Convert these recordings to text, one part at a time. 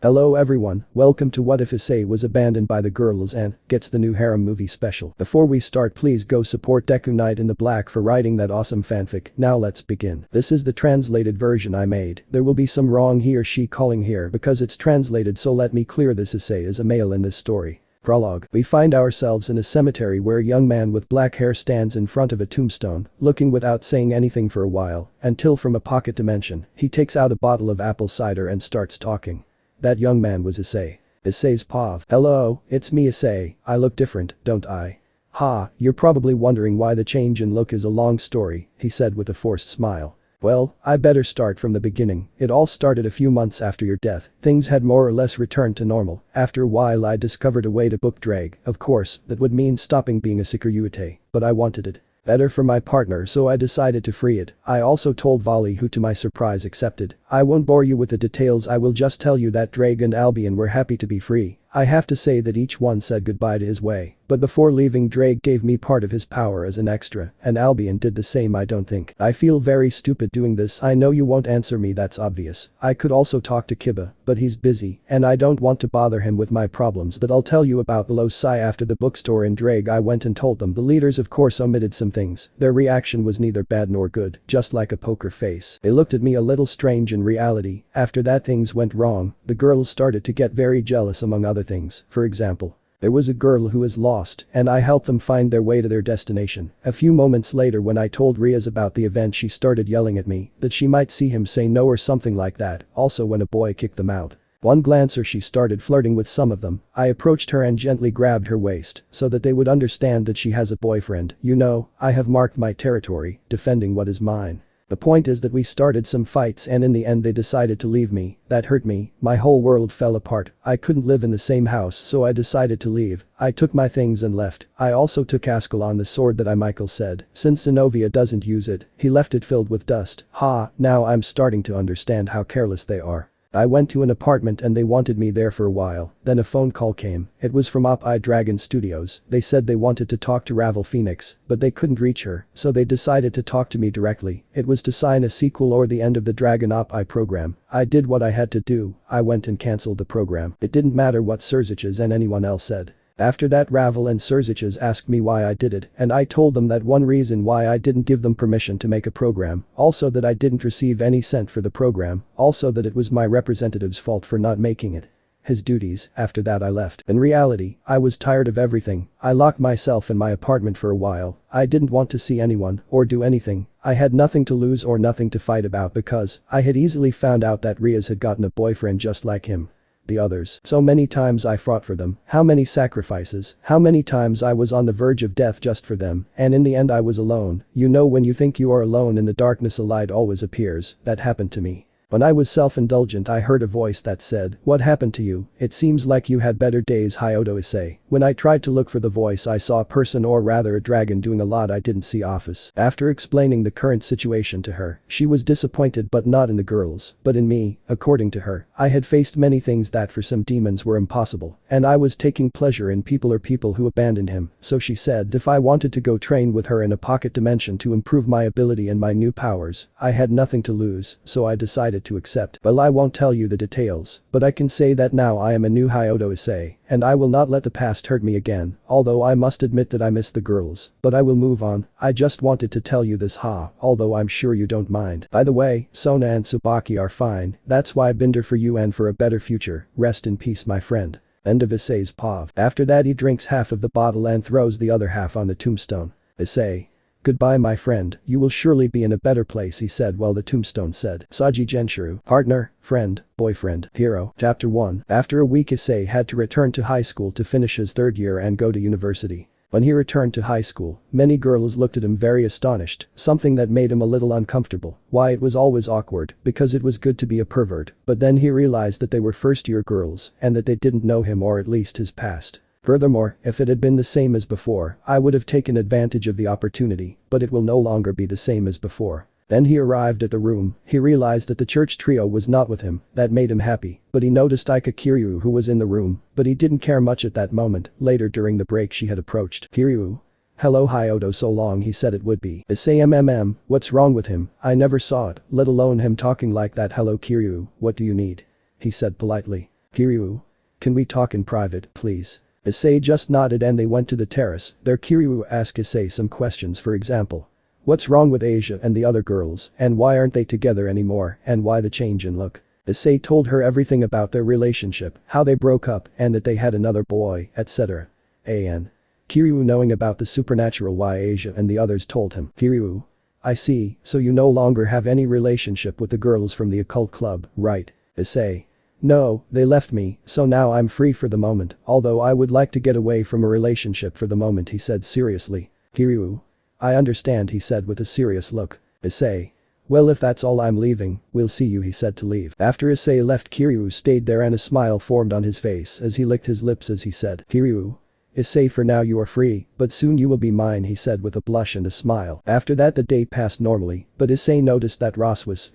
Hello everyone, welcome to What If Issei Was Abandoned by the Girls and Gets the New Harem Movie Special. Before we start, please go support DekuNight in the Black for writing that awesome fanfic. Now let's begin. This is the translated version I made. There will be some wrong he or she calling here because it's translated, so let me clear this. Issei is a male in this story. Prologue. We find ourselves in a cemetery where a young man with black hair stands in front of a tombstone, looking without saying anything for a while, until from a pocket dimension, he takes out a bottle of apple cider and starts talking. That young man was Issei. Issei's POV. Hello, it's me Issei, I look different, don't I? Ha, you're probably wondering why the change in look is a long story, he said with a forced smile. Well, I better start from the beginning. It all started a few months after your death. Things had more or less returned to normal. After a while I discovered a way to book Ddraig. Of course, that would mean stopping being a security, but I wanted it better for my partner, so I decided to free it. I also told Volley, who to my surprise accepted. I won't bore you with the details, I will just tell you that Ddraig and Albion were happy to be free. I have to say that each one said goodbye to his way. But before leaving, Ddraig gave me part of his power as an extra, and Albion did the same. I don't think I feel very stupid doing this. I know you won't answer me, that's obvious. I could also talk to Kiba, but he's busy, and I don't want to bother him with my problems that I'll tell you about below. After the bookstore in Ddraig, I went and told them. The leaders of course omitted some things. Their reaction was neither bad nor good, just like a poker face. They looked at me a little strange in reality. After that, things went wrong. The girls started to get very jealous, among other things. For example, there was a girl who was lost, and I helped them find their way to their destination. A few moments later, when I told Rias about the event, she started yelling at me that she might see him say no or something like that. Also, when a boy kicked them out, one glance or she started flirting with some of them. I approached her and gently grabbed her waist so that they would understand that she has a boyfriend. You know, I have marked my territory, defending what is mine. The point is that we started some fights and in the end they decided to leave me. That hurt me. My whole world fell apart. I couldn't live in the same house, so I decided to leave. I took my things and left. I also took Ascalon, the sword that Michael said. Since Zenovia doesn't use it, he left it filled with dust. Ha, now I'm starting to understand how careless they are. I went to an apartment and they wanted me there for a while. Then a phone call came. It was from Op Dragon Studios. They said they wanted to talk to Ravel Phoenix, but they couldn't reach her, so they decided to talk to me directly. It was to sign a sequel or the end of the Dragon Op program. I did what I had to do. I went and cancelled the program. It didn't matter what Sirzechs and anyone else said. After that, Ravel and Sirzechs asked me why I did it, and I told them that one reason why I didn't give them permission to make a program, also that I didn't receive any cent for the program, also that it was my representative's fault for not making it his duties. After that I left. In reality, I was tired of everything. I locked myself in my apartment for a while. I didn't want to see anyone or do anything. I had nothing to lose or nothing to fight about because I had easily found out that Rias had gotten a boyfriend just like him. The others. So many times I fought for them. How many sacrifices. How many times I was on the verge of death just for them, and in the end I was alone. You know, when you think you are alone in the darkness, a light always appears. That happened to me. When I was self-indulgent, I heard a voice that said, "What happened to you? It seems like you had better days, Hyodo Issei." When I tried to look for the voice, I saw a person, or rather a dragon, doing a lot I didn't see. Office. After explaining the current situation to her, she was disappointed, but not in the girls, but in me. According to her, I had faced many things that for some demons were impossible, and I was taking pleasure in people or people who abandoned him. So she said if I wanted to go train with her in a pocket dimension to improve my ability and my new powers, I had nothing to lose, so I decided to accept. Well, I won't tell you the details, but I can say that now I am a new Hyodo Issei, and I will not let the past hurt me again, although I must admit that I miss the girls, but I will move on. I just wanted to tell you this, although I'm sure you don't mind. By the way, Sona and Tsubaki are fine. That's why I've been there for you and for a better future. Rest in peace, my friend. End of Issei's POV. After that, he drinks half of the bottle and throws the other half on the tombstone. Issei. Goodbye, my friend, you will surely be in a better place, he said while the tombstone said. Saji Genshuru. Partner, friend, boyfriend, hero. Chapter 1. After a week, Issei had to return to high school to finish his third year and go to university. When he returned to high school, many girls looked at him very astonished, something that made him a little uncomfortable. Why, it was always awkward, because it was good to be a pervert, but then he realized that they were first-year girls and that they didn't know him, or at least his past. Furthermore, if it had been the same as before, I would have taken advantage of the opportunity, but it will no longer be the same as before. Then he arrived at the room. He realized that the church trio was not with him. That made him happy, but he noticed Ika Kiryu, who was in the room, but he didn't care much at that moment. Later during the break, she had approached. Kiryu. Hello Hyodo, so long, he said it would be. Issei, what's wrong with him? I never saw it, let alone him talking like that. Hello Kiryu, what do you need? He said politely. Kiryu? Can we talk in private, please? Issei just nodded and they went to the terrace. There Kiryu asked Issei some questions, for example. What's wrong with Asia and the other girls, and why aren't they together anymore, and why the change in look? Issei told her everything about their relationship, how they broke up and that they had another boy, etc. An. Kiryu knowing about the supernatural why Asia and the others told him. Kiryu. I see, so you no longer have any relationship with the girls from the occult club, right? Issei. No, they left me, so now I'm free for the moment, although I would like to get away from a relationship for the moment, he said seriously. Kiryu. I understand, he said with a serious look. Issei. Well, if that's all, I'm leaving, we'll see you, he said to leave. After Issei left, Kiryu stayed there and a smile formed on his face as he licked his lips as he said. Kiryu. Issei, for now you are free, but soon you will be mine, he said with a blush and a smile. After that the day passed normally, but Issei noticed that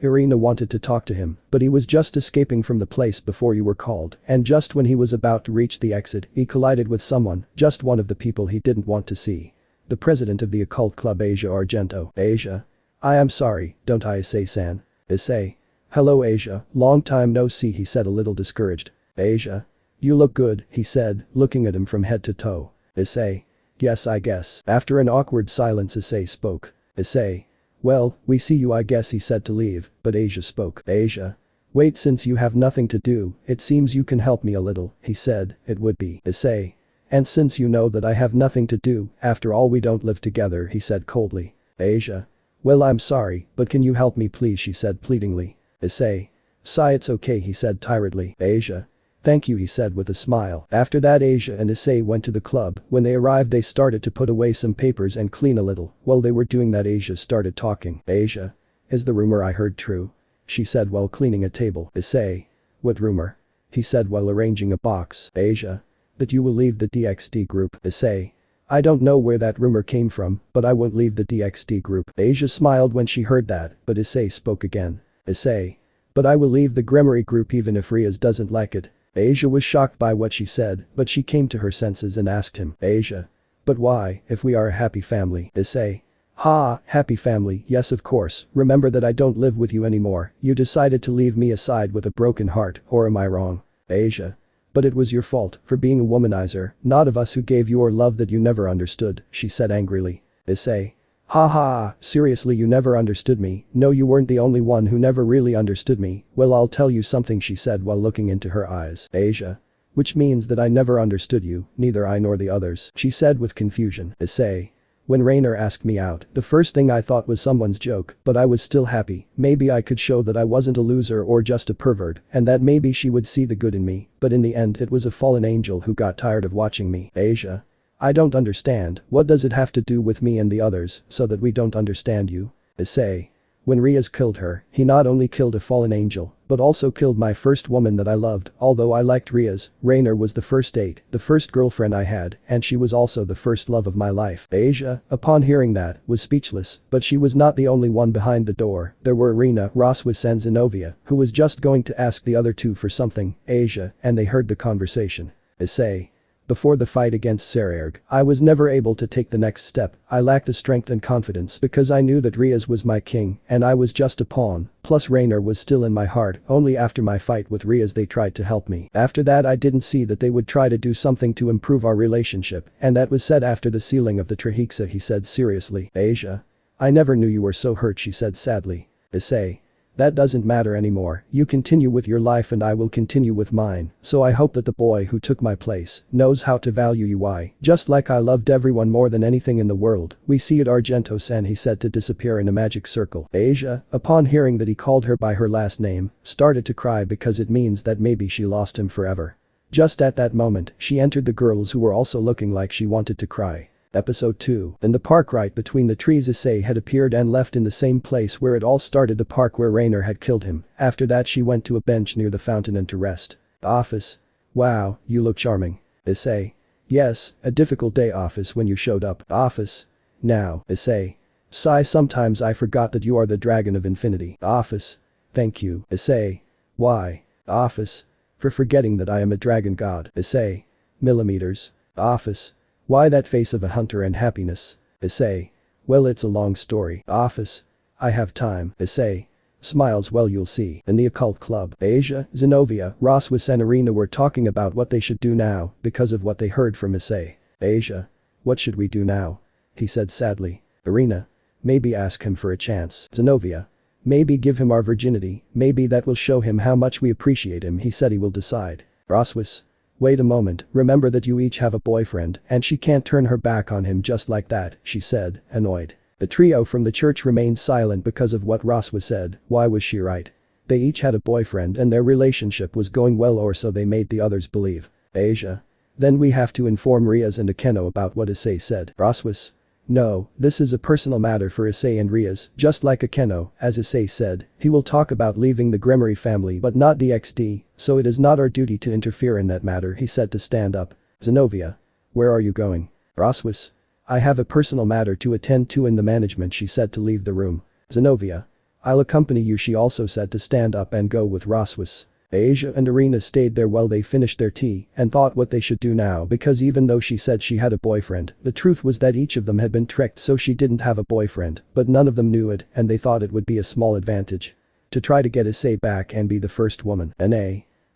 Irina wanted to talk to him, but he was just escaping from the place before you were called, and just when he was about to reach the exit, he collided with someone, just one of the people he didn't want to see. The president of the occult club, Asia Argento. Asia. I am sorry, don't I, Issei-san? Issei. Hello Asia, long time no see, he said a little discouraged. Asia. You look good, he said, looking at him from head to toe. Issei. Yes, I guess. After an awkward silence, Issei spoke. Issei. Well, we see you, I guess, he said to leave, but Asia spoke. Asia. Wait, since you have nothing to do, it seems you can help me a little, he said. It would be. Issei. And since you know that I have nothing to do, after all we don't live together, he said coldly. Asia. Well, I'm sorry, but can you help me please, she said pleadingly. Issei. Sigh, it's okay, he said tiredly. Asia. Thank you, he said with a smile. After that Asia and Issei went to the club. When they arrived they started to put away some papers and clean a little. While they were doing that Asia started talking. Asia. Is the rumor I heard true? She said while cleaning a table. Issei. What rumor? He said while arranging a box. Asia. That you will leave the DXD group. Issei. I don't know where that rumor came from, but I won't leave the DXD group. Asia smiled when she heard that, but Issei spoke again. Issei. But I will leave the Gremory group even if Rias doesn't like it. Asia was shocked by what she said, but she came to her senses and asked him. Asia. But why, if we are a happy family? Issei. Ha, happy family, yes of course, remember that I don't live with you anymore, you decided to leave me aside with a broken heart, or am I wrong? Asia. But it was your fault, for being a womanizer, not of us who gave your love that you never understood, she said angrily. Issei. Ha ha, seriously you never understood me, no you weren't the only one who never really understood me, well I'll tell you something she said while looking into her eyes. Asia. Which means that I never understood you, neither I nor the others, she said with confusion. Issei. When Rainer asked me out, the first thing I thought was someone's joke, but I was still happy, maybe I could show that I wasn't a loser or just a pervert, and that maybe she would see the good in me, but in the end it was a fallen angel who got tired of watching me. Asia. I don't understand, what does it have to do with me and the others, so that we don't understand you? Issei. When Rias killed her, he not only killed a fallen angel, but also killed my first woman that I loved, although I liked Rias, Rainer was the first date, the first girlfriend I had, and she was also the first love of my life. Asia, upon hearing that, was speechless, but she was not the only one behind the door, there were Irina, Roswis and Zenobia, who was just going to ask the other two for something, Asia, and they heard the conversation. Issei. Before the fight against Sirzechs, I was never able to take the next step, I lacked the strength and confidence because I knew that Rias was my king and I was just a pawn, plus Rainer was still in my heart, only after my fight with Rias they tried to help me. After that I didn't see that they would try to do something to improve our relationship, and that was said after the sealing of the Trihexa, he said seriously. Asia. I never knew you were so hurt, she said sadly. Issei. That doesn't matter anymore, you continue with your life and I will continue with mine, so I hope that the boy who took my place knows how to value you. I, just like I loved everyone more than anything in the world, we see it Argento-san, he said to disappear in a magic circle. Asia, upon hearing that he called her by her last name, started to cry because it means that maybe she lost him forever. Just at that moment, she entered the girls who were also looking like she wanted to cry. Episode 2. In the park right between the trees, Issei had appeared and left in the same place where it all started, the park where Rainer had killed him. After that she went to a bench near the fountain and to rest. Office. Wow, you look charming. Issei. Yes, a difficult day office when you showed up. Office. Now, Issei. Sigh, sometimes I forgot that you are the dragon of infinity. Office. Thank you. Issei. Why? Office. For forgetting that I am a dragon god. Issei. Millimeters. Office. Why that face of a hunter and happiness? Issei. Well, it's a long story. Office. I have time. Issei. Smiles, well you'll see. In the occult club, Asia, Zenobia, Roswis and Irina were talking about what they should do now because of what they heard from Issei. Asia. What should we do now? He said sadly. Irina. Maybe ask him for a chance. Zenobia. Maybe give him our virginity, maybe that will show him how much we appreciate him. He said he will decide. Roswis. Wait a moment, remember that you each have a boyfriend and she can't turn her back on him just like that, she said, annoyed. The trio from the church remained silent because of what Roswis said. Why was she right? They each had a boyfriend and their relationship was going well, or so they made the others believe. Asia. Then we have to inform Rias and Keko about what Issei said. Roswis. No, this is a personal matter for Issei and Rias, just like Keko, as Issei said, he will talk about leaving the Gremory family but not DXD, so it is not our duty to interfere in that matter. He said to stand up. Zenobia. Where are you going? Roswis. I have a personal matter to attend to in the management. She said to leave the room. Zenobia. I'll accompany you. She also said to stand up and go with Roswis. Asia and Irina stayed there while they finished their tea and thought what they should do now, because even though she said she had a boyfriend, the truth was that each of them had been tricked, so she didn't have a boyfriend, but none of them knew it and they thought it would be a small advantage to try to get Issei back and be the first woman.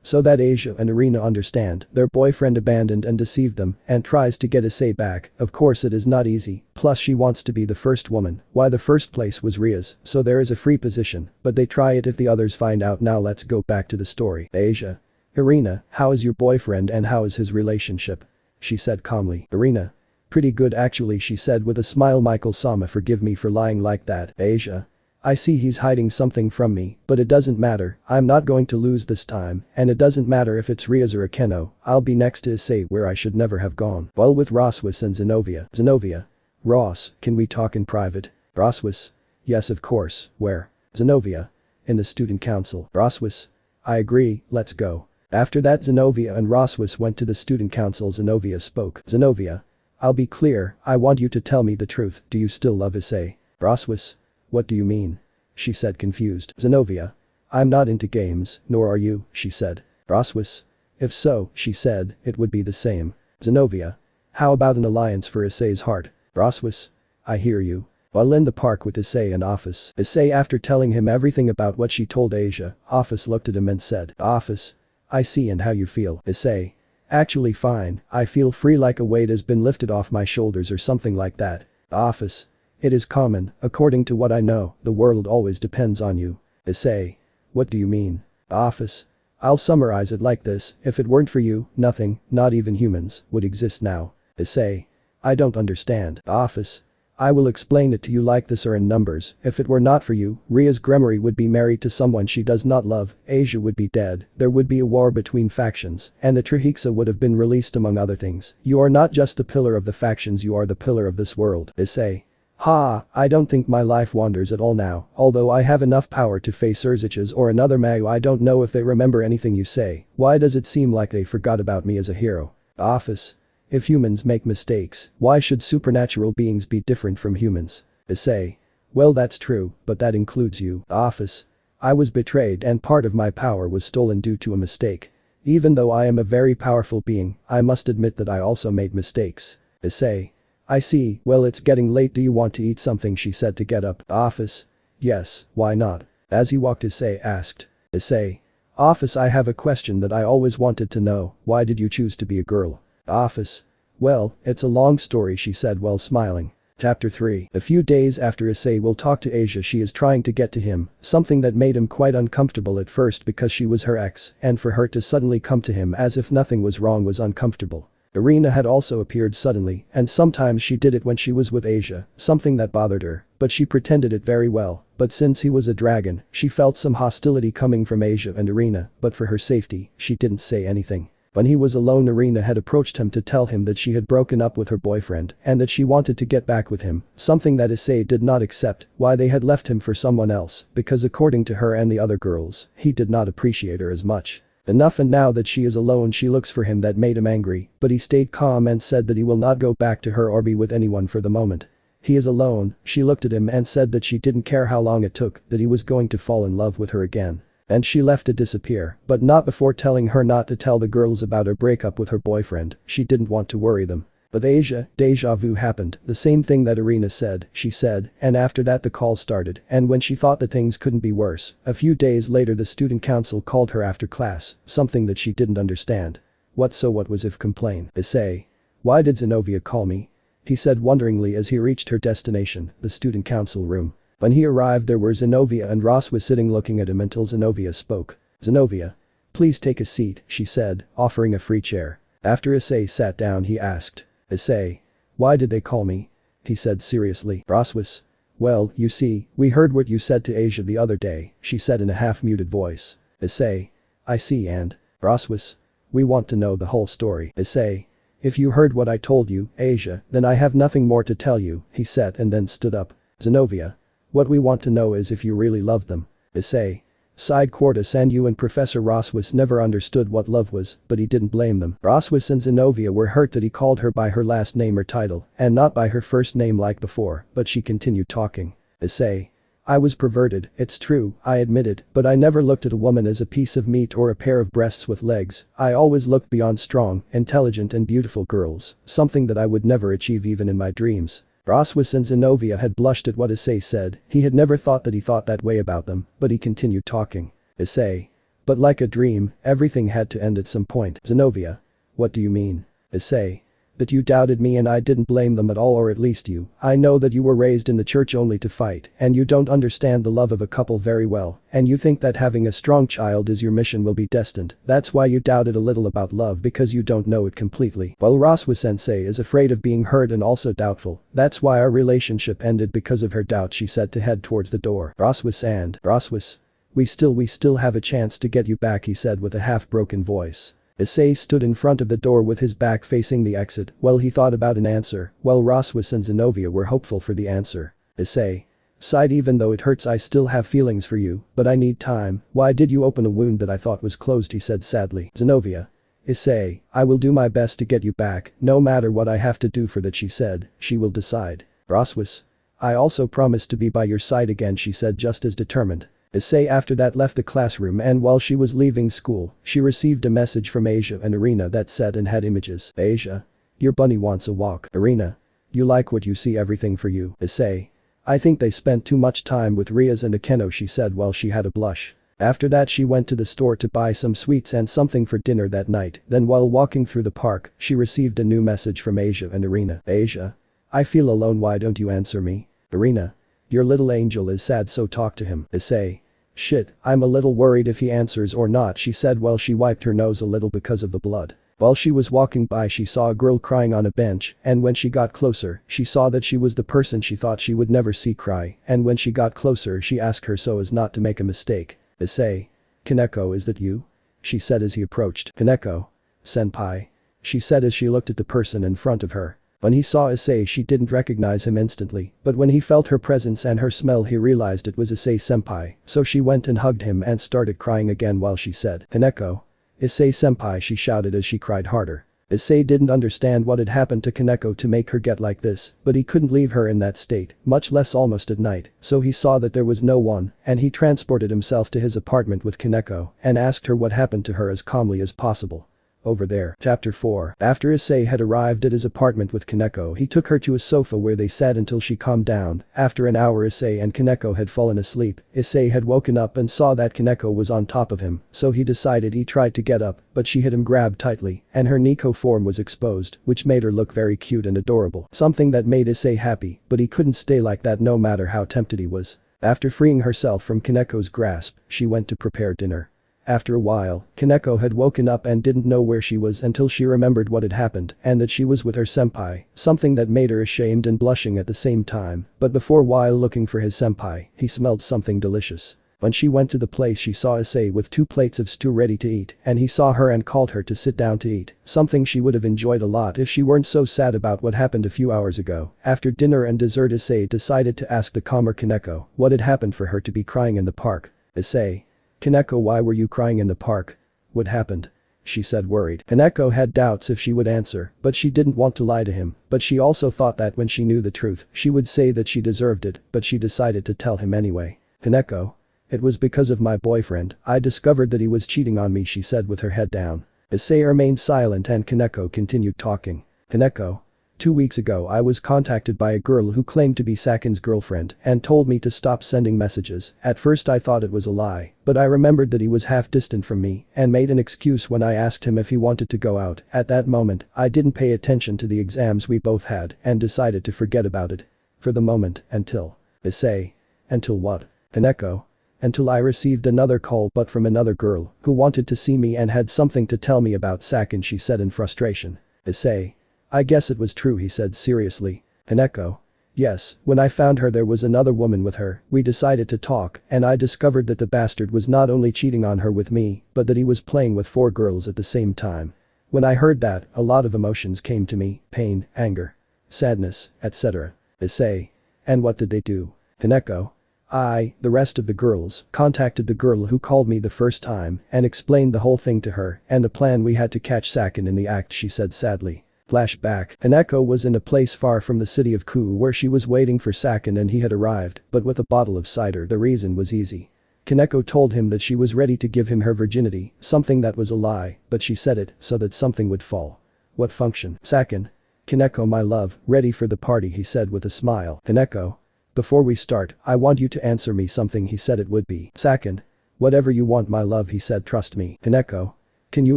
So that Asia and Irina understand their boyfriend abandoned and deceived them and tries to get Issei back. Of course it is not easy, plus she wants to be the first woman, why the first place was Rias, so there is a free position, but they try it if the others find out. Now let's go back to the story. Asia. Irina, how is your boyfriend and how is his relationship? She said calmly. Irina. Pretty good actually, she said with a smile. Michael Sama, forgive me for lying like that. Asia. I see he's hiding something from me, but it doesn't matter, I'm not going to lose this time, and it doesn't matter if it's Rias or Keko, I'll be next to Issei where I should never have gone. Well, with Roswis and Zenobia. Zenobia. Ross, can we talk in private? Roswis. Yes of course, where? Zenobia. In the student council. Roswis. I agree, let's go. After that Zenobia and Roswis went to the student council. Zenobia spoke. Zenobia. I'll be clear, I want you to tell me the truth, do you still love Issei? Roswis. What do you mean? She said confused. Zenobia. I'm not into games, nor are you, she said. Roswis. If so, she said, it would be the same. Zenobia. How about an alliance for Issei's heart? Roswis. I hear you. While in the park with Issei and Office. Issei, after telling him everything about what she told Asia, Office looked at him and said, Office. I see, and how you feel? Issei. Actually fine, I feel free, like a weight has been lifted off my shoulders or something like that. Office. It is common, according to what I know, the world always depends on you. Issei. What do you mean? Office. I'll summarize it like this, if it weren't for you, nothing, not even humans, would exist now. Issei. I don't understand. Office. I will explain it to you like this, or in numbers, if it were not for you, Rias Gremory would be married to someone she does not love, Asia would be dead, there would be a war between factions, and the Trihexa would have been released among other things. You are not just the pillar of the factions, you are the pillar of this world. Issei. Ha, I don't think my life wanders at all now, although I have enough power to face Sirzechs or another Mayu. I don't know if they remember anything you say, why does it seem like they forgot about me as a hero? Office. If humans make mistakes, why should supernatural beings be different from humans? Issei. Well that's true, but that includes you. Office. I was betrayed and part of my power was stolen due to a mistake. Even though I am a very powerful being, I must admit that I also made mistakes. Issei. I see, well it's getting late, do you want to eat something? She said to get up. Office. Yes, why not? As he walked Issei asked. Issei. Office, I have a question that I always wanted to know, why did you choose to be a girl? Office. Well, it's a long story, she said while smiling. Chapter 3. A few days after Issei will talk to Asia, she is trying to get to him, something that made him quite uncomfortable at first because she was her ex, and for her to suddenly come to him as if nothing was wrong was uncomfortable. Irina had also appeared suddenly, and sometimes she did it when she was with Asia, something that bothered her, but she pretended it very well, but since he was a dragon, she felt some hostility coming from Asia and Irina, but for her safety, she didn't say anything. When he was alone, Irina had approached him to tell him that she had broken up with her boyfriend and that she wanted to get back with him, something that Issei did not accept, why they had left him for someone else, because according to her and the other girls, he did not appreciate her as much. Enough, and now that she is alone she looks for him. That made him angry, but he stayed calm and said that he will not go back to her or be with anyone for the moment. He is alone, she looked at him and said that she didn't care how long it took, that he was going to fall in love with her again. And she left to disappear, but not before telling her not to tell the girls about her breakup with her boyfriend, she didn't want to worry them. With Asia, deja vu happened, the same thing that Irina said, she said, and after that the call started, and when she thought that things couldn't be worse, a few days later the student council called her after class, something that she didn't understand. What was if complain? Issei. Why did Zenobia call me? He said wonderingly as he reached her destination, the student council room. When he arrived there were Zenobia and Ross was sitting looking at him until Zenobia spoke. Zenobia. Please take a seat, she said, offering a free chair. After Issei sat down he asked. Issei. Why did they call me? He said seriously. Ross was. Well, you see, we heard what you said to Asia the other day, she said in a half-muted voice. Issei. I see and. Ross was. We want to know the whole story. Issei. If you heard what I told you, Asia, then I have nothing more to tell you, he said and then stood up. Zenobia. What we want to know is if you really love them. Issei. Sighed Quartus and you and Professor Roswas never understood what love was, but he didn't blame them. Roswas and Zenobia were hurt that he called her by her last name or title, and not by her first name like before, but she continued talking. Issei. I was perverted, it's true, I admit it, but I never looked at a woman as a piece of meat or a pair of breasts with legs, I always looked beyond strong, intelligent and beautiful girls, something that I would never achieve even in my dreams. Roswas and Zenobia had blushed at what Issei said, he had never thought that he thought that way about them, but he continued talking. Issei. But like a dream, everything had to end at some point. Zenobia. What do you mean? Issei. That you doubted me and I didn't blame them at all or at least you, I know that you were raised in the church only to fight and you don't understand the love of a couple very well and you think that having a strong child is your mission will be destined, that's why you doubted a little about love because you don't know it completely. Well Roswa-sensei is afraid of being hurt and also doubtful, that's why our relationship ended because of her doubt she said to head towards the door. Roswas. We still have a chance to get you back he said with a half-broken voice. Issei stood in front of the door with his back facing the exit while he thought about an answer, while Roswas and Zenobia were hopeful for the answer. Issei. Sighed even though it hurts I still have feelings for you, but I need time, why did you open a wound that I thought was closed he said sadly. Zenobia. Issei, I will do my best to get you back, no matter what I have to do for that she said, she will decide. Roswas. I also promise to be by your side again she said just as determined. Issei after that left the classroom and while she was leaving school, she received a message from Asia and Irina that said and had images. Asia. Your bunny wants a walk. Irina. You like what you see everything for you. Issei. I think they spent too much time with Rias and Akeno she said while she had a blush. After that she went to the store to buy some sweets and something for dinner that night, then while walking through the park, she received a new message from Asia and Irina. Asia. I feel alone why don't you answer me? Irina. Your little angel is sad so talk to him. Issei. Shit, I'm a little worried if he answers or not she said while she wiped her nose a little because of the blood. While she was walking by she saw a girl crying on a bench and when she got closer she saw that she was the person she thought she would never see cry and when she got closer she asked her so as not to make a mistake. Issei. Kaneko is that you? She said as he approached. Kaneko. Senpai. She said as she looked at the person in front of her. When he saw Issei she didn't recognize him instantly, but when he felt her presence and her smell he realized it was Issei-senpai, so she went and hugged him and started crying again while she said, Kaneko. Issei-senpai she shouted as she cried harder. Issei didn't understand what had happened to Kaneko to make her get like this, but he couldn't leave her in that state, much less almost at night, so he saw that there was no one, and he transported himself to his apartment with Kaneko and asked her what happened to her as calmly as possible. Over there. Chapter 4. After Issei had arrived at his apartment with Kaneko he took her to a sofa where they sat until she calmed down. After an hour Issei and Kaneko had fallen asleep, Issei had woken up and saw that Kaneko was on top of him, so he decided he tried to get up, but she had him grabbed tightly, and her Nico form was exposed, which made her look very cute and adorable. Something that made Issei happy, but he couldn't stay like that no matter how tempted he was. After freeing herself from Kaneko's grasp, she went to prepare dinner. After a while, Kaneko had woken up and didn't know where she was until she remembered what had happened and that she was with her senpai, something that made her ashamed and blushing at the same time, but before while looking for his senpai, he smelled something delicious. When she went to the place she saw Issei with 2 plates of stew ready to eat and he saw her and called her to sit down to eat, something she would have enjoyed a lot if she weren't so sad about what happened a few hours ago. After dinner and dessert Issei decided to ask the calmer Kaneko what had happened for her to be crying in the park. Issei. Kaneko, why were you crying in the park? What happened? She said worried. Kaneko had doubts if she would answer, but she didn't want to lie to him, but she also thought that when she knew the truth, she would say that she deserved it, but she decided to tell him anyway. Kaneko. It was because of my boyfriend, I discovered that he was cheating on me she said with her head down. Issei remained silent and Kaneko continued talking. Kaneko. 2 weeks ago I was contacted by a girl who claimed to be Sakin's girlfriend and told me to stop sending messages. At first I thought it was a lie, but I remembered that he was half distant from me and made an excuse when I asked him if he wanted to go out. At that moment, I didn't pay attention to the exams we both had and decided to forget about it. For the moment, until. Issei. Until what? Keko. Until I received another call but from another girl who wanted to see me and had something to tell me about Sakin, she said in frustration. Issei. I guess it was true, he said seriously. Keko. Yes, when I found her there was another woman with her, we decided to talk and I discovered that the bastard was not only cheating on her with me, but that he was playing with 4 girls at the same time. When I heard that, a lot of emotions came to me, pain, anger, sadness, etc. Issei. And what did they do? Keko. The rest of the girls, contacted the girl who called me the first time and explained the whole thing to her and the plan we had to catch Sakin in the act, she said sadly. Flashback. Keko was in a place far from the city of Ku where she was waiting for Sakin and he had arrived, but with a bottle of cider. The reason was easy. Keko told him that she was ready to give him her virginity, something that was a lie, but she said it so that something would fall. What function? Sakin. Keko, my love, ready for the party, he said with a smile. Keko. Before we start, I want you to answer me something, he said it would be. Sakin. Whatever you want, my love, he said, trust me. Keko. Can you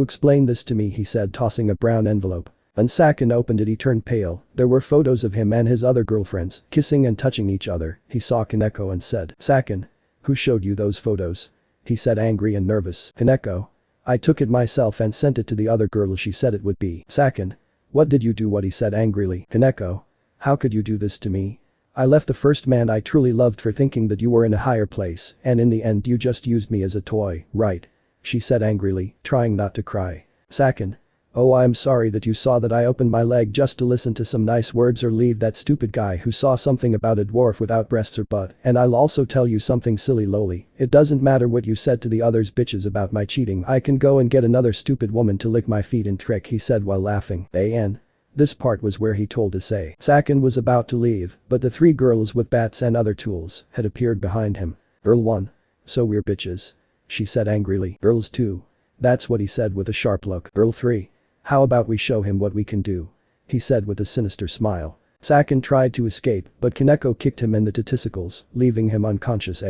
explain this to me, he said, tossing a brown envelope. When Sakin opened it he turned pale. There were photos of him and his other girlfriends, kissing and touching each other. He saw Keko and said, Sakin. Who showed you those photos? He said, angry and nervous. Keko. I took it myself and sent it to the other girl, she said it would be. Sakin. What did you do? What, he said angrily. Keko. How could you do this to me? I left the first man I truly loved for thinking that you were in a higher place, and in the end you just used me as a toy, right? She said angrily, trying not to cry. Sakin. Oh, I'm sorry that you saw that I opened my leg just to listen to some nice words or leave that stupid guy who saw something about a dwarf without breasts or butt, and I'll also tell you something silly, loli. It doesn't matter what you said to the others bitches about my cheating, I can go and get another stupid woman to lick my feet and trick, he said while laughing. This part was where he told Issei. Sakin was about to leave, but the 3 girls with bats and other tools had appeared behind him. Girl 1. So we're bitches. She said angrily. Girls 2. That's what he said with a sharp look. Girl 3. How about we show him what we can do? He said with a sinister smile. Sakin tried to escape, but Keko kicked him in the testicles, leaving him unconscious.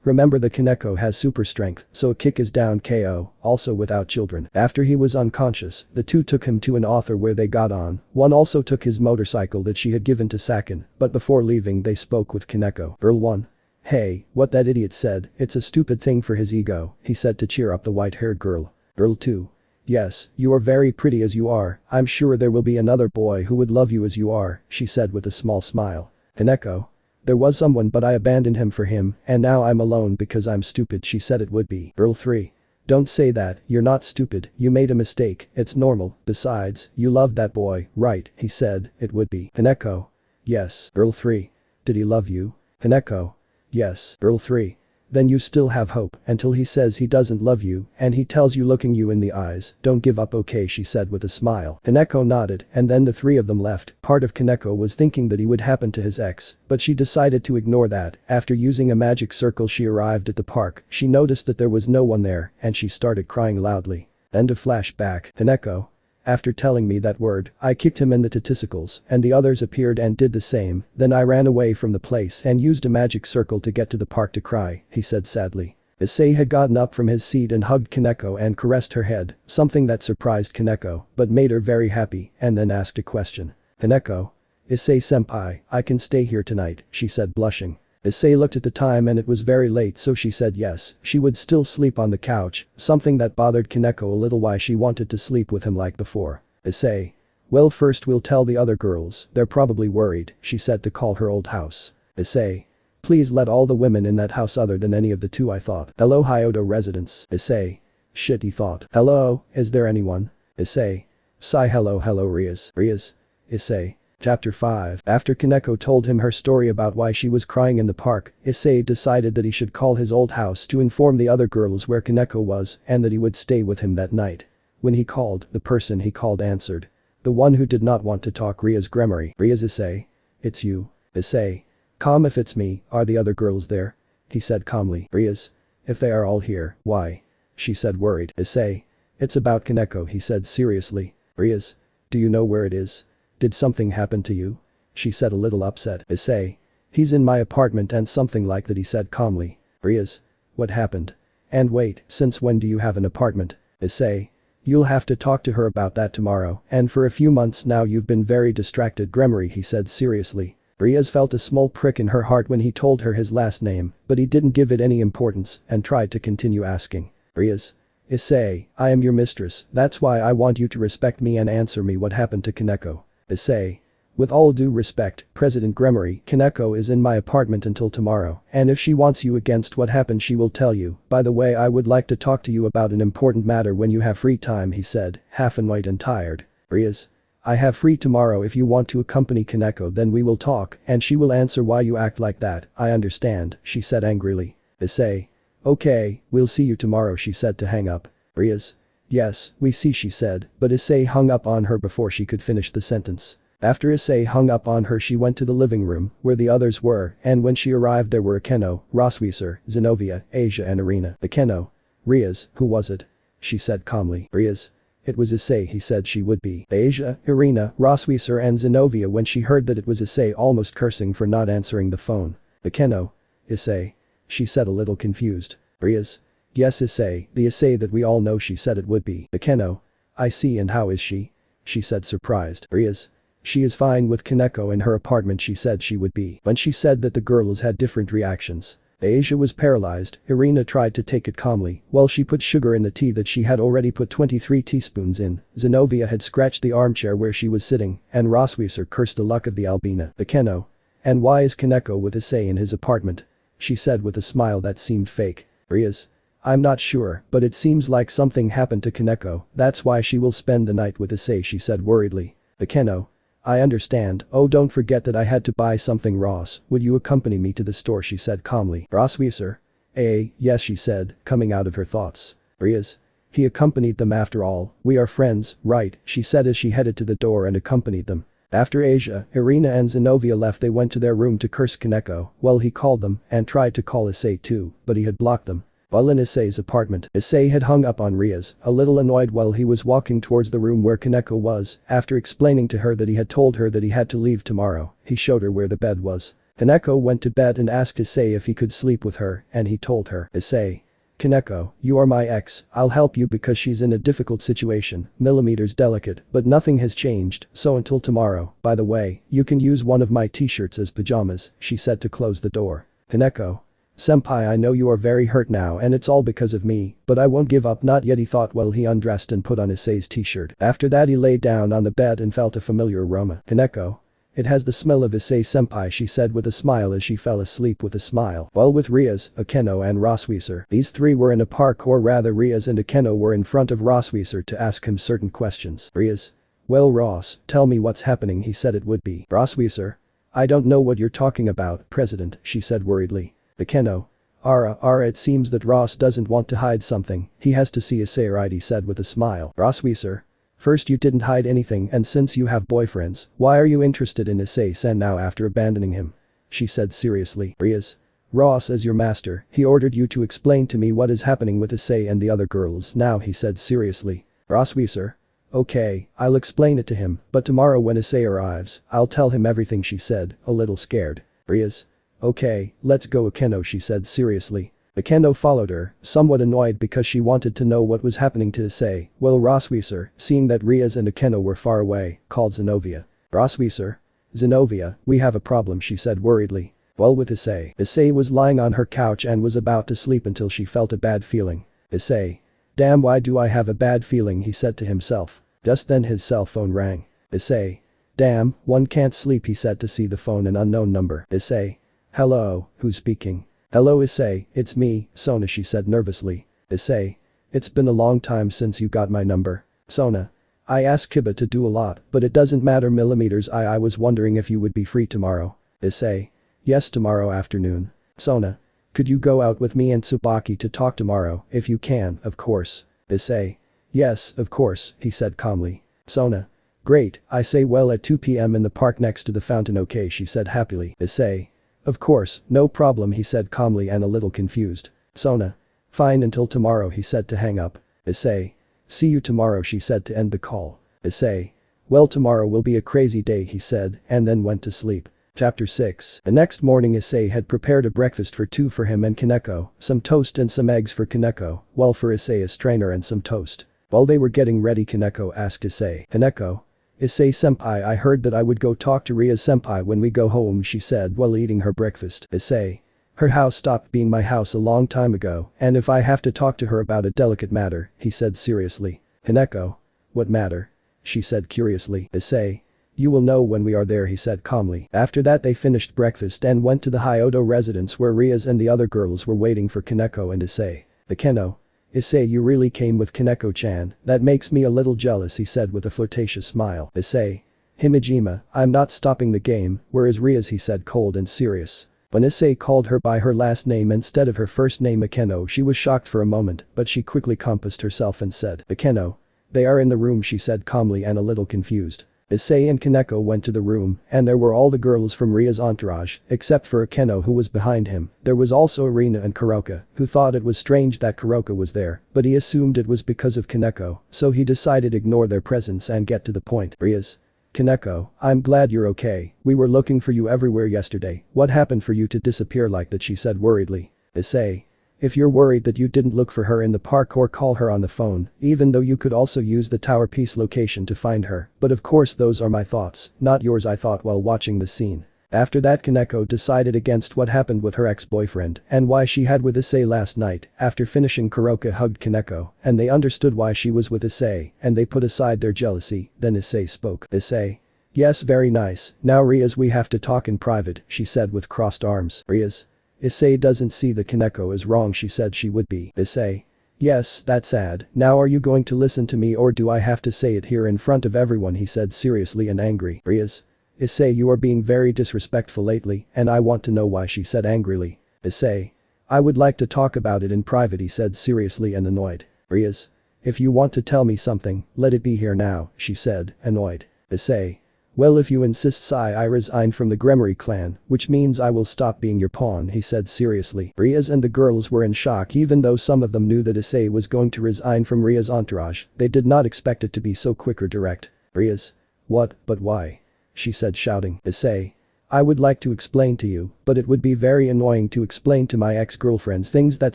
Remember that Keko has super strength, so a kick is down KO, also without children. After he was unconscious, the 2 took him to an author where they got on. One also took his motorcycle that she had given to Sakin, but before leaving they spoke with Keko. Girl 1. Hey, what that idiot said, it's a stupid thing for his ego, he said to cheer up the white-haired girl. Girl 2. Yes, you are very pretty as you are, I'm sure there will be another boy who would love you as you are, she said with a small smile. Keko. There was someone but I abandoned him for him, and now I'm alone because I'm stupid, she said it would be. Girl 3. Don't say that, you're not stupid, you made a mistake, it's normal, besides, you loved that boy, right, he said, it would be. Keko. Yes. Girl 3. Did he love you? Keko. Yes. Girl 3. Then you still have hope until he says he doesn't love you and he tells you looking you in the eyes, don't give up, okay, she said with a smile. Keko nodded and then the 3 of them left. Part of Keko was thinking that he would happen to his ex, but she decided to ignore that. After using a magic circle she arrived at the park, she noticed that there was no one there and she started crying loudly. End of flashback. Keko. After telling me that word, I kicked him in the testicles and the others appeared and did the same, then I ran away from the place and used a magic circle to get to the park to cry, he said sadly. Issei had gotten up from his seat and hugged Keko and caressed her head, something that surprised Keko, but made her very happy, and then asked a question. Keko. Issei-senpai, I can stay here tonight, she said blushing. Issei looked at the time and it was very late so she said yes, she would still sleep on the couch, something that bothered Keko a little, why she wanted to sleep with him like before. Issei. Well, first we'll tell the other girls, they're probably worried, she said to call her old house. Issei. Please let all the women in that house other than any of the 2 I thought. Hello Hyodo residence. Issei. Shit, he thought. Hello, is there anyone? Issei. Sigh. Hello Rias. Issei. Chapter 5. After Keko told him her story about why she was crying in the park, Issei decided that he should call his old house to inform the other girls where Keko was and that he would stay with him that night. When he called, the person he called answered. The one who did not want to talk, Rias Gremory. Rias. Issei. It's you. Issei. Calm, if it's me, are the other girls there? He said calmly. Rias. If they are all here, why? She said worried. Issei. It's about Keko, he said seriously. Rias. Do you know where it is? did something happen to you? She said a little upset. Issei. He's in my apartment and something like that, he said calmly. Rias. What happened? And wait, since when do you have an apartment? Issei. You'll have to talk to her about that tomorrow, and for a few months now you've been very distracted, Gremory, he said seriously. Rias felt a small prick in her heart when he told her his last name, but he didn't give it any importance and tried to continue asking. Rias. Issei, I am your mistress, that's why I want you to respect me and answer me what happened to Keko. Issei. With all due respect, President Gremory, Keko is in my apartment until tomorrow, and if she wants you against what happened she will tell you. By the way, I would like to talk to you about an important matter when you have free time, he said, half annoyed and tired. Rias. I have free tomorrow, if you want to accompany Keko then we will talk, and she will answer why you act like that. I understand, she said angrily. Issei. Okay, we'll see you tomorrow, she said to hang up. Rias. Yes, we see, she said, but Issei hung up on her before she could finish the sentence. After Issei hung up on her she went to the living room, where the others were, and when she arrived there were Keno, Rosweiser, Zenobia, Asia and Irina. Keno. Rias, who was it? She said calmly. Rias. It was Issei, he said she would be. Asia, Irina, Rosweiser and Zenobia, when she heard that it was Issei, almost cursing for not answering the phone. Keno. Issei. She said a little confused. Rias. Yes, Issei, the Issei that we all know, she said it would be. Keno. I see, and how is she? She said surprised. Rias. She is fine with Keko in her apartment, she said she would be. When she said that the girls had different reactions. Asia was paralyzed. Irina tried to take it calmly while she put sugar in the tea that she had already put 23 teaspoons in. Zenobia had scratched the armchair where she was sitting, and Rosweiser cursed the luck of the Albina. Keno. And why is Keko with Issei in his apartment? She said with a smile that seemed fake. Rias. I'm not sure, but it seems like something happened to Keko, that's why she will spend the night with Issei, she said worriedly. Keno. I understand, oh don't forget that I had to buy something. Ross, would you accompany me to the store, she said calmly. Rosweiser. Yes, she said, coming out of her thoughts. Rias. He accompanied them after all, we are friends, right, she said as she headed to the door and accompanied them. After Asia, Irina and Zenobia left they went to their room to curse Keko, well he called them and tried to call Issei too, but he had blocked them. While in Issei's apartment, Issei had hung up on Rias, a little annoyed while he was walking towards the room where Keko was. After explaining to her that he had told her that he had to leave tomorrow, he showed her where the bed was. Keko went to bed and asked Issei if he could sleep with her, and he told her. Issei. Keko, you are my ex, I'll help you because she's in a difficult situation, millimeters delicate, but nothing has changed, so until tomorrow. By the way, you can use one of my t-shirts as pajamas, she said to close the door. Keko. Senpai, I know you are very hurt now and it's all because of me, but I won't give up, not yet, he thought while he undressed and put on Issei's t-shirt. After that he lay down on the bed and felt a familiar aroma. Keko. It has the smell of Issei senpai, she said with a smile as she fell asleep with a smile. While with Rias, Akeno and Rosweiser, these three were in a park, or rather Rias and Akeno were in front of Rosweiser to ask him certain questions. Rias. Well Ross, tell me what's happening, he said it would be. Rosweiser. I don't know what you're talking about, President, she said worriedly. Akeno. Ara, it seems that Ross doesn't want to hide something, he has to see Issei, right, he said with a smile. Rosweiser. First you didn't hide anything, and since you have boyfriends, why are you interested in Issei-san now after abandoning him? She said seriously. Rias. Ross, as your master, he ordered you to explain to me what is happening with Issei and the other girls now, he said seriously. Rosweiser. Okay, I'll explain it to him, but tomorrow when Issei arrives, I'll tell him everything, she said, a little scared. Rias. Okay, let's go, Akeno, she said seriously. Akeno followed her, somewhat annoyed because she wanted to know what was happening to Issei. Well, Rosweiser, seeing that Rias and Akeno were far away, called Zenobia. Rosweiser. Zenobia, we have a problem, she said worriedly. Well, with Issei. Issei was lying on her couch and was about to sleep until she felt a bad feeling. Issei. Damn, why do I have a bad feeling, he said to himself. Just then his cell phone rang. Issei. Damn, one can't sleep, he said to see the phone, an unknown number. Issei. Hello, who's speaking? Hello Issei, it's me, Sona, she said nervously. Issei. It's been a long time since you got my number. Sona. I asked Kiba to do a lot, but it doesn't matter millimeters. I was wondering if you would be free tomorrow. Issei. Yes, tomorrow afternoon. Sona. Could you go out with me and Tsubaki to talk tomorrow, if you can, of course. Issei. Yes, of course, he said calmly. Sona. Great, I say, well at 2 p.m. in the park next to the fountain, okay, she said happily. Issei. Of course, no problem, he said calmly and a little confused. Sona. Fine, until tomorrow, he said to hang up. Issei. See you tomorrow, she said to end the call. Issei. Well, tomorrow will be a crazy day, he said, and then went to sleep. Chapter 6. The next morning Issei had prepared a breakfast for two for him and Keko, some toast and some eggs for Keko, while for Issei a strainer and some toast. While they were getting ready, Keko asked Issei. Keko? Issei-senpai, I heard that I would go talk to Rias-senpai when we go home, she said while eating her breakfast. Issei. Her house stopped being my house a long time ago, and if I have to talk to her about a delicate matter, he said seriously. Keko. What matter? She said curiously. Issei. You will know when we are there, he said calmly. After that they finished breakfast and went to the Hyodo residence where Rias and the other girls were waiting for Keko and Issei. Keno. Issei, you really came with Kaneko-chan, that makes me a little jealous, he said with a flirtatious smile. Issei. Himejima, I'm not stopping the game, where is Rias, he said cold and serious. When Issei called her by her last name instead of her first name Akeno, she was shocked for a moment, but she quickly composed herself and said. Akeno. They are in the room, she said calmly and a little confused. Issei and Keko went to the room, and there were all the girls from Ria's entourage, except for Akeno who was behind him. There was also Irina and Kuroka, who thought it was strange that Kuroka was there, but he assumed it was because of Keko, so he decided to ignore their presence and get to the point. Rias. Keko, I'm glad you're okay, we were looking for you everywhere yesterday, what happened for you to disappear like that, she said worriedly. Issei. If you're worried that you didn't look for her in the park or call her on the phone, even though you could also use the Tower Piece location to find her, but of course those are my thoughts, not yours, I thought while watching the scene. After that Keko decided against what happened with her ex-boyfriend and why she had with Issei last night. After finishing, Kuroka hugged Keko, and they understood why she was with Issei, and they put aside their jealousy. Then Issei spoke. Issei. Yes, very nice, now Rias, we have to talk in private, she said with crossed arms. Rias. Issei doesn't see that Keko is wrong, she said she would be. Issei. Yes, that's sad, now are you going to listen to me or do I have to say it here in front of everyone, he said seriously and angry. Rias. Issei, you are being very disrespectful lately and I want to know why, she said angrily. Issei. I would like to talk about it in private, he said seriously and annoyed. Rias. If you want to tell me something, let it be here now, she said, annoyed. Issei. Well, if you insist, I resign from the Gremory clan, which means I will stop being your pawn, he said seriously. Rias and the girls were in shock even though some of them knew that Issei was going to resign from Ria's entourage, they did not expect it to be so quick or direct. Rias. What, but why? She said shouting. Issei. I would like to explain to you, but it would be very annoying to explain to my ex-girlfriends things that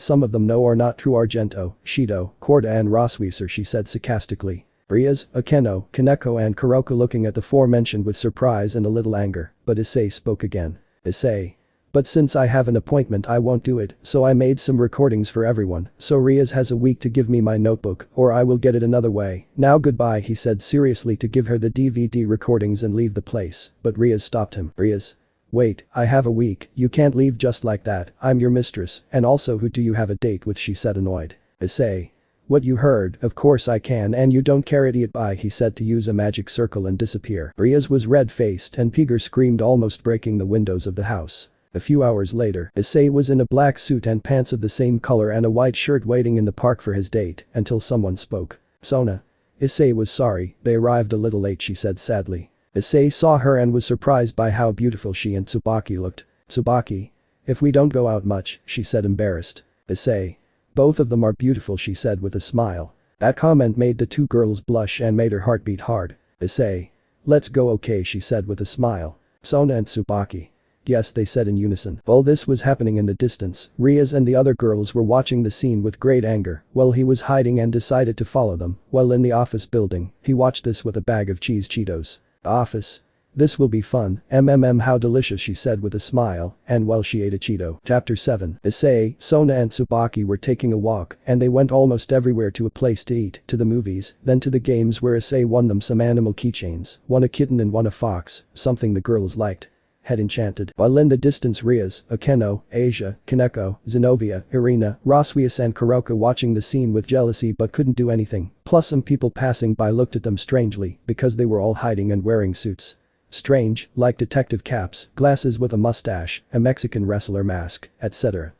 some of them know are not true. Argento, Shido, Korda and Rosweiser, she said sarcastically. Rias, Akeno, Keko and Kuroka looking at the forementioned with surprise and a little anger, but Issei spoke again. Issei. But since I have an appointment I won't do it, so I made some recordings for everyone, so Rias has a week to give me my notebook or I will get it another way. Now goodbye, he said seriously to give her the DVD recordings and leave the place, but Rias stopped him. Rias. Wait, I have a week, you can't leave just like that, I'm your mistress, and also who do you have a date with, she said annoyed. Issei. What you heard, of course I can, and you don't care, idiot, bye, he said to use a magic circle and disappear. Rias was red-faced and Piger screamed, almost breaking the windows of the house. A few hours later, Issei was in a black suit and pants of the same color and a white shirt waiting in the park for his date, until someone spoke. Sona. Issei was sorry, they arrived a little late, she said sadly. Issei saw her and was surprised by how beautiful she and Tsubaki looked. Tsubaki. If we don't go out much, she said embarrassed. Issei. Both of them are beautiful, she said with a smile. That comment made the two girls blush and made her heart beat hard. Issei. Let's go, okay, she said with a smile. Sona and Tsubaki. Yes, they said in unison. While this was happening in the distance, Rias and the other girls were watching the scene with great anger while he was hiding and decided to follow them. While in the office building, he watched this with a bag of cheese Cheetos. Office. This will be fun, how delicious, she said with a smile, and while she ate a Cheeto. Chapter 7. Issei, Sona and Tsubaki were taking a walk and they went almost everywhere, to a place to eat, to the movies, then to the games where Issei won them some animal keychains, one a kitten and one a fox, something the girls liked. Head enchanted. While in the distance Rias, Akeno, Asia, Keko, Zenobia, Irina, Roswius and Kuroka watching the scene with jealousy but couldn't do anything, plus some people passing by looked at them strangely because they were all hiding and wearing suits. Strange, like detective caps, glasses with a mustache, a Mexican wrestler mask, etc.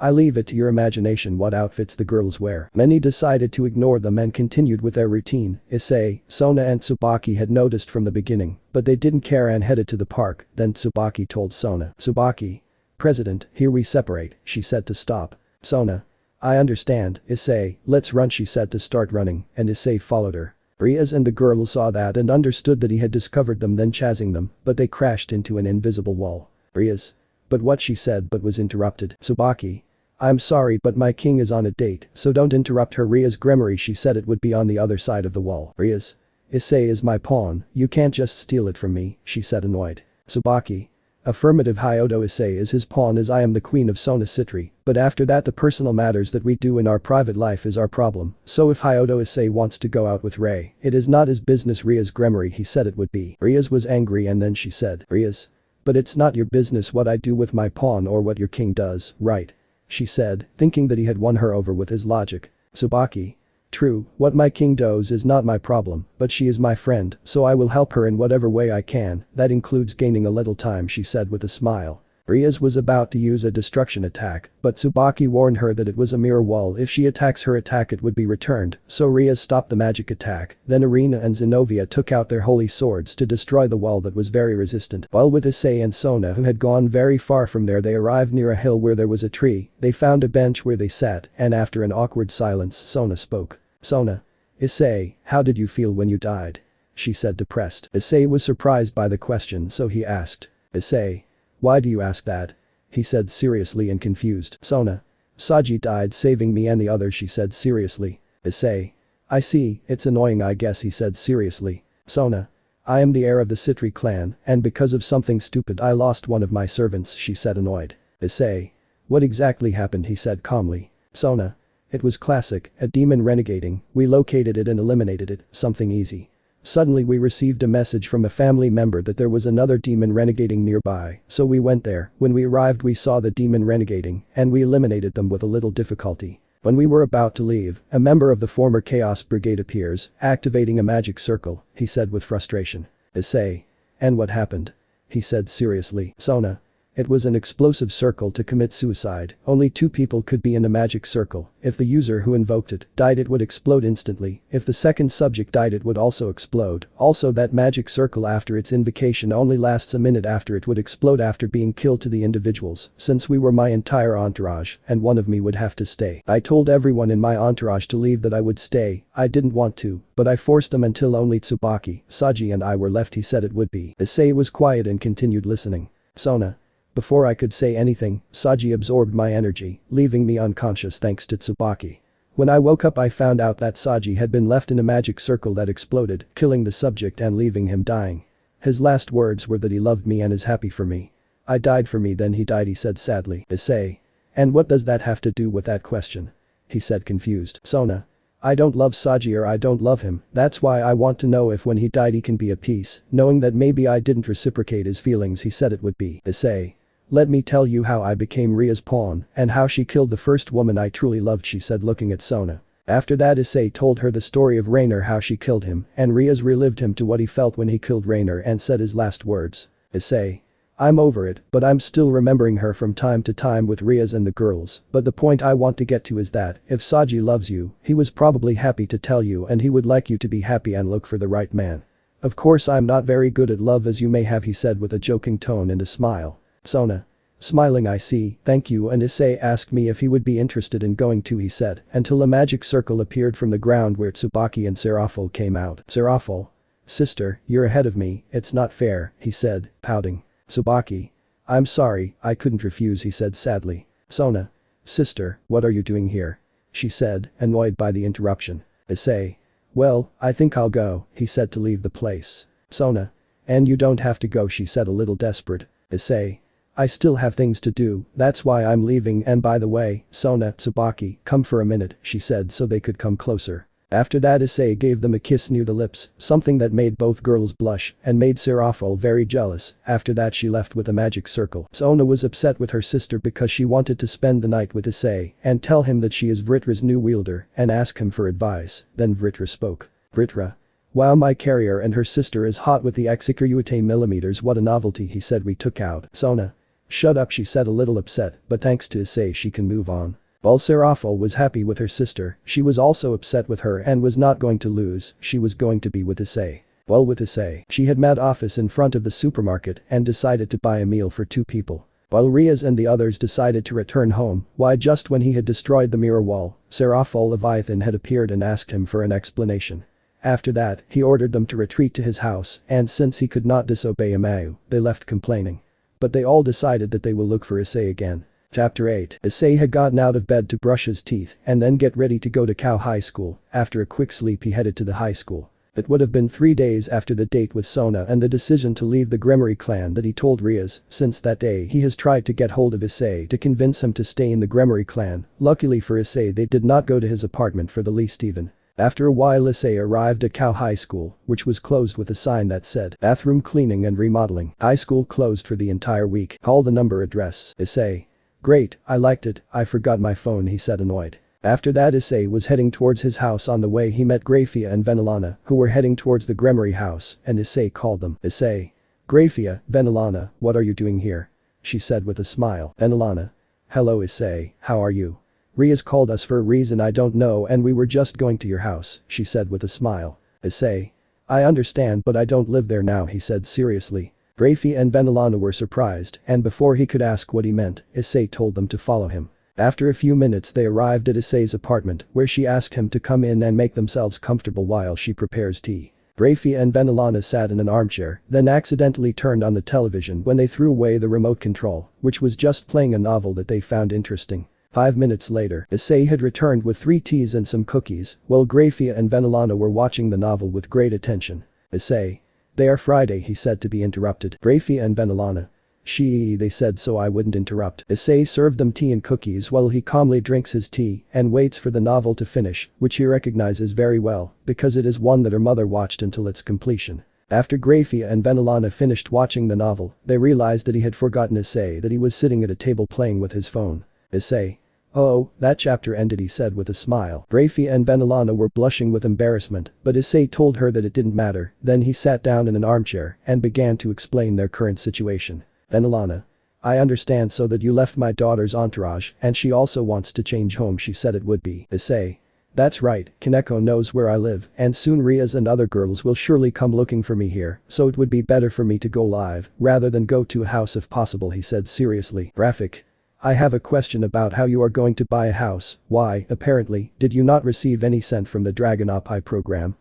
I leave it to your imagination what outfits the girls wear. Many decided to ignore them and continued with their routine. Issei, Sona and Tsubaki had noticed from the beginning, but they didn't care and headed to the park. Then Tsubaki told Sona. Tsubaki. President, here we separate, she said to stop. Sona. I understand, Issei, let's run, she said to start running, and Issei followed her. Rias and the girl saw that and understood that he had discovered them, then chasing them, but they crashed into an invisible wall. Rias. But what she said but was interrupted. Tsubaki. I'm sorry but my king is on a date, so don't interrupt her. Rias Gremory, she said it would be on the other side of the wall. Rias. Issei is my pawn, you can't just steal it from me, she said annoyed. Tsubaki. Affirmative. Hyodo Issei is his pawn as I am the queen of Sona Citri, but after that the personal matters that we do in our private life is our problem, so if Hyodo Issei wants to go out with Rei, it is not his business. Rias Gremory, he said it would be. Rias was angry and then she said, Rias. But it's not your business what I do with my pawn or what your king does, right? She said, thinking that he had won her over with his logic. Tsubaki. True, what my king does is not my problem, but she is my friend, so I will help her in whatever way I can, that includes gaining a little time, she said with a smile. Rias was about to use a destruction attack, but Tsubaki warned her that it was a mirror wall. If she attacks her attack it would be returned, so Rias stopped the magic attack, then Arena and Zenobia took out their holy swords to destroy the wall that was very resistant. While with Issei and Sona, who had gone very far from there, they arrived near a hill where there was a tree, they found a bench where they sat, and after an awkward silence Sona spoke. Sona. Issei, how did you feel when you died? She said depressed. Issei was surprised by the question, so he asked. Issei. Why do you ask that? He said seriously and confused. Sona. Saji died saving me and the others, she said seriously. Issei. I see, it's annoying I guess, he said seriously. Sona. I am the heir of the Citri clan, and because of something stupid I lost one of my servants, she said annoyed. Issei. What exactly happened, he said calmly. Sona. It was classic, a demon renegading, we located it and eliminated it, something easy. Suddenly we received a message from a family member that there was another demon renegading nearby, so we went there. When we arrived we saw the demon renegading, and we eliminated them with a little difficulty. When we were about to leave, a member of the former Chaos Brigade appears, activating a magic circle, he said with frustration. Issei. And what happened? He said seriously. Sona. It was an explosive circle to commit suicide, only 2 people could be in a magic circle, if the user who invoked it died it would explode instantly, if the second subject died it would also explode, also that magic circle after its invocation only lasts a minute after it would explode after being killed to the individuals, since we were my entire entourage and one of me would have to stay. I told everyone in my entourage to leave that I would stay, I didn't want to, but I forced them until only Tsubaki, Saji and I were left, he said it would be. Issei was quiet and continued listening. Sona. Before I could say anything, Saji absorbed my energy, leaving me unconscious thanks to Tsubaki. When I woke up I found out that Saji had been left in a magic circle that exploded, killing the subject and leaving him dying. His last words were that he loved me and is happy for me. I died for me then he died, he said sadly. Issei. And what does that have to do with that question? He said confused. Sona. I don't love Saji or I don't love him, that's why I want to know if when he died he can be at peace, knowing that maybe I didn't reciprocate his feelings, he said it would be. Issei. Let me tell you how I became Ria's pawn and how she killed the first woman I truly loved, she said looking at Sona. After that Issei told her the story of Rainer, how she killed him, and Rias relived him to what he felt when he killed Rainer and said his last words. Issei. I'm over it, but I'm still remembering her from time to time with Rias and the girls, but the point I want to get to is that, if Saji loves you, he was probably happy to tell you and he would like you to be happy and look for the right man. Of course I'm not very good at love as you may have, he said with a joking tone and a smile. Sona. Smiling, I see, thank you, and Issei asked me if he would be interested in going too, he said, until a magic circle appeared from the ground where Tsubaki and Serafal came out. Serafal. Sister, you're ahead of me, it's not fair, he said, pouting. Tsubaki. I'm sorry, I couldn't refuse, he said sadly. Sona. Sister, what are you doing here? She said, annoyed by the interruption. Issei. Well, I think I'll go, he said to leave the place. Sona. And you don't have to go, she said a little desperate. Issei. I still have things to do, that's why I'm leaving, and by the way, Sona, Tsubaki, come for a minute, she said so they could come closer. After that Issei gave them a kiss near the lips, something that made both girls blush and made Serafal very jealous. After that she left with a magic circle. Sona was upset with her sister because she wanted to spend the night with Issei and tell him that she is Vritra's new wielder and ask him for advice. Then Vritra spoke. Vritra. Wow, my carrier and her sister is hot with the Execuute millimeters, what a novelty, he said. We took out. Sona. Shut up, she said a little upset, but thanks to Issei she can move on. While Serafal was happy with her sister, she was also upset with her and was not going to lose, she was going to be with Issei. While with Issei, she had met office in front of the supermarket and decided to buy a meal for 2 people. While Rias and the others decided to return home, why just when he had destroyed the mirror wall, Serafal Leviathan had appeared and asked him for an explanation. After that, he ordered them to retreat to his house, and since he could not disobey Amayu, they left complaining. But they all decided that they will look for Issei again. Chapter 8. Issei had gotten out of bed to brush his teeth and then get ready to go to Cow High School. After a quick sleep he headed to the high school. It would have been 3 days after the date with Sona and the decision to leave the Gremory clan that he told Rias. Since that day he has tried to get hold of Issei to convince him to stay in the Gremory clan. Luckily for Issei they did not go to his apartment for the least even. After a while Issei arrived at Cow High School, which was closed with a sign that said bathroom cleaning and remodeling. High school closed for the entire week. Call the number address. Issei. Great, I liked it, I forgot my phone, he said annoyed. After that Issei was heading towards his house. On the way he met Grafia and Venelana, who were heading towards the Gremory house, and Issei called them. Issei. Grafia, Venelana, what are you doing here? She said with a smile. Venelana. Hello Issei, how are you? Rias called us for a reason I don't know and we were just going to your house, she said with a smile. Issei. I understand but I don't live there now, he said seriously. Grafia and Venelana were surprised, and before he could ask what he meant, Issei told them to follow him. After a few minutes they arrived at Issei's apartment, where she asked him to come in and make themselves comfortable while she prepares tea. Grafia and Venelana sat in an armchair, then accidentally turned on the television when they threw away the remote control, which was just playing a novel that they found interesting. 5 minutes later, Issei had returned with 3 teas and some cookies, while Grafia and Venelana were watching the novel with great attention. Issei. They are Friday, he said to be interrupted. Grafia and Venelana. They said so I wouldn't interrupt. Issei served them tea and cookies while he calmly drinks his tea and waits for the novel to finish, which he recognizes very well, because it is one that her mother watched until its completion. After Grafia and Venelana finished watching the novel, they realized that he had forgotten Issei, that he was sitting at a table playing with his phone. Issei. Oh, that chapter ended, he said with a smile. Grafia and Venelana were blushing with embarrassment, but Issei told her that it didn't matter. Then he sat down in an armchair and began to explain their current situation. Venelana. I understand, so that you left my daughter's entourage and she also wants to change home, she said it would be. Issei. That's right, Keko knows where I live and soon Rias and other girls will surely come looking for me here, so it would be better for me to go live rather than go to a house if possible, he said seriously. Graphic. I have a question about how you are going to buy a house. Why, apparently, did you not receive any cent from the Dragon Op program?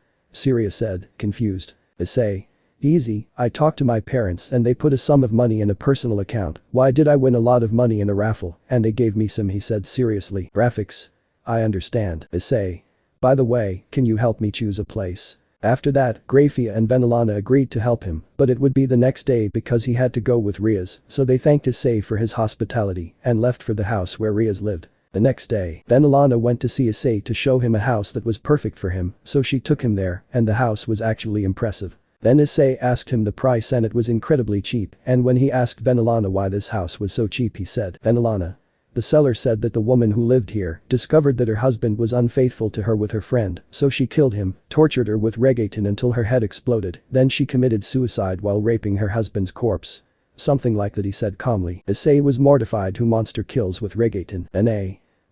Rias said, confused. Issei. Easy, I talked to my parents and they put a sum of money in a personal account. Why did I win a lot of money in a raffle and they gave me some, he said seriously. Graphics. I understand. Issei. By the way, can you help me choose a place? After that, Grafia and Venelana agreed to help him, but it would be the next day because he had to go with Rias, so they thanked Issei for his hospitality and left for the house where Rias lived. The next day, Venelana went to see Issei to show him a house that was perfect for him, so she took him there, and the house was actually impressive. Then Issei asked him the price and it was incredibly cheap, and when he asked Venelana why this house was so cheap he said, Venelana. The seller said that the woman who lived here discovered that her husband was unfaithful to her with her friend, so she killed him, tortured her with Resignation until her head exploded, then she committed suicide while raping her husband's corpse. Something like that, he said calmly. Issei was mortified. Who monster kills with Resignation?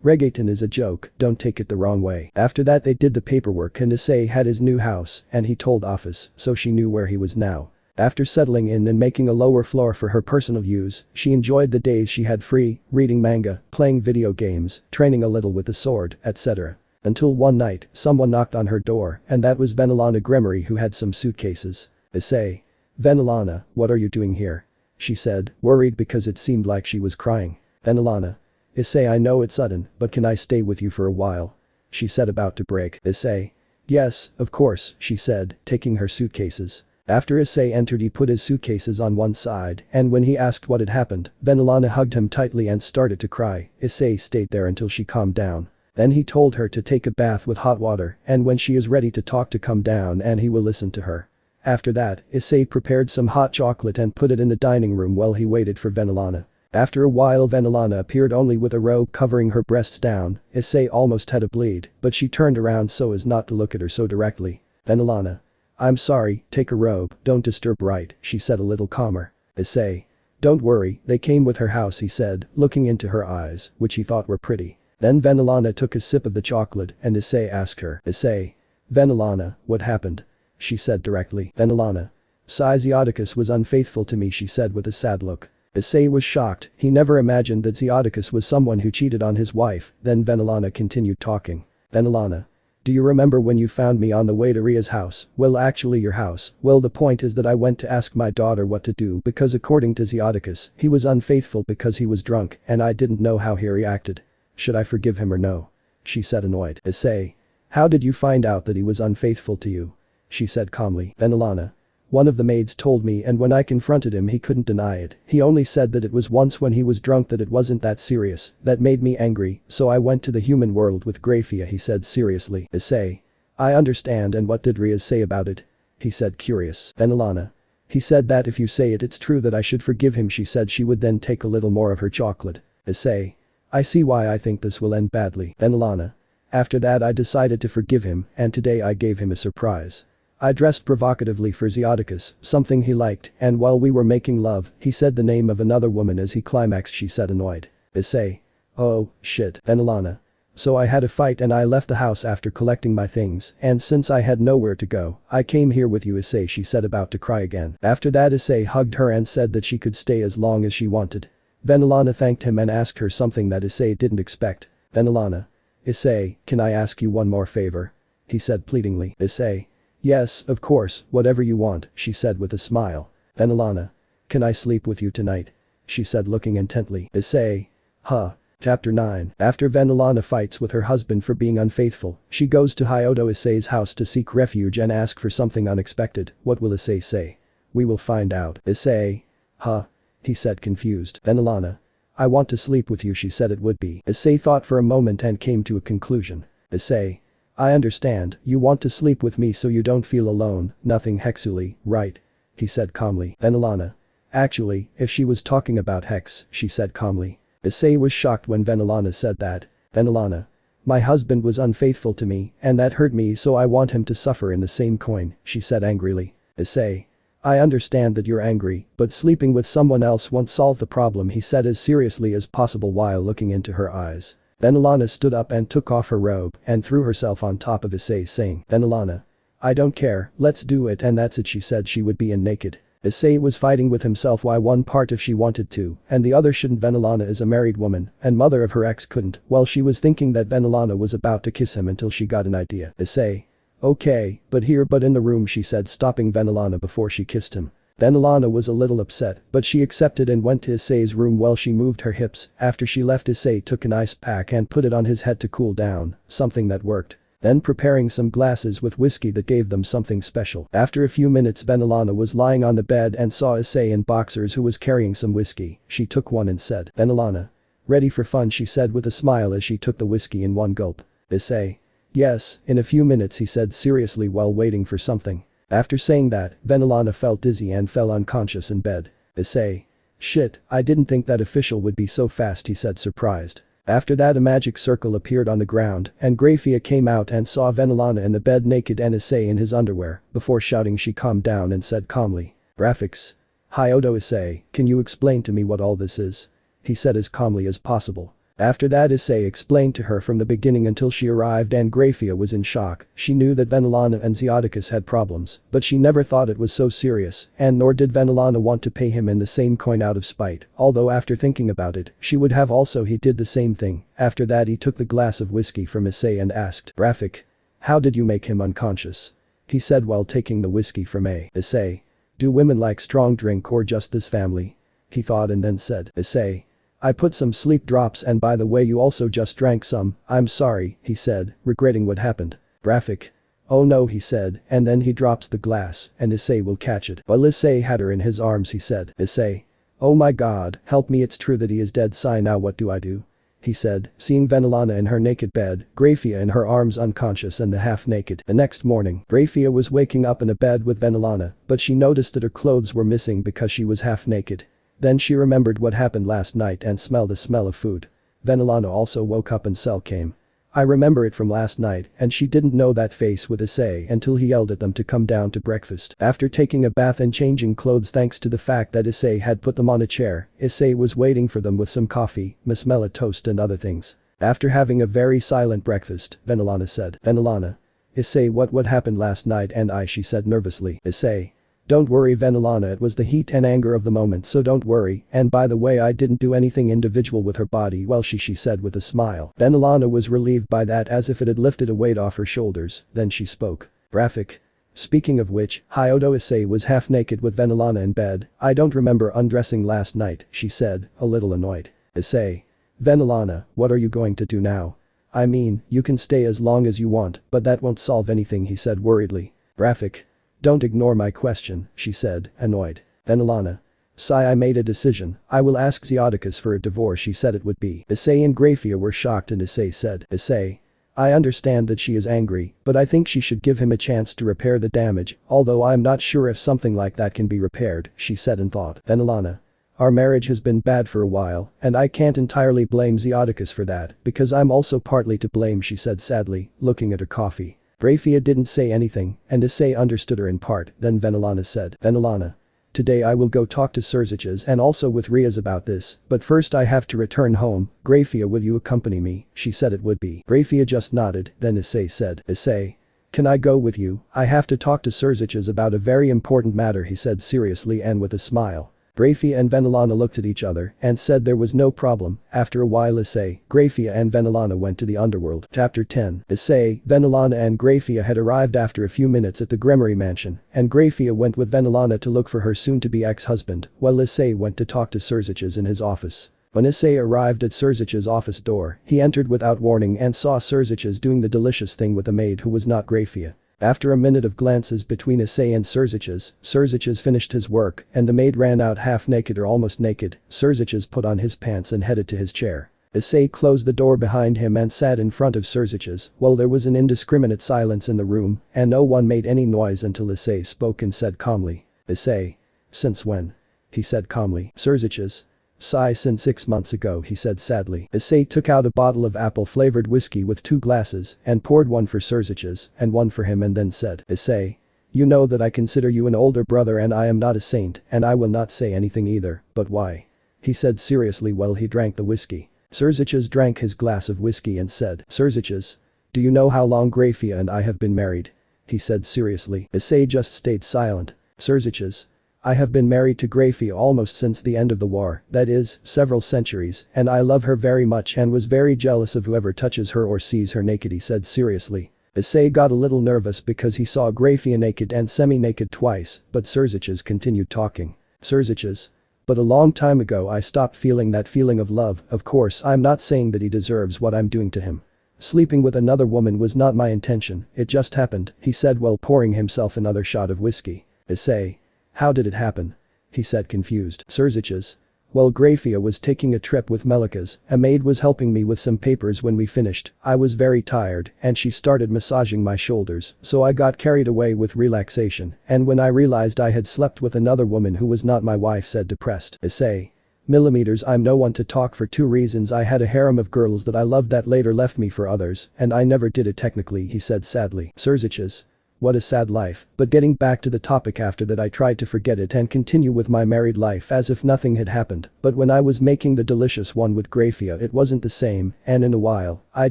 Resignation is a joke, don't take it the wrong way. After that they did the paperwork and Issei had his new house and he told Office, so she knew where he was now. After settling in and making a lower floor for her personal use, she enjoyed the days she had free, reading manga, playing video games, training a little with the sword, etc. Until one night, someone knocked on her door and that was Venelana Gremory, who had some suitcases. Issei. Venelana, what are you doing here? She said, worried because it seemed like she was crying. Venelana. Issei, I know it's sudden, but can I stay with you for a while? She said, about to break. Issei. Yes, of course, she said, taking her suitcases. After Issei entered he put his suitcases on one side and when he asked what had happened, Venelana hugged him tightly and started to cry. Issei stayed there until she calmed down. Then he told her to take a bath with hot water and when she is ready to talk to come down and he will listen to her. After that, Issei prepared some hot chocolate and put it in the dining room while he waited for Venelana. After a while Venelana appeared only with a robe covering her breasts down. Issei almost had a bleed, but she turned around so as not to look at her so directly. Venelana. I'm sorry, take a robe, don't disturb, right, she said a little calmer. Issei. Don't worry, they came with her house, he said, looking into her eyes, which he thought were pretty. Then Venelana took a sip of the chocolate and Issei asked her. Issei. Venelana, what happened? She said directly. Venelana. Sirzechs was unfaithful to me, she said with a sad look. Issei was shocked, he never imagined that Sirzechs was someone who cheated on his wife. Then Venelana continued talking. Venelana. Do you remember when you found me on the way to Ria's house? Well, actually your house. Well, the point is that I went to ask my daughter what to do because according to Sirzechs, he was unfaithful because he was drunk and I didn't know how he reacted. Should I forgive him or no? She said annoyed. Issei. How did you find out that he was unfaithful to you? She said calmly. Venelana. One of the maids told me and when I confronted him he couldn't deny it. He only said that it was once when he was drunk that it wasn't that serious. That made me angry, so I went to the human world with Grafia, he said seriously. Issei. I understand, and what did Rias say about it? He said curious. Venelana. He said that if you say it it's true that I should forgive him. She said she would then take a little more of her chocolate. Issei. I see why I think this will end badly. Venelana. After that I decided to forgive him and today I gave him a surprise. I dressed provocatively for Sirzechs, something he liked, and while we were making love, he said the name of another woman as he climaxed. She said annoyed. Issei. Oh, shit. Venelana. So I had a fight and I left the house after collecting my things, and since I had nowhere to go, I came here with you, Issei, she said, about to cry again. After that Issei hugged her and said that she could stay as long as she wanted. Venelana thanked him and asked her something that Issei didn't expect. Venelana. Issei, can I ask you one more favor? He said pleadingly. Issei. Yes, of course, whatever you want, she said with a smile. Venelana. Can I sleep with you tonight? She said looking intently. Issei. Huh. Chapter 9. After Venelana fights with her husband for being unfaithful, she goes to Hyodo Issei's house to seek refuge and ask for something unexpected. What will Issei say? We will find out. Issei. Huh. He said confused. Venelana. I want to sleep with you, she said it would be. Issei thought for a moment and came to a conclusion. Issei. I understand, you want to sleep with me so you don't feel alone, nothing Hexuli, right? He said calmly. Venelana. Actually, if she was talking about Hex, she said calmly. Issei was shocked when Venelana said that. Venelana. My husband was unfaithful to me, and that hurt me, so I want him to suffer in the same coin, she said angrily. Issei. I understand that you're angry, but sleeping with someone else won't solve the problem, he said as seriously as possible while looking into her eyes. Venelana stood up and took off her robe and threw herself on top of Issei saying, Venelana. I don't care, let's do it, and that's it, she said she would be in naked. Issei was fighting with himself why one part if she wanted to, and the other shouldn't. Venelana is a married woman, and mother of her ex couldn't, while she was thinking that Venelana was about to kiss him until she got an idea. Issei. Okay, but in the room, she said, stopping Venelana before she kissed him. Venelana was a little upset, but she accepted and went to Issei's room while she moved her hips. After she left, Issei took an ice pack and put it on his head to cool down, something that worked. Then preparing some glasses with whiskey that gave them something special. After a few minutes, Venelana was lying on the bed and saw Issei in boxers who was carrying some whiskey. She took one and said, Venelana. Ready for fun, she said with a smile as she took the whiskey in one gulp. Issei. Yes, in a few minutes, he said seriously while waiting for something. After saying that, Venelana felt dizzy and fell unconscious in bed. Issei. Shit, I didn't think that official would be so fast, he said surprised. After that a magic circle appeared on the ground and Grafia came out and saw Venelana in the bed naked and Issei in his underwear. Before shouting she calmed down and said calmly. Graphics. Hyodo Issei, can you explain to me what all this is? He said as calmly as possible. After that Issei explained to her from the beginning until she arrived and Grafia was in shock. She knew that Venelana and Sirzechs had problems, but she never thought it was so serious, and nor did Venelana want to pay him in the same coin out of spite, although after thinking about it, she would have also. He did the same thing. After that he took the glass of whiskey from Issei and asked, Graphic. How did you make him unconscious? He said while taking the whiskey from Issei. Do women like strong drink or just this family? He thought and then said, Issei. I put some sleep drops, and by the way you also just drank some. I'm sorry, he said, regretting what happened. Graphic. Oh no, he said, and then he drops the glass and Issei will catch it. While Issei had her in his arms he said, Issei. Oh my god, help me, it's true that he is dead. Sigh, now what do I do? He said, seeing Venelana in her naked bed, Grafia in her arms unconscious and the half-naked. The next morning, Grafia was waking up in a bed with Venelana, but she noticed that her clothes were missing because she was half-naked. Then she remembered what happened last night and smelled the smell of food. Venelana also woke up and Cell came. I remember it from last night, and she didn't know that face with Issei until he yelled at them to come down to breakfast. After taking a bath and changing clothes thanks to the fact that Issei had put them on a chair, Issei was waiting for them with some coffee, marshmallow toast and other things. After having a very silent breakfast, Venelana said, Venelana. Issei, what happened last night? And she said nervously, Issei. Don't worry Venelana, it was the heat and anger of the moment, so don't worry, and by the way I didn't do anything individual with her body. Well she said with a smile. Venelana was relieved by that, as if it had lifted a weight off her shoulders, then she spoke. Graphic. Speaking of which, Hyodo Issei was half naked with Venelana in bed. I don't remember undressing last night, she said, a little annoyed. Issei. Venelana, what are you going to do now? I mean, you can stay as long as you want, but that won't solve anything, he said worriedly. Graphic. Don't ignore my question, she said, annoyed. Venelana. Sigh, I made a decision. I will ask Zeodicus for a divorce, she said it would be. Issei and Graphia were shocked and Issei said. Issei. I understand that she is angry, but I think she should give him a chance to repair the damage, although I'm not sure if something like that can be repaired, she said in thought. Venelana. Our marriage has been bad for a while, and I can't entirely blame Zeodicus for that, because I'm also partly to blame, she said sadly, looking at her coffee. Graphia didn't say anything, and Issei understood her in part, then Venelana said. Venelana. Today I will go talk to Sirzechs and also with Rias about this, but first I have to return home. Graphia, will you accompany me? She said it would be. Graphia just nodded, then Issei said. Issei. Can I go with you? I have to talk to Sirzechs about a very important matter, he said seriously and with a smile. Graphia and Venelana looked at each other and said there was no problem. After a while Issei, Graphia and Venelana went to the underworld. Chapter 10. Issei, Venelana and Graphia had arrived after a few minutes at the Gremory mansion, and Graphia went with Venelana to look for her soon-to-be ex-husband, while Issei went to talk to Sirzechs in his office. When Issei arrived at Sirzechs' office door, he entered without warning and saw Sirzechs doing the delicious thing with a maid who was not Graphia. After a minute of glances between Issei and Sirzechs finished his work and the maid ran out half naked or almost naked. Sirzechs put on his pants and headed to his chair. Issei closed the door behind him and sat in front of Sirzechs while there was an indiscriminate silence in the room and no one made any noise until Issei spoke and said calmly. Issei. Since when? He said calmly. Sirzechs. Sigh, since 6 months ago, he said sadly. Issei took out a bottle of apple-flavored whiskey with 2 glasses and poured one for Sirzechs and one for him and then said. Issei. You know that I consider you an older brother and I am not a saint and I will not say anything either, but why? He said seriously while he drank the whiskey. Sirzechs drank his glass of whiskey and said. Sirzechs. Do you know how long Graphia and I have been married? He said seriously. Issei just stayed silent. Sirzechs. I have been married to Graphia almost since the end of the war, that is, several centuries, and I love her very much and was very jealous of whoever touches her or sees her naked, he said seriously. Issei got a little nervous because he saw Graphia naked and semi-naked twice, but Sirzechs continued talking. Sirzechs. But a long time ago I stopped feeling that feeling of love. Of course I'm not saying that he deserves what I'm doing to him. Sleeping with another woman was not my intention, it just happened, he said while pouring himself another shot of whiskey. Issei. How did it happen? He said confused. Sirzechs. Well, Graphia was taking a trip with Melikas, a maid was helping me with some papers when we finished. I was very tired and she started massaging my shoulders, so I got carried away with relaxation and when I realized I had slept with another woman who was not my wife, said depressed. Issei. Millimeters, I'm no one to talk for 2 reasons. I had a harem of girls that I loved that later left me for others and I never did it technically, he said sadly. Sirzechs. What a sad life, but getting back to the topic, after that I tried to forget it and continue with my married life as if nothing had happened, but when I was making the delicious one with Graphia it wasn't the same and in a while, I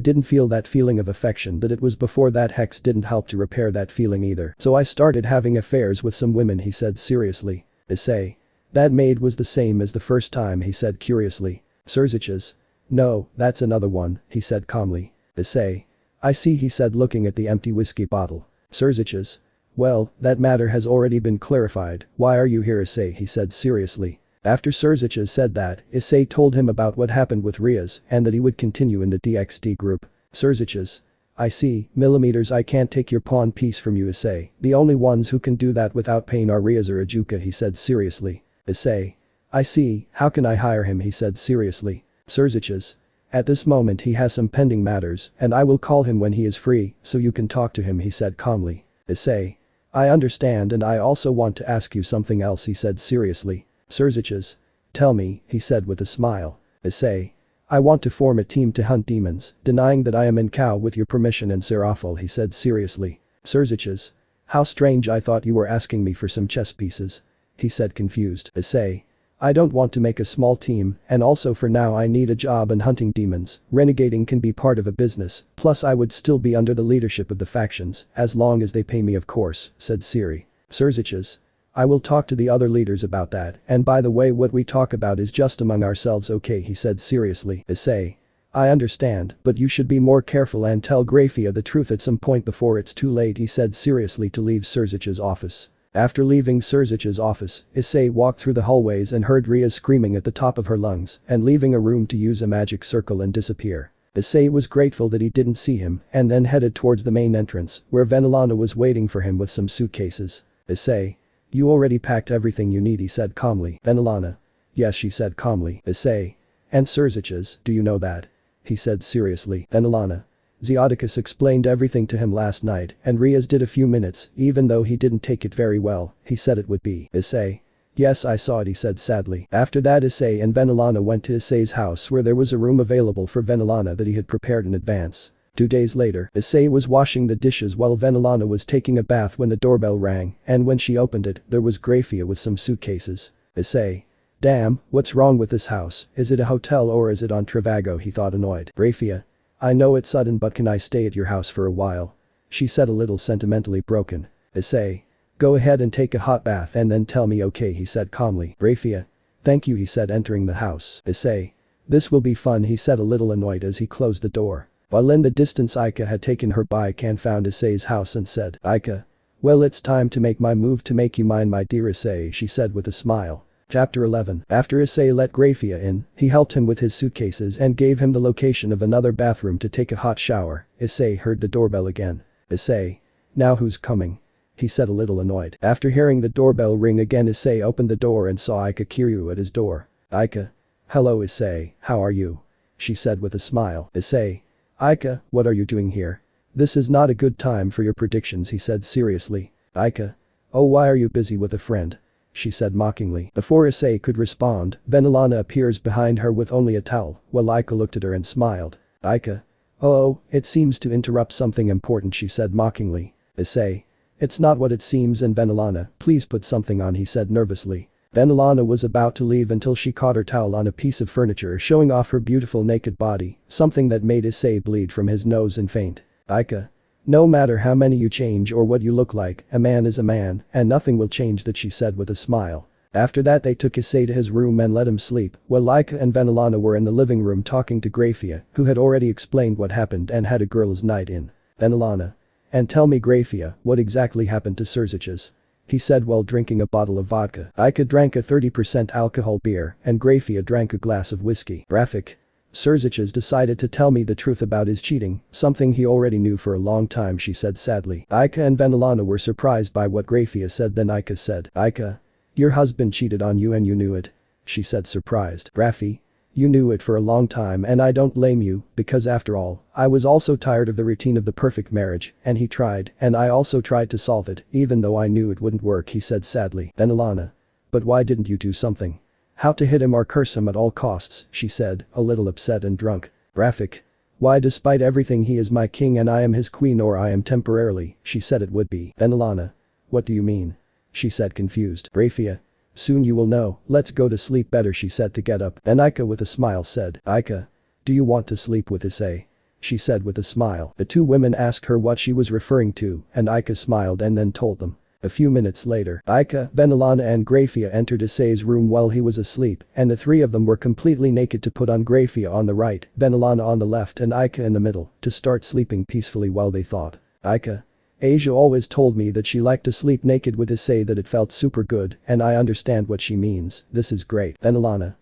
didn't feel that feeling of affection that it was before. That hex didn't help to repair that feeling either, so I started having affairs with some women, he said seriously. Issei. That maid was the same as the first time, he said curiously. Sirzechs. No, that's another one, he said calmly. Issei. I see, he said looking at the empty whiskey bottle. Sirzechs. Well, that matter has already been clarified. Why are you here, Issei, he said seriously. After Sirzechs said that, Issei told him about what happened with Rias and that he would continue in the DXD group. Sirzechs. I see, millimeters, I can't take your pawn piece from you, Issei. The only ones who can do that without pain are Rias or Ajuka, he said seriously. Issei. I see, how can I hire him, he said seriously. Sirzechs. At this moment he has some pending matters and I will call him when he is free so you can talk to him, he said calmly. Issei. I understand and I also want to ask you something else, he said seriously. Sirzechs. Tell me, he said with a smile. Issei. I want to form a team to hunt demons, denying that I am in Cow with your permission and Serafal, he said seriously. Sirzechs. How strange, I thought you were asking me for some chess pieces. He said confused. Issei. I don't want to make a small team and also for now I need a job and hunting demons. Renegading can be part of a business, plus I would still be under the leadership of the factions, as long as they pay me of course, said Siri. Sirzechs. I will talk to the other leaders about that, and by the way what we talk about is just among ourselves, okay, he said seriously. Issei. I understand, but you should be more careful and tell Grafia the truth at some point before it's too late, he said seriously to leave Sirzechs' office. After leaving Sirzechs' office, Issei walked through the hallways and heard Rias screaming at the top of her lungs and leaving a room to use a magic circle and disappear. Issei was grateful that he didn't see him and then headed towards the main entrance where Venelana was waiting for him with some suitcases. Issei. You already packed everything you need, he said calmly. Venelana. Yes, she said calmly. Issei. And Sirzechs, do you know that? He said seriously. Venelana. Zeoticus explained everything to him last night and Rias did a few minutes, even though he didn't take it very well, he said it would be. Issei. Yes, I saw it, he said sadly. After that Issei and Venelana went to Issei's house where there was a room available for Venelana that he had prepared in advance. 2 days later, Issei was washing the dishes while Venelana was taking a bath when the doorbell rang, and when she opened it, there was Grafia with some suitcases. Issei. Damn, what's wrong with this house, is it a hotel or is it on Travago, he thought annoyed. Grafia. I know it's sudden but can I stay at your house for a while? She said a little sentimentally broken. Issei. Go ahead and take a hot bath and then tell me, okay, he said calmly. Grafia. Thank you, he said entering the house. Issei. This will be fun, he said a little annoyed as he closed the door. While in the distance Ika had taken her bike and found Issei's house and said, Ika. Well, it's time to make my move to make you mine, my dear Issei, she said with a smile. Chapter 11. After Issei let Grafia in, he helped him with his suitcases and gave him the location of another bathroom to take a hot shower. Issei heard the doorbell again. Issei. Now who's coming? He said a little annoyed. After hearing the doorbell ring again, Issei opened the door and saw Ika Kiryu at his door. Ika. Hello Issei, how are you? She said with a smile. Issei. Ika, what are you doing here? This is not a good time for your predictions, he said seriously. Ika. Oh, why are you busy with a friend? She said mockingly. Before Issei could respond, Venelana appears behind her with only a towel, while Ika looked at her and smiled. Ika. Oh, it seems to interrupt something important, she said mockingly. Issei. It's not what it seems, and Venelana, please put something on, he said nervously. Venelana was about to leave until she caught her towel on a piece of furniture showing off her beautiful naked body, something that made Issei bleed from his nose and faint. Ika. No matter how many you change or what you look like, a man is a man, and nothing will change that, she said with a smile. After that they took Issei to his room and let him sleep, while Ika and Venelana were in the living room talking to Grafia, who had already explained what happened and had a girls' night in. Venelana. And tell me, Grafia, what exactly happened to Sirzechs? He said while drinking a bottle of vodka. Ika drank a 30% alcohol beer and Grafia drank a glass of whiskey. Graphic. Sirzechs decided to tell me the truth about his cheating, something he already knew for a long time, she said sadly. Ika and Venelana were surprised by what Grafia said. Then Ika said, Ika. Your husband cheated on you and you knew it? She said surprised. Grafi. You knew it for a long time and I don't blame you, because after all, I was also tired of the routine of the perfect marriage, and he tried, and I also tried to solve it, even though I knew it wouldn't work, he said sadly. Venelana. But why didn't you do something? How to hit him or curse him at all costs, she said, a little upset and drunk. Graphic. Why, despite everything he is my king and I am his queen, or I am temporarily, she said it would be. Venelana. What do you mean? She said confused. Grafia. Soon you will know, let's go to sleep better, she said to get up, and Ika with a smile said, Ika. Do you want to sleep with Issei? She said with a smile. The two women asked her what she was referring to, and Ika smiled and then told them. A few minutes later, Ika, Venelana and Grafia entered Issei's room while he was asleep, and the three of them were completely naked to put on Grafia on the right, Venelana on the left and Ika in the middle, to start sleeping peacefully while they thought. Ika. Asia always told me that she liked to sleep naked with Issei, that it felt super good, and I understand what she means, this is great. Venelana.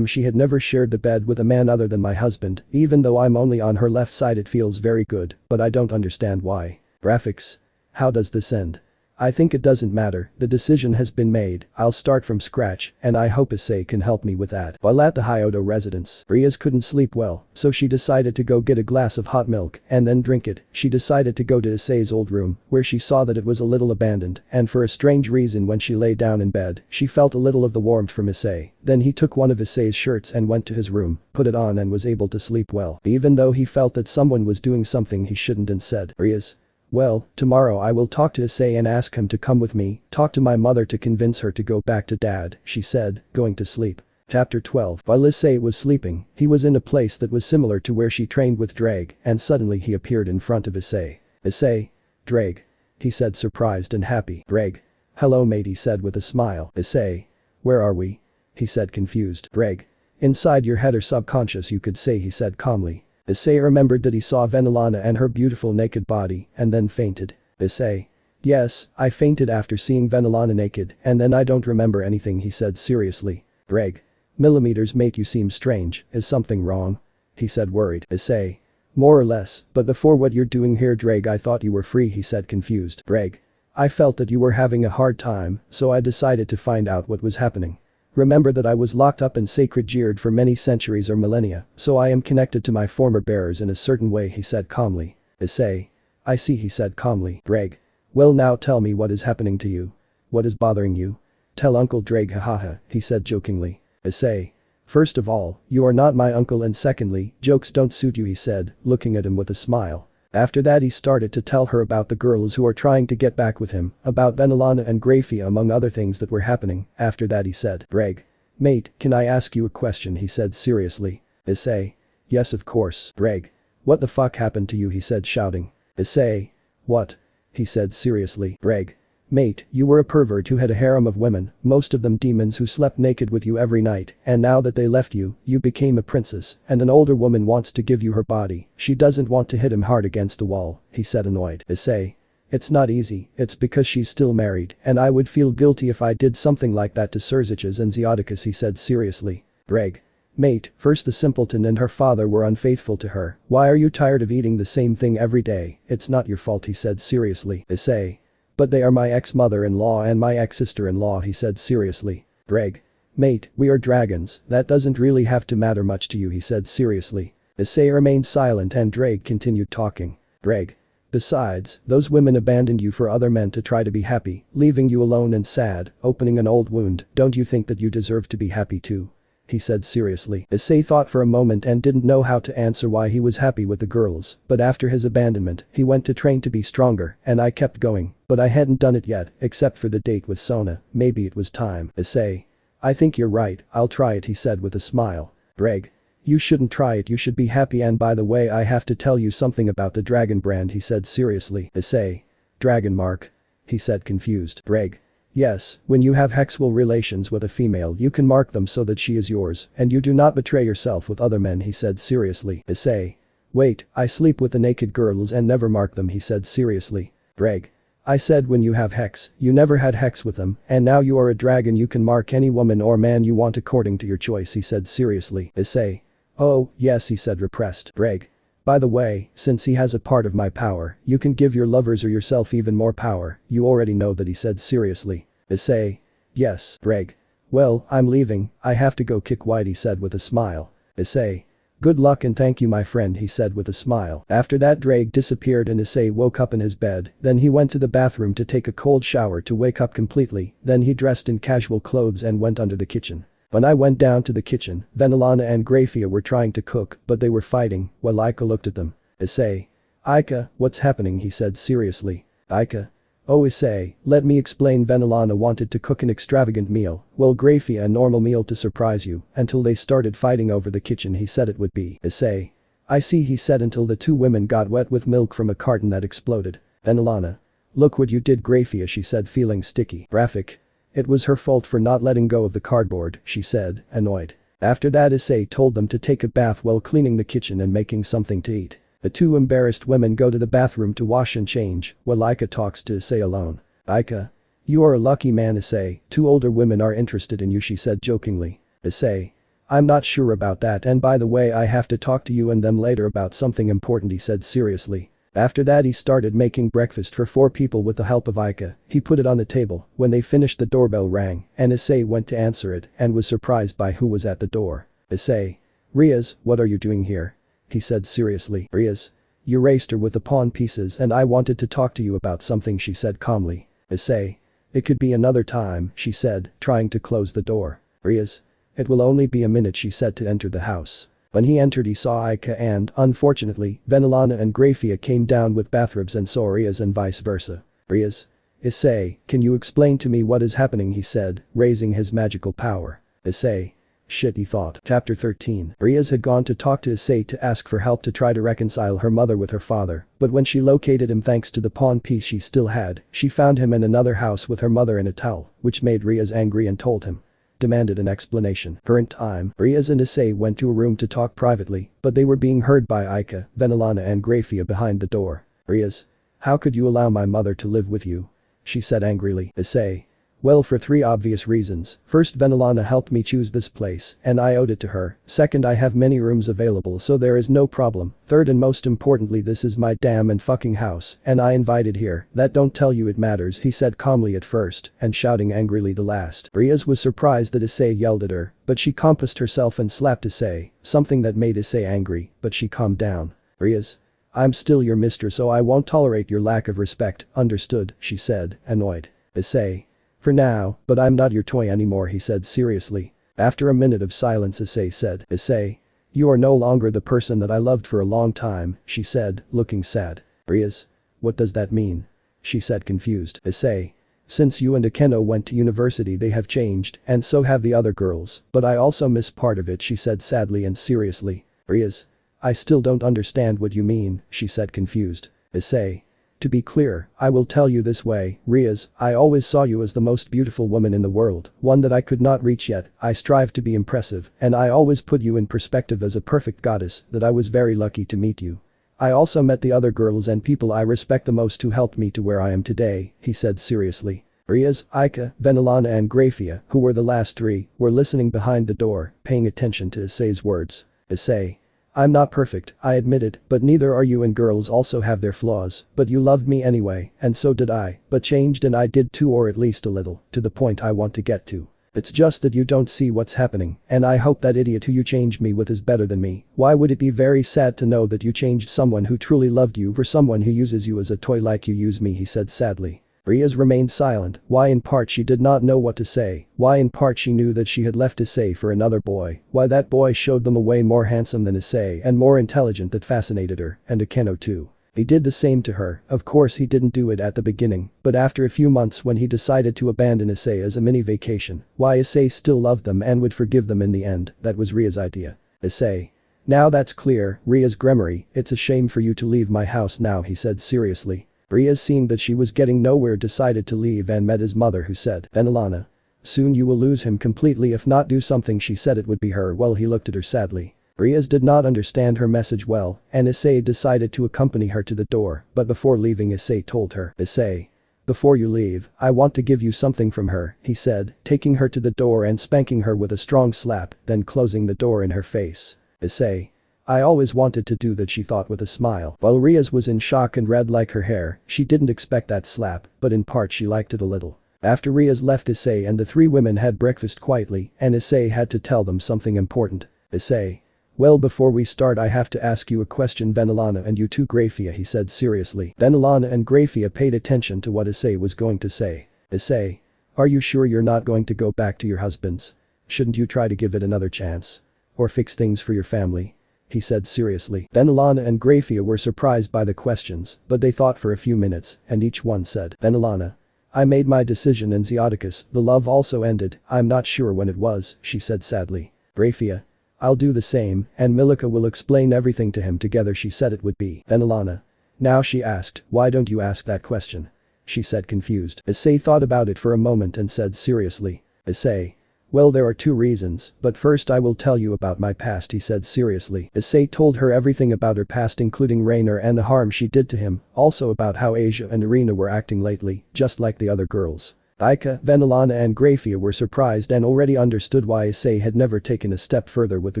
She had never shared the bed with a man other than my husband, even though I'm only on her left side, it feels very good, but I don't understand why. Graphics. How does this end? I think it doesn't matter, the decision has been made, I'll start from scratch, and I hope Issei can help me with that. While at the Hyodo residence, Rias couldn't sleep well, so she decided to go get a glass of hot milk and then drink it. She decided to go to Issei's old room, where she saw that it was a little abandoned, and for a strange reason when she lay down in bed, she felt a little of the warmth from Issei. Then he took one of Issei's shirts and went to his room, put it on and was able to sleep well, even though he felt that someone was doing something he shouldn't, and said, Rias. Well, tomorrow I will talk to Issei and ask him to come with me, talk to my mother to convince her to go back to dad, she said, going to sleep. Chapter 12. While Issei was sleeping, he was in a place that was similar to where she trained with Ddraig, and suddenly he appeared in front of Issei. Issei. Ddraig. He said surprised and happy. Ddraig. "Hello mate," he said with a smile. "Issei. Where are we?" he said confused. "Ddraig. Inside your head or subconscious you could say," he said calmly. Issei remembered that he saw Venelana and her beautiful naked body and then fainted. Issei. "Yes, I fainted after seeing Venelana naked and then I don't remember anything," he said seriously. "Ddraig. Millimeters mate, you seem strange, is something wrong?" he said worried. Issei. "More or less, but before what you're doing here Ddraig, I thought you were free," he said confused. "Ddraig. I felt that you were having a hard time, so I decided to find out what was happening. Remember that I was locked up in sacred Jerd for many centuries or millennia, so I am connected to my former bearers in a certain way," he said calmly. Issei. "I see," he said calmly. "Ddraig. Well now tell me what is happening to you. What is bothering you? Tell Uncle Ddraig, hahaha," he said jokingly. Issei. "First of all, you are not my uncle and secondly, jokes don't suit you," he said, looking at him with a smile. After that he started to tell her about the girls who are trying to get back with him, about Venelana and Grafia among other things that were happening. After that he said, "Ddraig. Mate, can I ask you a question?" he said seriously. Issei. "Yes of course." "Ddraig. What the fuck happened to you?" he said shouting. Issei. "What?" he said seriously. "Ddraig. Mate, you were a pervert who had a harem of women, most of them demons who slept naked with you every night, and now that they left you, you became a princess, and an older woman wants to give you her body, she doesn't want to hit him hard against the wall," he said annoyed. Issei. "It's not easy, it's because she's still married, and I would feel guilty if I did something like that to Sirzechs and Zeoticus," he said seriously. "Ddraig. Mate, first the simpleton and her father were unfaithful to her, why are you tired of eating the same thing every day? It's not your fault," he said seriously. Issei. "But they are my ex-mother-in-law and my ex-sister-in-law," he said seriously. "Ddraig. Mate, we are dragons, that doesn't really have to matter much to you," he said seriously. Issei remained silent and Ddraig continued talking. "Ddraig. Besides, those women abandoned you for other men to try to be happy, leaving you alone and sad, opening an old wound, don't you think that you deserve to be happy too?" he said seriously. Issei thought for a moment and didn't know how to answer why he was happy with the girls, but after his abandonment, he went to train to be stronger, and I kept going, but I hadn't done it yet, except for the date with Sona, maybe it was time. Issei. "I think you're right, I'll try it," he said with a smile. "Ddraig. You shouldn't try it, you should be happy, and by the way I have to tell you something about the dragon brand," he said seriously. Issei. "Dragon mark?" he said confused. Ddraig. "Yes, when you have sexual relations with a female you can mark them so that she is yours, and you do not betray yourself with other men," he said seriously. Issei. "Wait, I sleep with the naked girls and never mark them," he said seriously. Ddraig. "I said when you have sex, you never had sex with them, and now you are a dragon, you can mark any woman or man you want according to your choice," he said seriously. Issei. "Oh, yes," he said repressed. Ddraig. "By the way, since he has a part of my power, you can give your lovers or yourself even more power, you already know that," he said seriously. Issei. "Yes." Ddraig. "Well, I'm leaving, I have to go kick White," he said with a smile. Issei. "Good luck and thank you my friend," he said with a smile. After that Ddraig disappeared and Issei woke up in his bed, then he went to the bathroom to take a cold shower to wake up completely, then he dressed in casual clothes and went under the kitchen. When I went down to the kitchen, Venelana and Grafia were trying to cook, but they were fighting, while Ika looked at them. Issei. "Ika, what's happening?" he said seriously. Ika. "Oh Issei, let me explain. Venelana wanted to cook an extravagant meal, while Grafia a normal meal to surprise you, until they started fighting over the kitchen he said it would be." Issei. "I see," he said, until the two women got wet with milk from a carton that exploded. Venelana. "Look what you did Grafia," she said feeling sticky. Graphic. "It was her fault for not letting go of the cardboard," she said, annoyed. After that Issei told them to take a bath while cleaning the kitchen and making something to eat. The two embarrassed women go to the bathroom to wash and change, while Ika talks to Issei alone. Ika. "You are a lucky man Issei, two older women are interested in you," she said jokingly. Issei. "I'm not sure about that, and by the way I have to talk to you and them later about something important," he said seriously. After that he started making breakfast for 4 people with the help of Ika. He put it on the table. When they finished the doorbell rang, and Issei went to answer it and was surprised by who was at the door. Issei. "Rias, what are you doing here?" he said seriously. Rias. "You raced her with the pawn pieces and I wanted to talk to you about something," she said calmly. Issei. "It could be another time," she said, trying to close the door. Rias. "It will only be a minute," she said to enter the house. When he entered he saw Ika and, unfortunately, Venelana and Grafia came down with bathrobes and saw Rias and vice versa. Rias. "Issei, can you explain to me what is happening?" he said, raising his magical power. Issei. Shit, he thought. Chapter 13. Rias had gone to talk to Issei to ask for help to try to reconcile her mother with her father, but when she located him thanks to the pawn piece she still had, she found him in another house with her mother in a towel, which made Rias angry and told him. Demanded an explanation. Current time. Rias and Issei went to a room to talk privately, but they were being heard by Ika, Venelana and Grafia behind the door. Rias. How could you allow my mother to live with you? She said angrily. Issei. Well, for 3 obvious reasons. First, Venelana helped me choose this place, and I owed it to her. Second, I have many rooms available so there is no problem. Third and most importantly, this is my damn and fucking house, and I invited here. That don't tell you it matters, he said calmly at first, and shouting angrily the last. Rias was surprised that Issei yelled at her, but she composed herself and slapped Issei, something that made Issei angry, but she calmed down. Rias. I'm still your mistress, so I won't tolerate your lack of respect, understood, she said, annoyed. Issei. For now, but I'm not your toy anymore, he said seriously. After a minute of silence, Issei said. Issei. You are no longer the person that I loved for a long time, she said, looking sad. Rias. What does that mean? She said confused. Issei. Since you and Akeno went to university they have changed, and so have the other girls, but I also miss part of it, she said sadly and seriously. Rias. I still don't understand what you mean, she said confused. Issei. To be clear, I will tell you this way, Rias, I always saw you as the most beautiful woman in the world, one that I could not reach yet. I strive to be impressive, and I always put you in perspective as a perfect goddess, that I was very lucky to meet you. I also met the other girls and people I respect the most who helped me to where I am today, he said seriously. Rias, Ika, Venelana and Grafia, who were the last 3, were listening behind the door, paying attention to Issei's words. Issei. I'm not perfect, I admit it, but neither are you, and girls also have their flaws, but you loved me anyway, and so did I, but changed and I did too, or at least a little, to the point I want to get to. It's just that you don't see what's happening, and I hope that idiot who you changed me with is better than me. Why would it be very sad to know that you changed someone who truly loved you for someone who uses you as a toy like you use me, he said sadly. Rias remained silent. Why in part she did not know what to say, why in part she knew that she had left Issei for another boy, why that boy showed them a way more handsome than Issei and more intelligent that fascinated her, and Akeno too. He did the same to her. Of course he didn't do it at the beginning, but after a few months when he decided to abandon Issei as a mini vacation, why Issei still loved them and would forgive them in the end, that was Ria's idea. Issei. Now that's clear, Rias Gremory, it's a shame for you to leave my house now, he said seriously. Rias, seeing that she was getting nowhere, decided to leave and met his mother, who said, Venelana. Soon you will lose him completely if not do something, she said it would be her. Well, he looked at her sadly. Rias did not understand her message well, and Issei decided to accompany her to the door, but before leaving Issei told her, Issei. Before you leave, I want to give you something from her, he said, taking her to the door and spanking her with a strong slap, then closing the door in her face. Issei. I always wanted to do that, she thought with a smile. While Rias was in shock and red like her hair, she didn't expect that slap, but in part she liked it a little. After Rias left Issei and the 3 women had breakfast quietly, and Issei had to tell them something important. Issei. Well, before we start I have to ask you a question, Venelana and you too, Grafia, he said seriously. Venelana and Grafia paid attention to what Issei was going to say. Issei. Are you sure you're not going to go back to your husband's? Shouldn't you try to give it another chance? Or fix things for your family? He said seriously. Venelana and Grafia were surprised by the questions, but they thought for a few minutes, and each one said, Venelana. I made my decision, and Zeoticus, the love also ended. I'm not sure when it was, she said sadly. Grafia. I'll do the same, and Milika will explain everything to him together, she said it would be. Venelana. Now, she asked, why don't you ask that question? She said confused. Issei thought about it for a moment and said seriously. Issei. Well, there are 2 reasons, but first I will tell you about my past, he said seriously. Issei told her everything about her past, including Rainer and the harm she did to him, also about how Asia and Irina were acting lately, just like the other girls. Ika, Venelana and Grafia were surprised and already understood why Issei had never taken a step further with the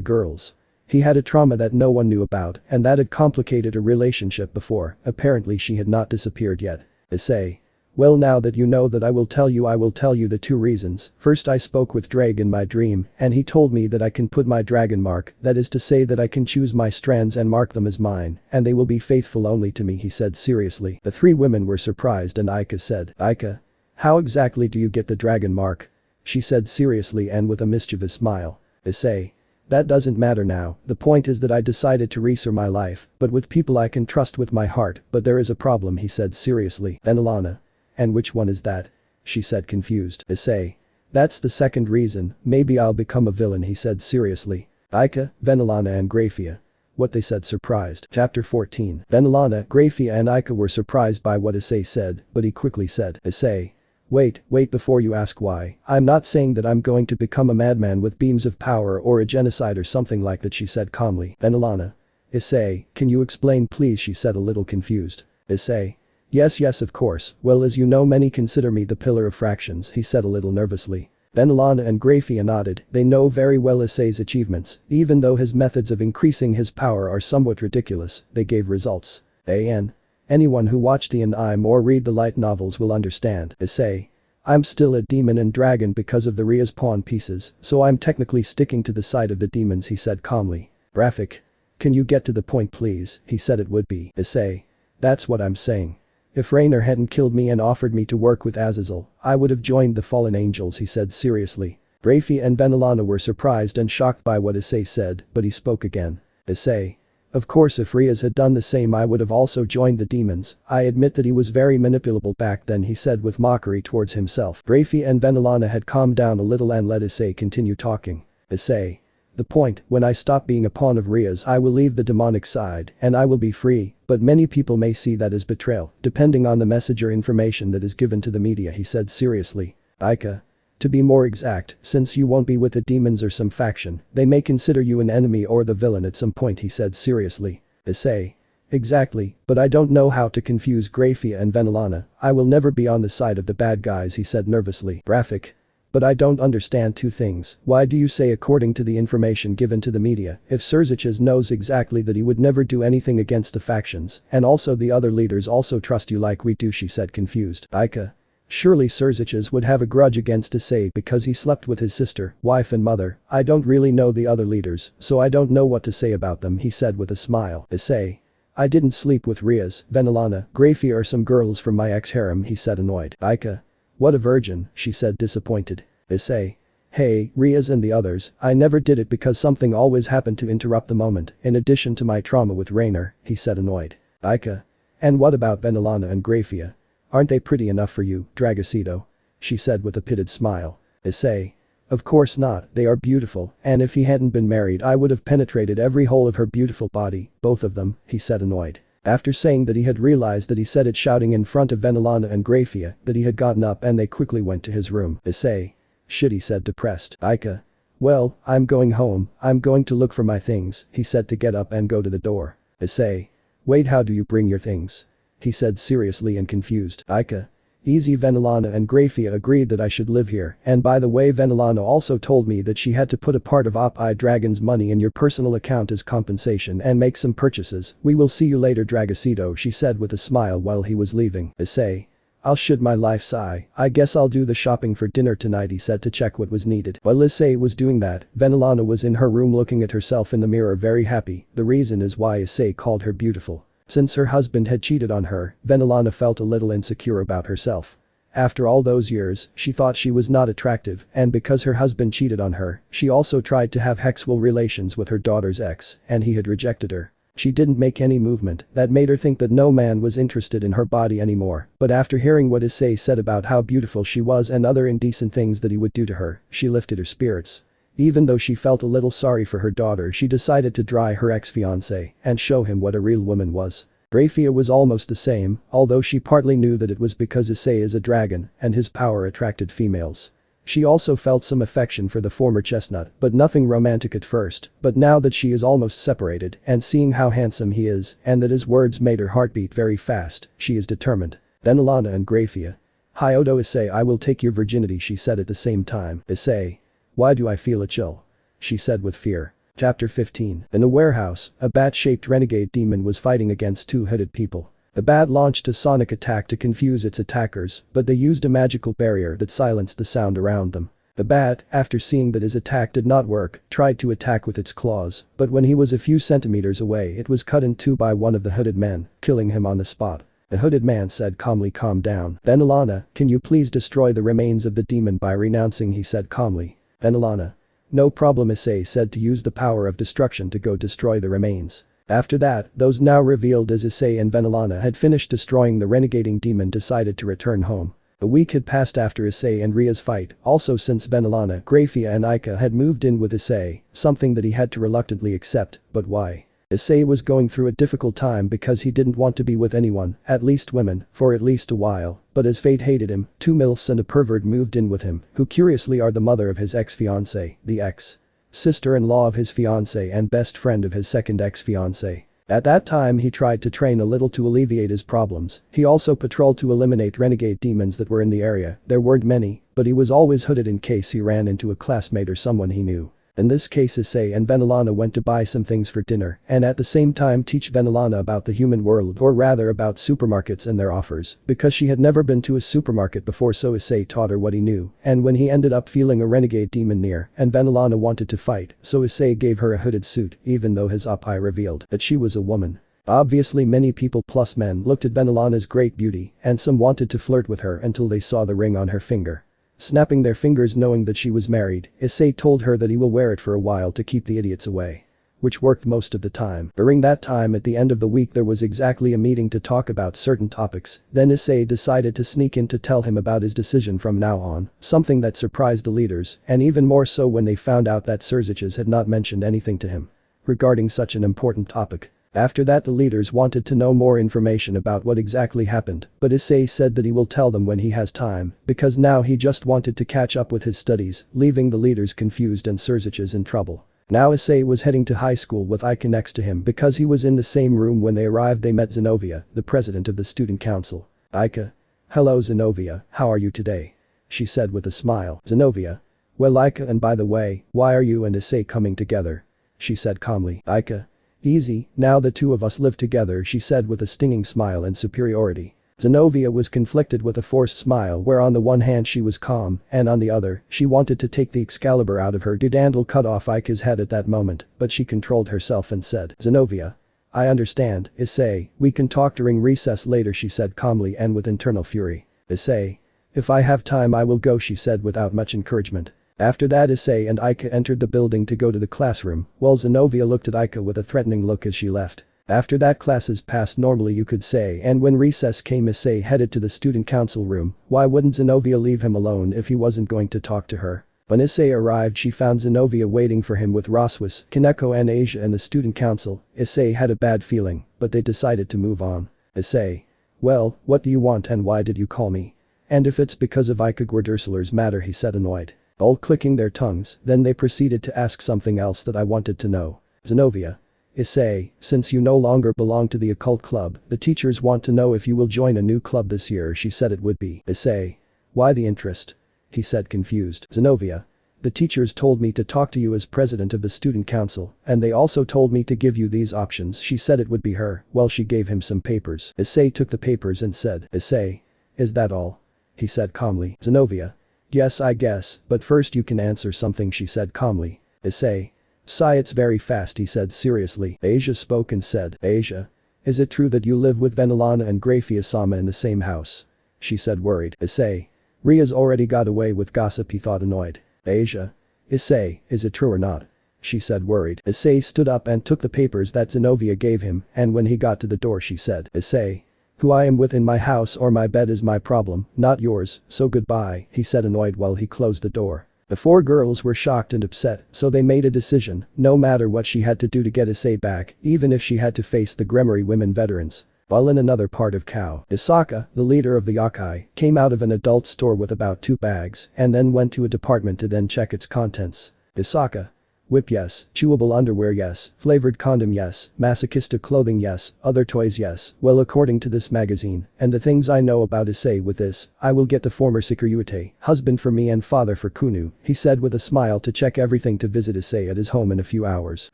girls. He had a trauma that no one knew about, and that had complicated a relationship before. Apparently she had not disappeared yet. Issei. Well, now that you know that, I will tell you the 2 reasons. First, I spoke with Ddraig in my dream, and he told me that I can put my dragon mark, that is to say that I can choose my strands and mark them as mine, and they will be faithful only to me, he said seriously. The 3 women were surprised and Ika said, Ika. How exactly do you get the dragon mark? She said seriously and with a mischievous smile. Issei. That doesn't matter now, the point is that I decided to research my life, but with people I can trust with my heart, but there is a problem, he said seriously. Venelana. And which one is that? She said confused. Issei. That's the second reason, maybe I'll become a villain, he said seriously. Ika, Venelana and Grafia. What they said surprised. Chapter 14. Venelana, Grafia and Ika were surprised by what Issei said, but he quickly said, Issei. Wait before you ask why. I'm not saying that I'm going to become a madman with beams of power or a genocide or something like that, she said calmly. Venelana. Issei, can you explain please, she said a little confused. Issei. Yes of course, well as you know many consider me the pillar of fractions, he said a little nervously. Venelana and Grafia nodded, they know very well Issei's achievements, even though his methods of increasing his power are somewhat ridiculous, they gave results. Anyone who watched the anime or read the light novels will understand. Issei. I'm still a demon and dragon because of the Rias pawn pieces, so I'm technically sticking to the side of the demons, he said calmly. Graphic. Can you get to the point please, he said it would be. Issei. That's what I'm saying. If Rainer hadn't killed me and offered me to work with Azazel, I would have joined the fallen angels, he said seriously. Grafia and Venelana were surprised and shocked by what Issei said, but he spoke again. Issei. Of course if Rias had done the same I would have also joined the demons, I admit that he was very manipulable back then, he said with mockery towards himself. Grafia and Venelana had calmed down a little and let Issei continue talking. Issei. The point, when I stop being a pawn of Rias I will leave the demonic side and I will be free, but many people may see that as betrayal, depending on the message or information that is given to the media, he said seriously. Ika. To be more exact, since you won't be with the demons or some faction, they may consider you an enemy or the villain at some point, he said seriously. Issei. Exactly, but I don't know how to confuse Grafia and Venelana, I will never be on the side of the bad guys, he said nervously. Graphic. But I don't understand two things, why do you say according to the information given to the media, if Sirzechs knows exactly that he would never do anything against the factions, and also the other leaders also trust you like we do, she said confused. Ika. Surely Sirzechs would have a grudge against Issei because he slept with his sister, wife and mother, I don't really know the other leaders, so I don't know what to say about them, he said with a smile. Issei. I didn't sleep with Rias, Venelana, Grafia or some girls from my ex-harem, he said annoyed. Ika. What a virgin, she said disappointed. Issei. Hey, Rias and the others, I never did it because something always happened to interrupt the moment, in addition to my trauma with Rainer, he said annoyed. Ika. And what about Venelana and Grafia? Aren't they pretty enough for you, Dragocito? She said with a pitted smile. Issei. Of course not, they are beautiful, and if he hadn't been married I would have penetrated every hole of her beautiful body, both of them, he said annoyed. After saying that he had realized that he said it shouting in front of Venelana and Grafia, that he had gotten up and they quickly went to his room. Issei. Shit, he said depressed. Ika. Well, I'm going home, I'm going to look for my things, he said to get up and go to the door. Issei. Wait, how do you bring your things? He said seriously and confused. Ika. Easy. Venelana and Grafia agreed that I should live here, and by the way Venelana also told me that she had to put a part of Op-I Dragon's money in your personal account as compensation and make some purchases. We will see you later Dragocito, she said with a smile while he was leaving. Issei. I'll shit my life sigh, I guess I'll do the shopping for dinner tonight, he said to check what was needed. While Issei was doing that, Venelana was in her room looking at herself in the mirror very happy, the reason is why Issei called her beautiful. Since her husband had cheated on her, Venelana felt a little insecure about herself. After all those years, she thought she was not attractive, and because her husband cheated on her, she also tried to have sexual relations with her daughter's ex, and he had rejected her. She didn't make any movement, that made her think that no man was interested in her body anymore, but after hearing what Issei said about how beautiful she was and other indecent things that he would do to her, she lifted her spirits. Even though she felt a little sorry for her daughter, she decided to try her ex-fiance and show him what a real woman was. Grafia was almost the same, although she partly knew that it was because Issei is a dragon and his power attracted females. She also felt some affection for the former chestnut, but nothing romantic at first, but now that she is almost separated and seeing how handsome he is and that his words made her heart beat very fast, she is determined. Venelana and Grafia. Hyodo Issei, I will take your virginity, she said at the same time. Issei. Why do I feel a chill? She said with fear. Chapter 15. In a warehouse, a bat-shaped renegade demon was fighting against two-headed people. The bat launched a sonic attack to confuse its attackers, but they used a magical barrier that silenced the sound around them. The bat, after seeing that his attack did not work, tried to attack with its claws, but when he was a few centimeters away it was cut in two by one of the hooded men, killing him on the spot. The hooded man said calmly, calm down. Venelana, can you please destroy the remains of the demon by renouncing, he said calmly. Venelana. No problem, Issei said to use the power of destruction to go destroy the remains. After that, those now revealed as Issei and Venelana had finished destroying the renegading demon decided to return home. A week had passed after Issei and Rias' fight, also since Venelana, Grafia and Ika had moved in with Issei, something that he had to reluctantly accept, but why? Issei was going through a difficult time because he didn't want to be with anyone, at least women, for at least a while, but as fate hated him, 2 MILFs and a pervert moved in with him, who curiously are the mother of his ex-fiancée, the ex-sister-in-law of his fiancée and best friend of his second ex-fiancée. At that time he tried to train a little to alleviate his problems, he also patrolled to eliminate renegade demons that were in the area, there weren't many, but he was always hooded in case he ran into a classmate or someone he knew. In this case Issei and Venelana went to buy some things for dinner and at the same time teach Venelana about the human world or rather about supermarkets and their offers, because she had never been to a supermarket before so Issei taught her what he knew and when he ended up feeling a renegade demon near and Venelana wanted to fight so Issei gave her a hooded suit even though his eye revealed that she was a woman. Obviously many people plus men looked at Venelana's great beauty and some wanted to flirt with her until they saw the ring on her finger. Snapping their fingers knowing that she was married, Issei told her that he will wear it for a while to keep the idiots away. Which worked most of the time. During that time at the end of the week there was exactly a meeting to talk about certain topics, then Issei decided to sneak in to tell him about his decision from now on, something that surprised the leaders, and even more so when they found out that Sirzechs had not mentioned anything to him regarding such an important topic. After that the leaders wanted to know more information about what exactly happened, but Issei said that he will tell them when he has time, because now he just wanted to catch up with his studies, leaving the leaders confused and Sirzechs in trouble. Now Issei was heading to high school with Ika next to him because he was in the same room when they arrived. They met Zenobia, the president of the student council. Ika. Hello Zenobia, how are you today? She said with a smile. Zenobia. Well Ika, and by the way, why are you and Issei coming together? She said calmly. Ika. Easy, now the two of us live together, she said with a stinging smile and superiority. Zenobia was conflicted with a forced smile where on the one hand she was calm and on the other, she wanted to take the Excalibur out of her dudandle cut off Ika's head at that moment, but she controlled herself and said, Zenobia. I understand, Issei, we can talk during recess later, she said calmly and with internal fury. Issei. If I have time I will go, she said without much encouragement. After that Issei and Ika entered the building to go to the classroom, while Zenobia looked at Ika with a threatening look as she left. After that classes passed normally you could say, and when recess came Issei headed to the student council room. Why wouldn't Zenobia leave him alone if he wasn't going to talk to her? When Issei arrived she found Zenobia waiting for him with Roswis, Keko and Asia and the student council. Issei had a bad feeling, but they decided to move on. Issei. Well, what do you want and why did you call me? And if it's because of Ika Guerderslers matter, he said annoyed. All clicking their tongues, then they proceeded to ask something else that I wanted to know. Zenobia. Issei, since you no longer belong to the occult club, the teachers want to know if you will join a new club this year, she said it would be. Issei. Why the interest? He said confused. Zenobia. The teachers told me to talk to you as president of the student council, and they also told me to give you these options, she said it would be her, well she gave him some papers. Issei took the papers and said, Issei. Is that all? He said calmly. Zenobia. Yes I guess, but first you can answer something, she said calmly. Issei. Sigh, it's very fast, he said seriously. Asia spoke and said, Asia. Is it true that you live with Venelana and Grafia Sama in the same house? She said worried. Issei. Rias already got away with gossip, he thought annoyed. Asia. Issei, is it true or not? She said worried. Issei stood up and took the papers that Zenobia gave him, and when he got to the door she said, Issei. Who I am with in my house or my bed is my problem, not yours, so goodbye, he said annoyed while he closed the door. The 4 girls were shocked and upset, so they made a decision, no matter what she had to do to get Issei back, even if she had to face the Gremory women veterans. While in another part of Kao, Isaka, the leader of the Yokai, came out of an adult store with about 2 bags and then went to a department to then check its contents. Isaka. Whip yes, chewable underwear yes, flavored condom yes, masochistic clothing yes, other toys yes, well according to this magazine, and the things I know about Issei with this, I will get the former Sikuryuite, husband for me and father for Kunu, he said with a smile to check everything to visit Issei at his home in a few hours.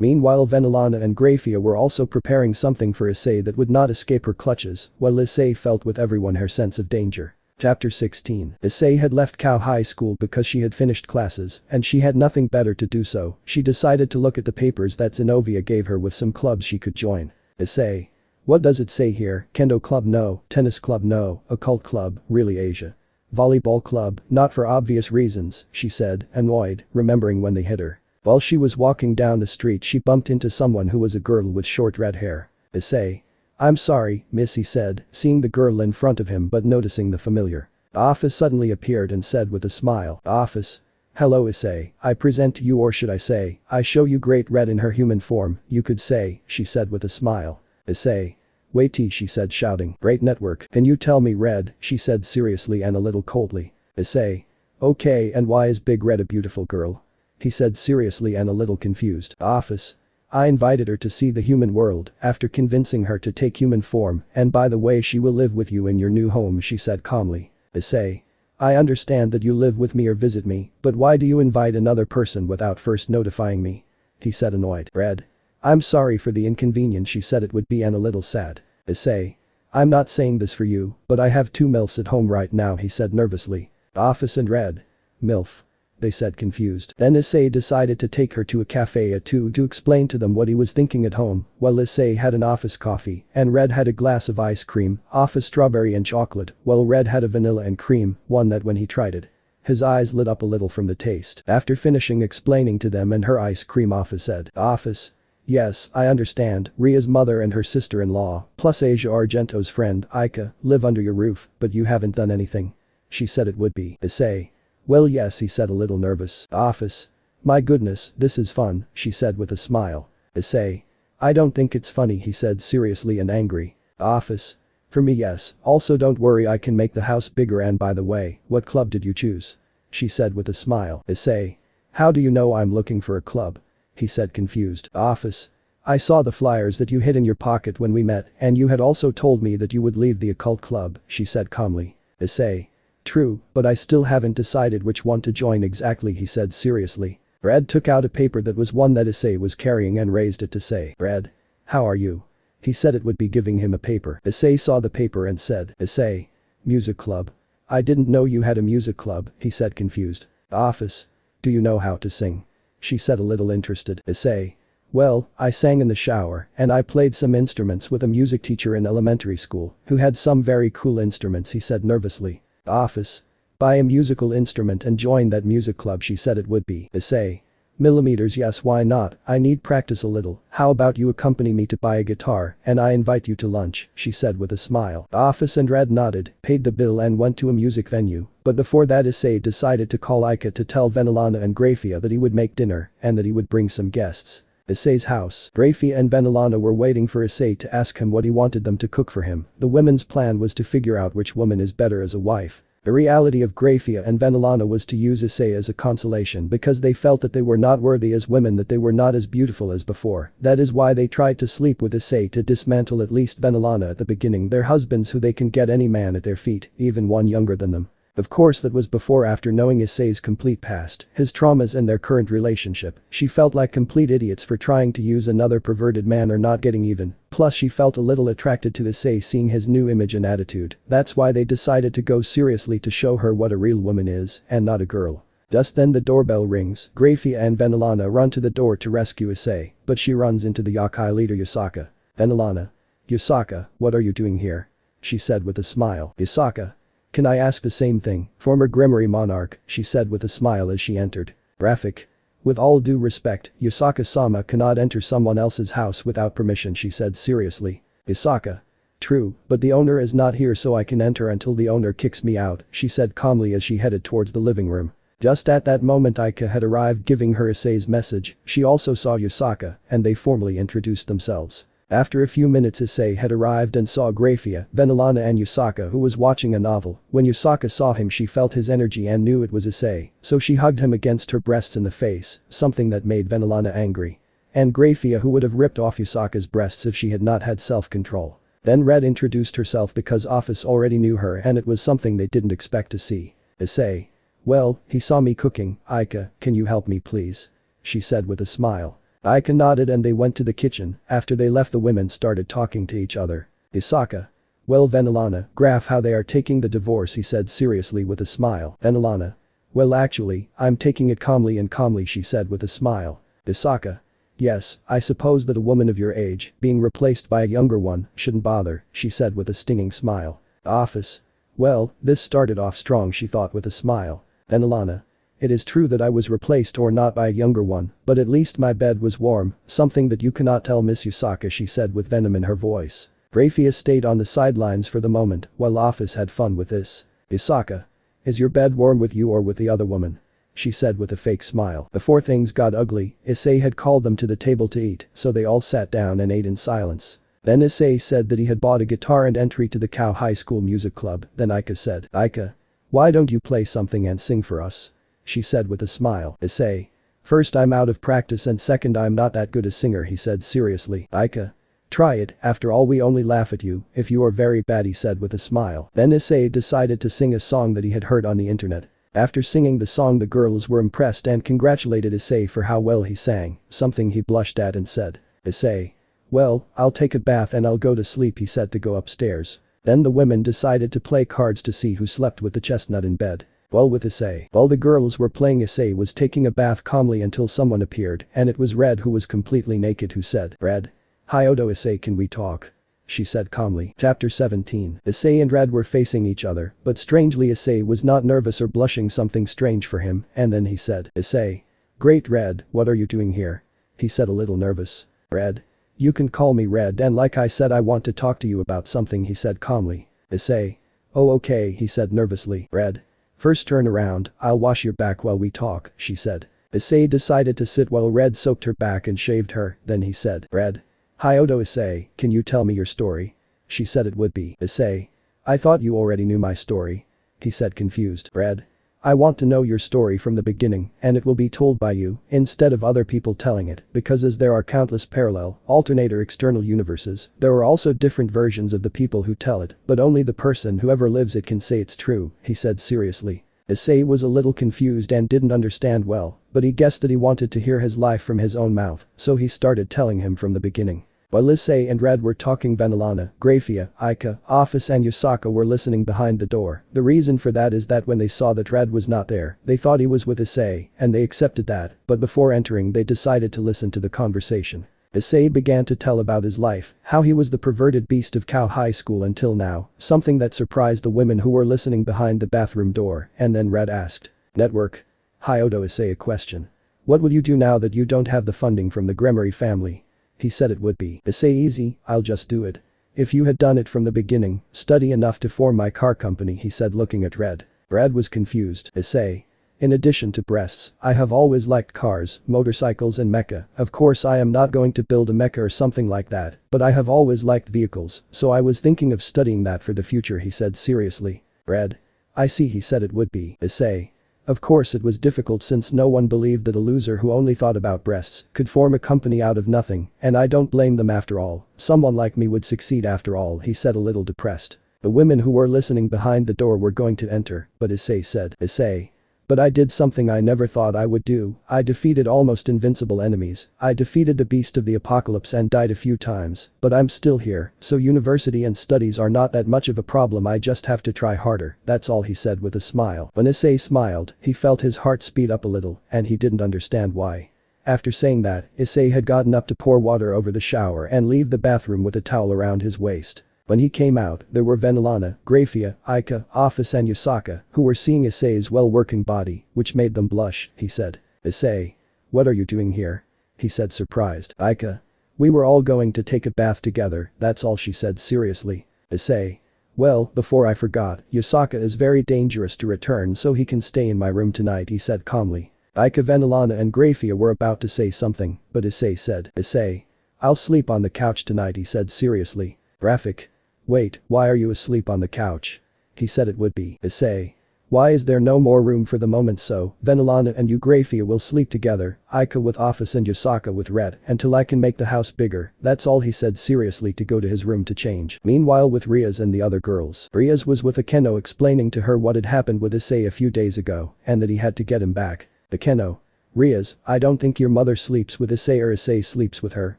Meanwhile Venelana and Grafia were also preparing something for Issei that would not escape her clutches, while Issei felt with everyone her sense of danger. Chapter 16. Issei had left Kao High School because she had finished classes and she had nothing better to do, so she decided to look at the papers that Zenobia gave her with some clubs she could join. Issei. What does it say here? Kendo club no, tennis club no, occult club, really Asia. Volleyball club, not for obvious reasons, she said, annoyed, remembering when they hit her. While she was walking down the street she bumped into someone who was a girl with short red hair. Issei. I'm sorry, miss, he said, seeing the girl in front of him but noticing the familiar Office suddenly appeared and said with a smile. Office. Hello Issei, I present to you, or should I say, I show you Great Red in her human form, you could say, she said with a smile. Issei. Waity, she said shouting. Great network. Can you tell me Red, she said seriously and a little coldly. Issei. Okay, and why is Big Red a beautiful girl? He said seriously and a little confused. Office. I invited her to see the human world after convincing her to take human form, and by the way she will live with you in your new home, she said calmly. Issei. I understand that you live with me or visit me, but why do you invite another person without first notifying me? He said annoyed. Red. I'm sorry for the inconvenience, she said it would be and a little sad. Issei. I'm not saying this for you, but I have 2 MILFs at home right now, he said nervously. Office and Red. MILF. They said confused. Then Issei decided to take her to a cafe at 2 to explain to them what he was thinking at home, while Issei had an office coffee, and Red had a glass of ice cream, office strawberry and chocolate, while Red had a vanilla and cream, one that when he tried it, his eyes lit up a little from the taste. After finishing explaining to them and her ice cream, Office said. Office. Yes, I understand, Ria's mother and her sister-in-law, plus Asia Argento's friend, Aika, live under your roof, but you haven't done anything. She said it would be. Issei. Well yes, he said a little nervous. Office. My goodness, this is fun, she said with a smile. Issei. I don't think it's funny, he said seriously and angry. Office. For me yes, also don't worry, I can make the house bigger, and by the way, what club did you choose? She said with a smile. Issei. How do you know I'm looking for a club? He said confused. Office. I saw the flyers that you hid in your pocket when we met, and you had also told me that you would leave the occult club, she said calmly. Issei. True, but I still haven't decided which one to join exactly, he said seriously. Red took out a paper that was one that Issei was carrying and raised it to say. Red. How are you? He said it would be giving him a paper. Issei saw the paper and said. Issei. Music club. I didn't know you had a music club, he said confused. Office. Do you know how to sing? She said a little interested. Issei. Well, I sang in the shower, and I played some instruments with a music teacher in elementary school, who had some very cool instruments, he said nervously. Office. Buy a musical instrument and join that music club, she said it would be. Issei. Millimeters, yes, why not, I need practice a little, how about you accompany me to buy a guitar and I invite you to lunch, she said with a smile. Office and Red nodded, paid the bill and went to a music venue, but before that Issei decided to call Aika to tell Venelana and Grafia that he would make dinner and that he would bring some guests. Issei's house. Grafia and Venelana were waiting for Issei to ask him what he wanted them to cook for him. The women's plan was to figure out which woman is better as a wife. The reality of Grafia and Venelana was to use Issei as a consolation because they felt that they were not worthy as women, that they were not as beautiful as before. That is why they tried to sleep with Issei to dismantle at least Venelana at the beginning, their husbands who they can get any man at their feet, even one younger than them. Of course that was before, after knowing Issei's complete past, his traumas and their current relationship, she felt like complete idiots for trying to use another perverted man or not getting even, plus she felt a little attracted to Issei seeing his new image and attitude. That's why they decided to go seriously to show her what a real woman is, and not a girl. Just then the doorbell rings, Grafia and Venelana run to the door to rescue Issei, but she runs into the Yakai leader Yusaka. Venelana. Yusaka, what are you doing here? She said with a smile. Yusaka. Can I ask the same thing, former Grimory monarch, she said with a smile as she entered. Graphic. With all due respect, Yusaka-sama cannot enter someone else's house without permission, she said seriously. Yusaka. True, but the owner is not here, so I can enter until the owner kicks me out, she said calmly as she headed towards the living room. Just at that moment Aika had arrived giving her Issei's message. She also saw Yusaka, and they formally introduced themselves. After a few minutes Issei had arrived and saw Grafia, Venelana and Yusaka, who was watching a novel. When Yusaka saw him she felt his energy and knew it was Issei, so she hugged him against her breasts in the face, something that made Venelana angry. And Grafia, who would have ripped off Yusaka's breasts if she had not had self-control. Then Red introduced herself because Office already knew her and it was something they didn't expect to see. Issei. Well, he saw me cooking, Aika, can you help me please? She said with a smile. Aika nodded and they went to the kitchen. After they left the women started talking to each other. Yusaka. Well Venelana, Graf, how they are taking the divorce, he said seriously with a smile. Venelana. Well actually, I'm taking it calmly, she said with a smile. Yusaka. Yes, I suppose that a woman of your age, being replaced by a younger one, shouldn't bother, she said with a stinging smile. Office. Well, this started off strong, she thought with a smile. Venelana. It is true that I was replaced or not by a younger one, but at least my bed was warm, something that you cannot tell Miss Yusaka, she said with venom in her voice. Grafia stayed on the sidelines for the moment, while Office had fun with this. "Isaka. Is your bed warm with you or with the other woman?" she said with a fake smile. Before things got ugly, Issei had called them to the table to eat, so they all sat down and ate in silence. Then Issei said that he had bought a guitar and entry to the Cow High School Music Club. Then Ika said, "Ika. Why don't you play something and sing for us?" she said with a smile. Issei. "First, I'm out of practice, and second, I'm not that good a singer," he said seriously. "Ika. Try it, after all we only laugh at you if you are very bad," he said with a smile. Then Issei decided to sing a song that he had heard on the internet. After singing the song, the girls were impressed and congratulated Issei for how well he sang, something he blushed at and said. Issei. "Well, I'll take a bath and I'll go to sleep," he said to go upstairs. Then the women decided to play cards to see who slept with the chestnut in bed. While with Issei. While the girls were playing, Issei was taking a bath calmly until someone appeared, and it was Red, who was completely naked, who said, "Red. Hi Odo Issei, can we talk?" she said calmly. Chapter 17. Issei and Red were facing each other, but strangely Issei was not nervous or blushing, something strange for him, and then he said, "Issei. Great Red, what are you doing here?" he said a little nervous. "Red. You can call me Red, and like I said, I want to talk to you about something," he said calmly. Issei. "Oh okay," he said nervously. "Red. First turn around, I'll wash your back while we talk," she said. Issei decided to sit while Red soaked her back and shaved her, then he said, "Red. Hi Odo Issei, can you tell me your story?" she said it would be. Issei. "I thought you already knew my story," he said confused. "Red. I want to know your story from the beginning, and it will be told by you, instead of other people telling it, because as there are countless parallel, alternate or external universes, there are also different versions of the people who tell it, but only the person who ever lives it can say it's true," he said seriously. Issei was a little confused and didn't understand well, but he guessed that he wanted to hear his life from his own mouth, so he started telling him from the beginning. While Issei and Red were talking, Venelana, Grafia, Ika, Office and Yusaka were listening behind the door. The reason for that is that when they saw that Red was not there, they thought he was with Issei, and they accepted that, but before entering they decided to listen to the conversation. Issei began to tell about his life, how he was the perverted beast of Cow High School until now, something that surprised the women who were listening behind the bathroom door, and then Red asked. "Network. Hi Odo Issei, a question. What will you do now that you don't have the funding from the Gremory family?" he said it would be. Issei. "Easy, I'll just do it. If you had done it from the beginning, study enough to form my car company," he said looking at Red. Red was confused. Issei. "In addition to breasts, I have always liked cars, motorcycles and mecha. Of course I am not going to build a mecha or something like that, but I have always liked vehicles, so I was thinking of studying that for the future," he said seriously. Red. "I see," he said it would be. Issei. "Of course it was difficult since no one believed that a loser who only thought about breasts could form a company out of nothing, and I don't blame them after all. Someone like me would succeed after all," he said a little depressed. The women who were listening behind the door were going to enter, but Issei said, "Issei. But I did something I never thought I would do. I defeated almost invincible enemies. I defeated the beast of the apocalypse and died a few times, but I'm still here, so university and studies are not that much of a problem, I just have to try harder, that's all," he said with a smile. When Issei smiled, he felt his heart speed up a little, and he didn't understand why. After saying that, Issei had gotten up to pour water over the shower and leave the bathroom with a towel around his waist. When he came out, there were Venelana, Grafia, Ika, Office and Yusaka, who were seeing Issei's well-working body, which made them blush, he said. "Issei. What are you doing here?" he said surprised. Ika. "We were all going to take a bath together, that's all," she said seriously. Issei. "Well, before I forgot, Yusaka is very dangerous to return, so he can stay in my room tonight," he said calmly. Ika, Venelana and Grafia were about to say something, but Issei said, "Issei. I'll sleep on the couch tonight," he said seriously. Graphic. "Wait, why are you asleep on the couch?" he said it would be. Issei. "Why is there no more room for the moment, so Venelana and you Grafia will sleep together, Ika with Office and Yusaka with Red, until I can make the house bigger, that's all," he said seriously to go to his room to change. Meanwhile with Rias and the other girls. Rias was with Keno explaining to her what had happened with Issei a few days ago, and that he had to get him back. The Keno. "Rias, I don't think your mother sleeps with Issei or Issei sleeps with her,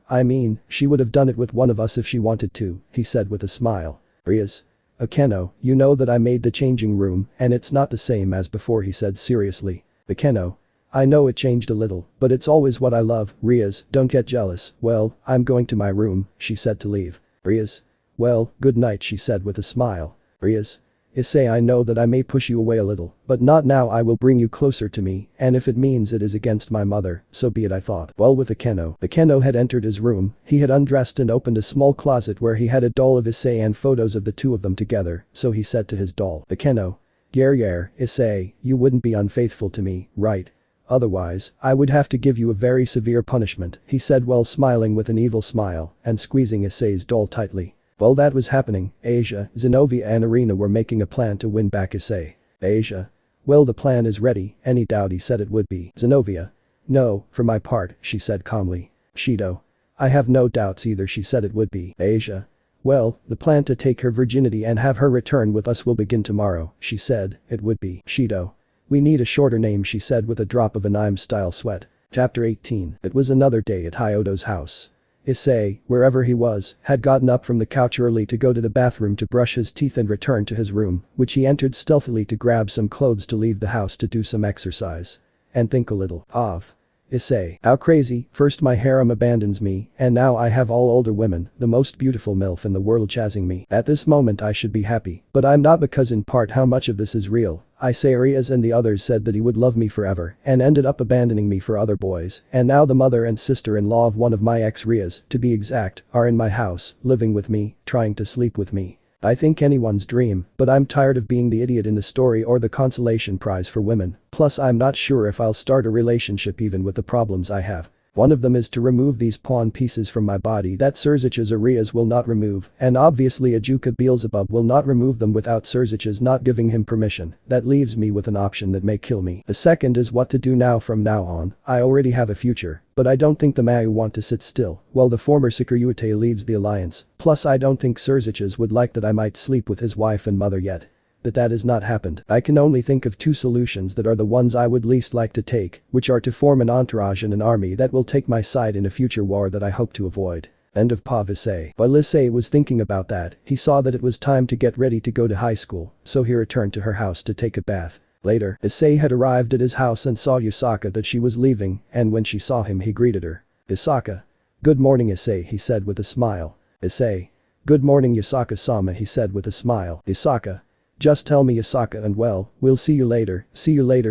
I mean, she would have done it with one of us if she wanted to," he said with a smile. Rias. "Keno, you know that I made the changing room, and it's not the same as before," he said seriously. Keno. "I know it changed a little, but it's always what I love." Rias. "Don't get jealous, well, I'm going to my room," she said to leave. Rias. "Well, good night," she said with a smile. Rias. "Issei, I know that I may push you away a little, but not now, I will bring you closer to me, and if it means it is against my mother, so be it," I thought. Well with the Keno had entered his room, he had undressed and opened a small closet where he had a doll of Issei and photos of the two of them together, so he said to his doll. Keno. Issei, you wouldn't be unfaithful to me, right? Otherwise, I would have to give you a very severe punishment, he said while smiling with an evil smile and squeezing Issei's doll tightly. While that was happening, Asia, Zenobia and Irina were making a plan to win back Issei. Asia. Well, the plan is ready, any doubt he said it would be. Zenobia. No, for my part, she said calmly. Shido. I have no doubts either, she said it would be. Asia. Well, the plan to take her virginity and have her return with us will begin tomorrow, she said, it would be. Shido. We need a shorter name, she said with a drop of anime-style sweat. Chapter 18. It was another day at Hyodo's house. Issei, wherever he was, had gotten up from the couch early to go to the bathroom to brush his teeth and return to his room, which he entered stealthily to grab some clothes to leave the house to do some exercise. And think a little of. Issei. How crazy, first my harem abandons me, and now I have all older women, the most beautiful MILF in the world chasing me. At this moment I should be happy, but I'm not because in part how much of this is real. Isay, Rias and the others said that he would love me forever and ended up abandoning me for other boys, and now the mother and sister-in-law of one of my ex-Rias, to be exact, are in my house, living with me, trying to sleep with me. I think anyone's dream, but I'm tired of being the idiot in the story or the consolation prize for women, plus I'm not sure if I'll start a relationship even with the problems I have. One of them is to remove these pawn pieces from my body that Sirzechs or Rias will not remove, and obviously Ajuka Beelzebub will not remove them without Sirzechs not giving him permission. That leaves me with an option that may kill me. The second is what to do now from now on. I already have a future, but I don't think the Mayu want to sit still while the former Sekiryuite leads the alliance, plus I don't think Sirzechs would like that I might sleep with his wife and mother yet. That has not happened. I can only think of two solutions that are the ones I would least like to take, which are to form an entourage and an army that will take my side in a future war that I hope to avoid. End of POV Issei. While Issei was thinking about that, he saw that it was time to get ready to go to high school, so he returned to her house to take a bath. Later, Issei had arrived at his house and saw Yusaka that she was leaving, and when she saw him he greeted her. Yusaka. Good morning Issei, he said with a smile. Issei. Good morning Yusaka-sama, he said with a smile. Yusaka. Just tell me Yusaka and well, we'll see you later,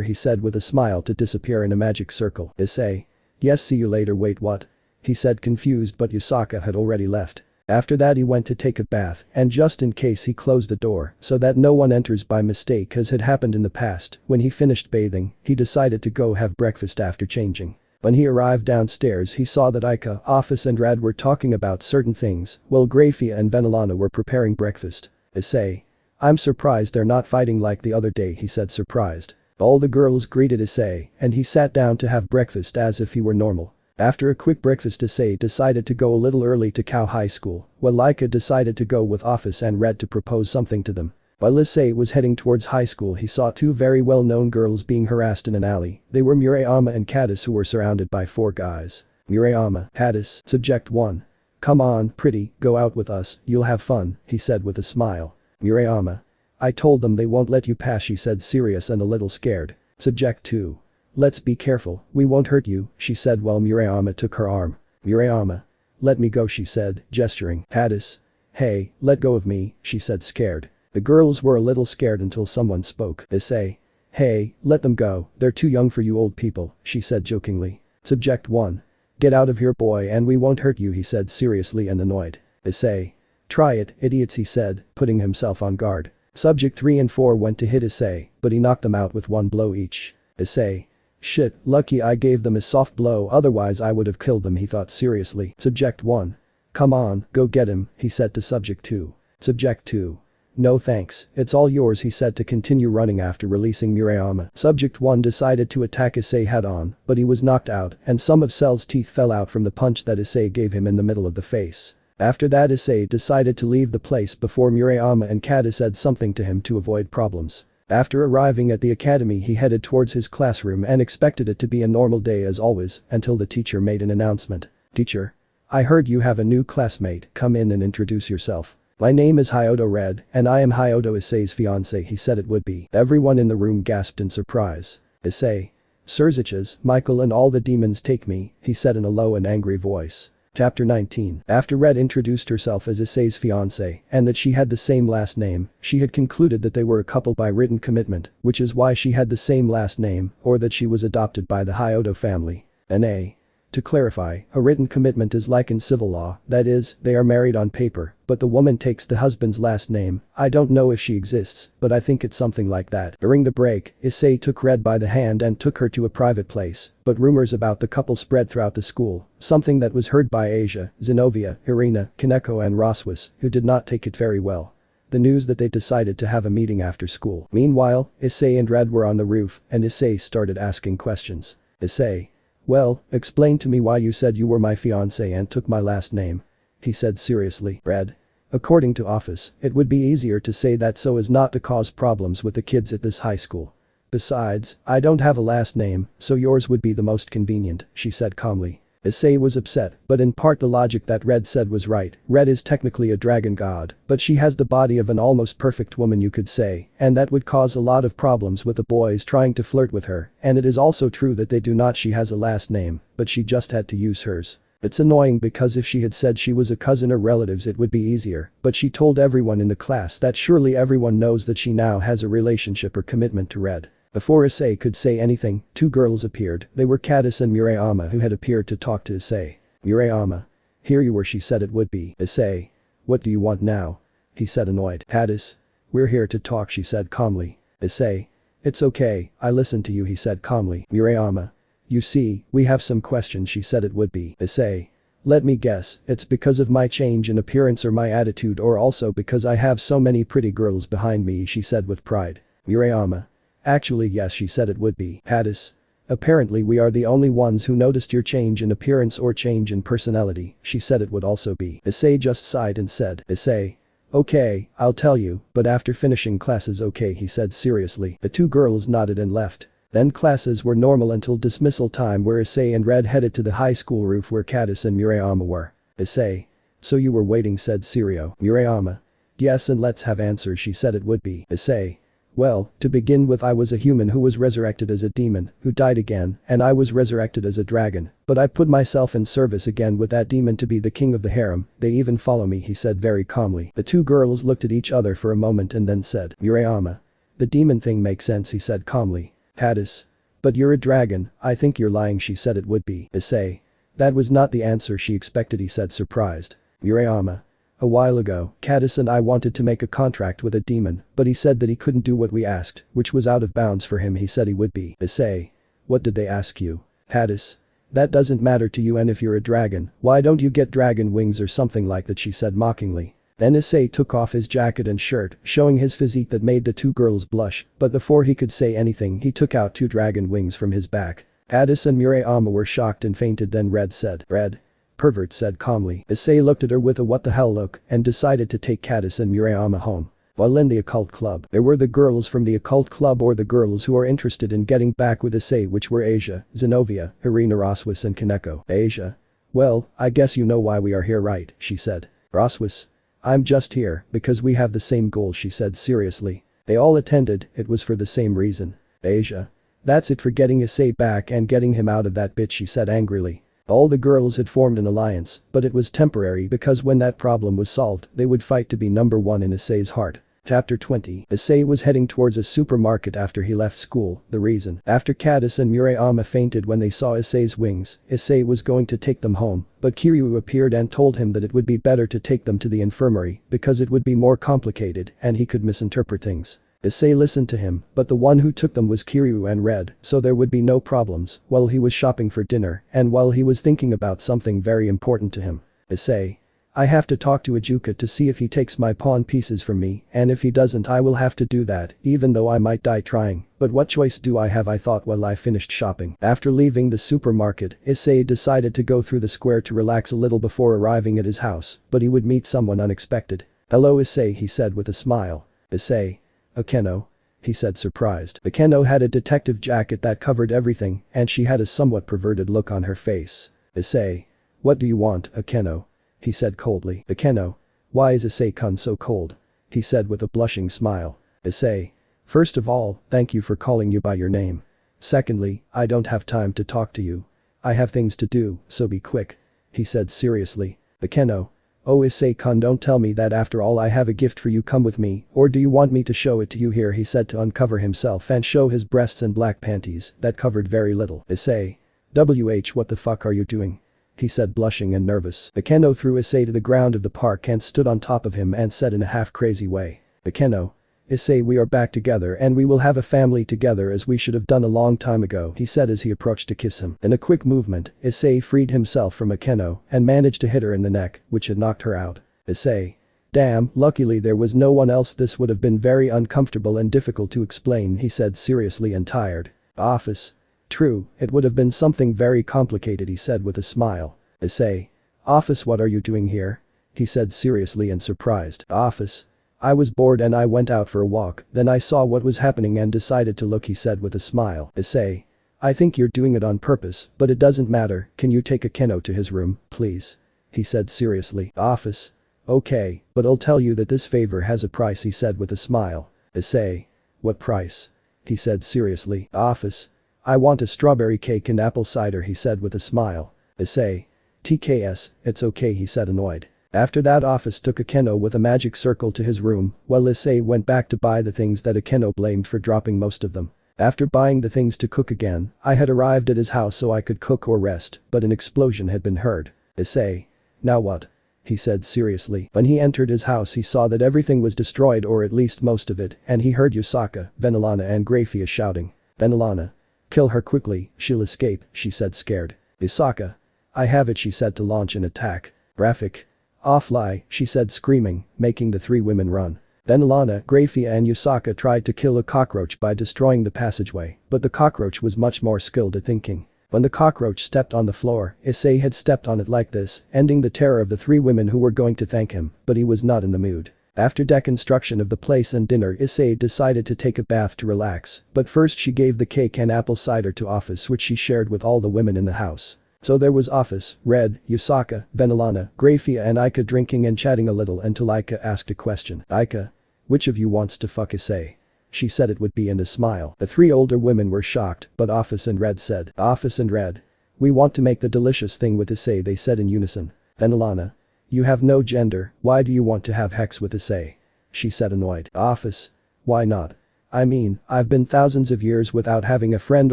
he said with a smile to disappear in a magic circle. Issei. Yes, see you later, wait what? He said confused, but Yusaka had already left. After that he went to take a bath, and just in case he closed the door so that no one enters by mistake as had happened in the past. When he finished bathing, he decided to go have breakfast after changing. When he arrived downstairs he saw that Ika, Office and Rad were talking about certain things, while Grafia and Venelana were preparing breakfast. Issei. I'm surprised they're not fighting like the other day, he said surprised. All the girls greeted Issei, and he sat down to have breakfast as if he were normal. After a quick breakfast Issei decided to go a little early to Cow High School, while Laika decided to go with Office and Red to propose something to them. While Issei was heading towards high school he saw two very well-known girls being harassed in an alley. They were Murayama and Caddis, who were surrounded by four guys. Murayama. Caddis. Subject 1. Come on, pretty, go out with us, you'll have fun, he said with a smile. Murayama. I told them they won't let you pass, she said serious and a little scared. Subject 2. Let's be careful, we won't hurt you, she said while Murayama took her arm. Murayama. Let me go, she said, gesturing. Caddis. Hey, let go of me, she said scared. The girls were a little scared until someone spoke. Issei. Hey, let them go, they're too young for you old people, she said jokingly. Subject 1. Get out of here boy and we won't hurt you, he said seriously and annoyed. Issei. Try it, idiots, he said, putting himself on guard. Subject 3 and 4 went to hit Issei, but he knocked them out with one blow each. Issei. Shit, lucky I gave them a soft blow, otherwise I would have killed them, he thought seriously. Subject 1. Come on, go get him, he said to Subject 2. Subject 2. No thanks, it's all yours, he said to continue running after releasing Murayama. Subject 1 decided to attack Issei head-on, but he was knocked out and some of Cell's teeth fell out from the punch that Issei gave him in the middle of the face. After that Issei decided to leave the place before Murayama and Caddis said something to him to avoid problems. After arriving at the academy he headed towards his classroom and expected it to be a normal day as always until the teacher made an announcement. Teacher. I heard you have a new classmate, come in and introduce yourself. My name is Hyodo Red, and I am Hyodo Issei's fiance, he said it would be. Everyone in the room gasped in surprise. Issei. Sirzechs, Michael and all the demons take me, he said in a low and angry voice. Chapter 19. After Red introduced herself as Issei's fiancé and that she had the same last name, she had concluded that they were a couple by written commitment, which is why she had the same last name, or that she was adopted by the Hyodo family. N.A. To clarify, a written commitment is like in civil law, that is, they are married on paper, but the woman takes the husband's last name. I don't know if she exists, but I think it's something like that. During the break, Issei took Red by the hand and took her to a private place, but rumors about the couple spread throughout the school, something that was heard by Asia, Zenobia, Irina, Keko and Roswas, who did not take it very well. The news that they decided to have a meeting after school. Meanwhile, Issei and Red were on the roof, and Issei started asking questions. Issei. Well, explain to me why you said you were my fiance and took my last name. He said seriously. Red. According to office, it would be easier to say that so as not to cause problems with the kids at this high school. Besides, I don't have a last name, so yours would be the most convenient, she said calmly. Issei was upset, but in part the logic that Red said was right. Red is technically a dragon god, but she has the body of an almost perfect woman you could say, and that would cause a lot of problems with the boys trying to flirt with her, and it is also true that they do not. She has a last name, but she just had to use hers. It's annoying because if she had said she was a cousin or relatives it would be easier, but she told everyone in the class that surely everyone knows that she now has a relationship or commitment to Red. Before Issei could say anything, two girls appeared. They were Caddis and Murayama, who had appeared to talk to Issei. Murayama. Here you were, she said it would be. Issei. What do you want now? He said annoyed. Caddis. We're here to talk, she said calmly. Issei. It's okay, I listened to you, he said calmly. Murayama. You see, we have some questions, she said it would be. Issei. Let me guess, it's because of my change in appearance or my attitude or also because I have so many pretty girls behind me, she said with pride. Murayama. Actually yes, she said it would be. Caddis. Apparently we are the only ones who noticed your change in appearance or change in personality, she said it would also be. Issei just sighed and said. Issei. Okay, I'll tell you, but after finishing classes, okay, he said seriously. The two girls nodded and left. Then classes were normal until dismissal time where Issei and Red headed to the high school roof where Caddis and Murayama were. Issei. So you were waiting, said Sirio. Murayama. Yes, and let's have answers, she said it would be. Issei. Well, to begin with, I was a human who was resurrected as a demon, who died again, and I was resurrected as a dragon, but I put myself in service again with that demon to be the king of the harem. They even follow me, he said very calmly. The two girls looked at each other for a moment and then said. Murayama. The demon thing makes sense, he said calmly. Caddis. But you're a dragon, I think you're lying, she said it would be. Issei. That was not the answer she expected, he said surprised. Murayama. A while ago, Caddis and I wanted to make a contract with a demon, but he said that he couldn't do what we asked, which was out of bounds for him, he said he would be. Issei. What did they ask you? Caddis. That doesn't matter to you, and if you're a dragon, why don't you get dragon wings or something like that, she said mockingly. Then Issei took off his jacket and shirt, showing his physique that made the two girls blush, but before he could say anything he took out two dragon wings from his back. Caddis and Murayama were shocked and fainted. Then Red said. Red. Pervert said calmly. Issei looked at her with a what the hell look and decided to take Caddis and Murayama home. While in the occult club, there were the girls from the occult club, or the girls who are interested in getting back with Issei, which were Asia, Zenobia, Irina, Roswas and Keko. Asia. Well, I guess you know why we are here, right, she said. Roswas. I'm just here because we have the same goal, she said seriously. They all attended, it was for the same reason. Asia. That's it for getting Issei back and getting him out of that bitch, she said angrily. All the girls had formed an alliance, but it was temporary because when that problem was solved, they would fight to be number one in Issei's heart. Chapter 20. Issei was heading towards a supermarket after he left school. The reason. After Caddis and Murayama fainted when they saw Issei's wings, Issei was going to take them home, but Kiryu appeared and told him that it would be better to take them to the infirmary because it would be more complicated and he could misinterpret things. Issei listened to him, but the one who took them was Kiryu and Red, so there would be no problems while he was shopping for dinner and while he was thinking about something very important to him. Issei. I have to talk to Ijuka to see if he takes my pawn pieces from me, and if he doesn't I will have to do that, even though I might die trying, but what choice do I have, I thought while I finished shopping. After leaving the supermarket, Issei decided to go through the square to relax a little before arriving at his house, but he would meet someone unexpected. Hello Issei, he said with a smile. Issei. Akeno. He said surprised. Akeno had a detective jacket that covered everything, and she had a somewhat perverted look on her face. Issei. What do you want, Akeno? He said coldly. Akeno. Why is Issei-kun so cold? He said with a blushing smile. Issei. First of all, thank you for calling you by your name. Secondly, I don't have time to talk to you. I have things to do, so be quick. He said seriously. Akeno. Oh Issei-kun, don't tell me that. After all, I have a gift for you. Come with me, or do you want me to show it to you here? He said to uncover himself and show his breasts and black panties that covered very little. Issei. What the fuck are you doing? He said, blushing and nervous. Keko threw Issei to the ground of the park and stood on top of him and said in a half-crazy way. Keko. Issei, we are back together and we will have a family together as we should have done a long time ago, he said as he approached to kiss him. In a quick movement, Issei freed himself from Keko and managed to hit her in the neck, which had knocked her out. Issei. Damn, luckily there was no one else. This would have been very uncomfortable and difficult to explain, he said seriously and tired. Office. True, it would have been something very complicated, he said with a smile. Issei. Office, what are you doing here? He said seriously and surprised. Office. I was bored and I went out for a walk, then I saw what was happening and decided to look, he said with a smile. Issei. I think you're doing it on purpose, but it doesn't matter, can you take Keko to his room, please? He said seriously. Office. Okay, but I'll tell you that this favor has a price, he said with a smile. Issei. What price? He said seriously. Office. I want a strawberry cake and apple cider, he said with a smile. Issei. TKS, it's okay, he said annoyed. After that, Office took Keko with a magic circle to his room, while Issei went back to buy the things that Keko blamed for dropping most of them. After buying the things to cook again, I had arrived at his house so I could cook or rest, but an explosion had been heard. Issei. Now what? He said seriously. When he entered his house he saw that everything was destroyed, or at least most of it, and he heard Yusaka, Venelana and Grafia shouting. Venelana. Kill her quickly, she'll escape, she said scared. Yusaka. I have it, she said to launch an attack. Graphic. Offly, she said screaming, making the three women run. Venelana, Grafia and Yusaka tried to kill a cockroach by destroying the passageway, but the cockroach was much more skilled at thinking. When the cockroach stepped on the floor, Issei had stepped on it like this, ending the terror of the three women who were going to thank him, but he was not in the mood. After deconstruction of the place and dinner, Issei decided to take a bath to relax, but first she gave the cake and apple cider to Office, which she shared with all the women in the house. So there was Office, Red, Yusaka, Venelana, Grafia and Aika drinking and chatting a little until Aika asked a question. Aika. Which of you wants to fuck Issei? She said it would be, and a smile. The three older women were shocked, but Office and Red said. Office and Red. We want to make the delicious thing with Issei, they said in unison. Venelana. You have no gender, why do you want to have sex with Issei? She said annoyed. Office. Why not? I mean, I've been thousands of years without having a friend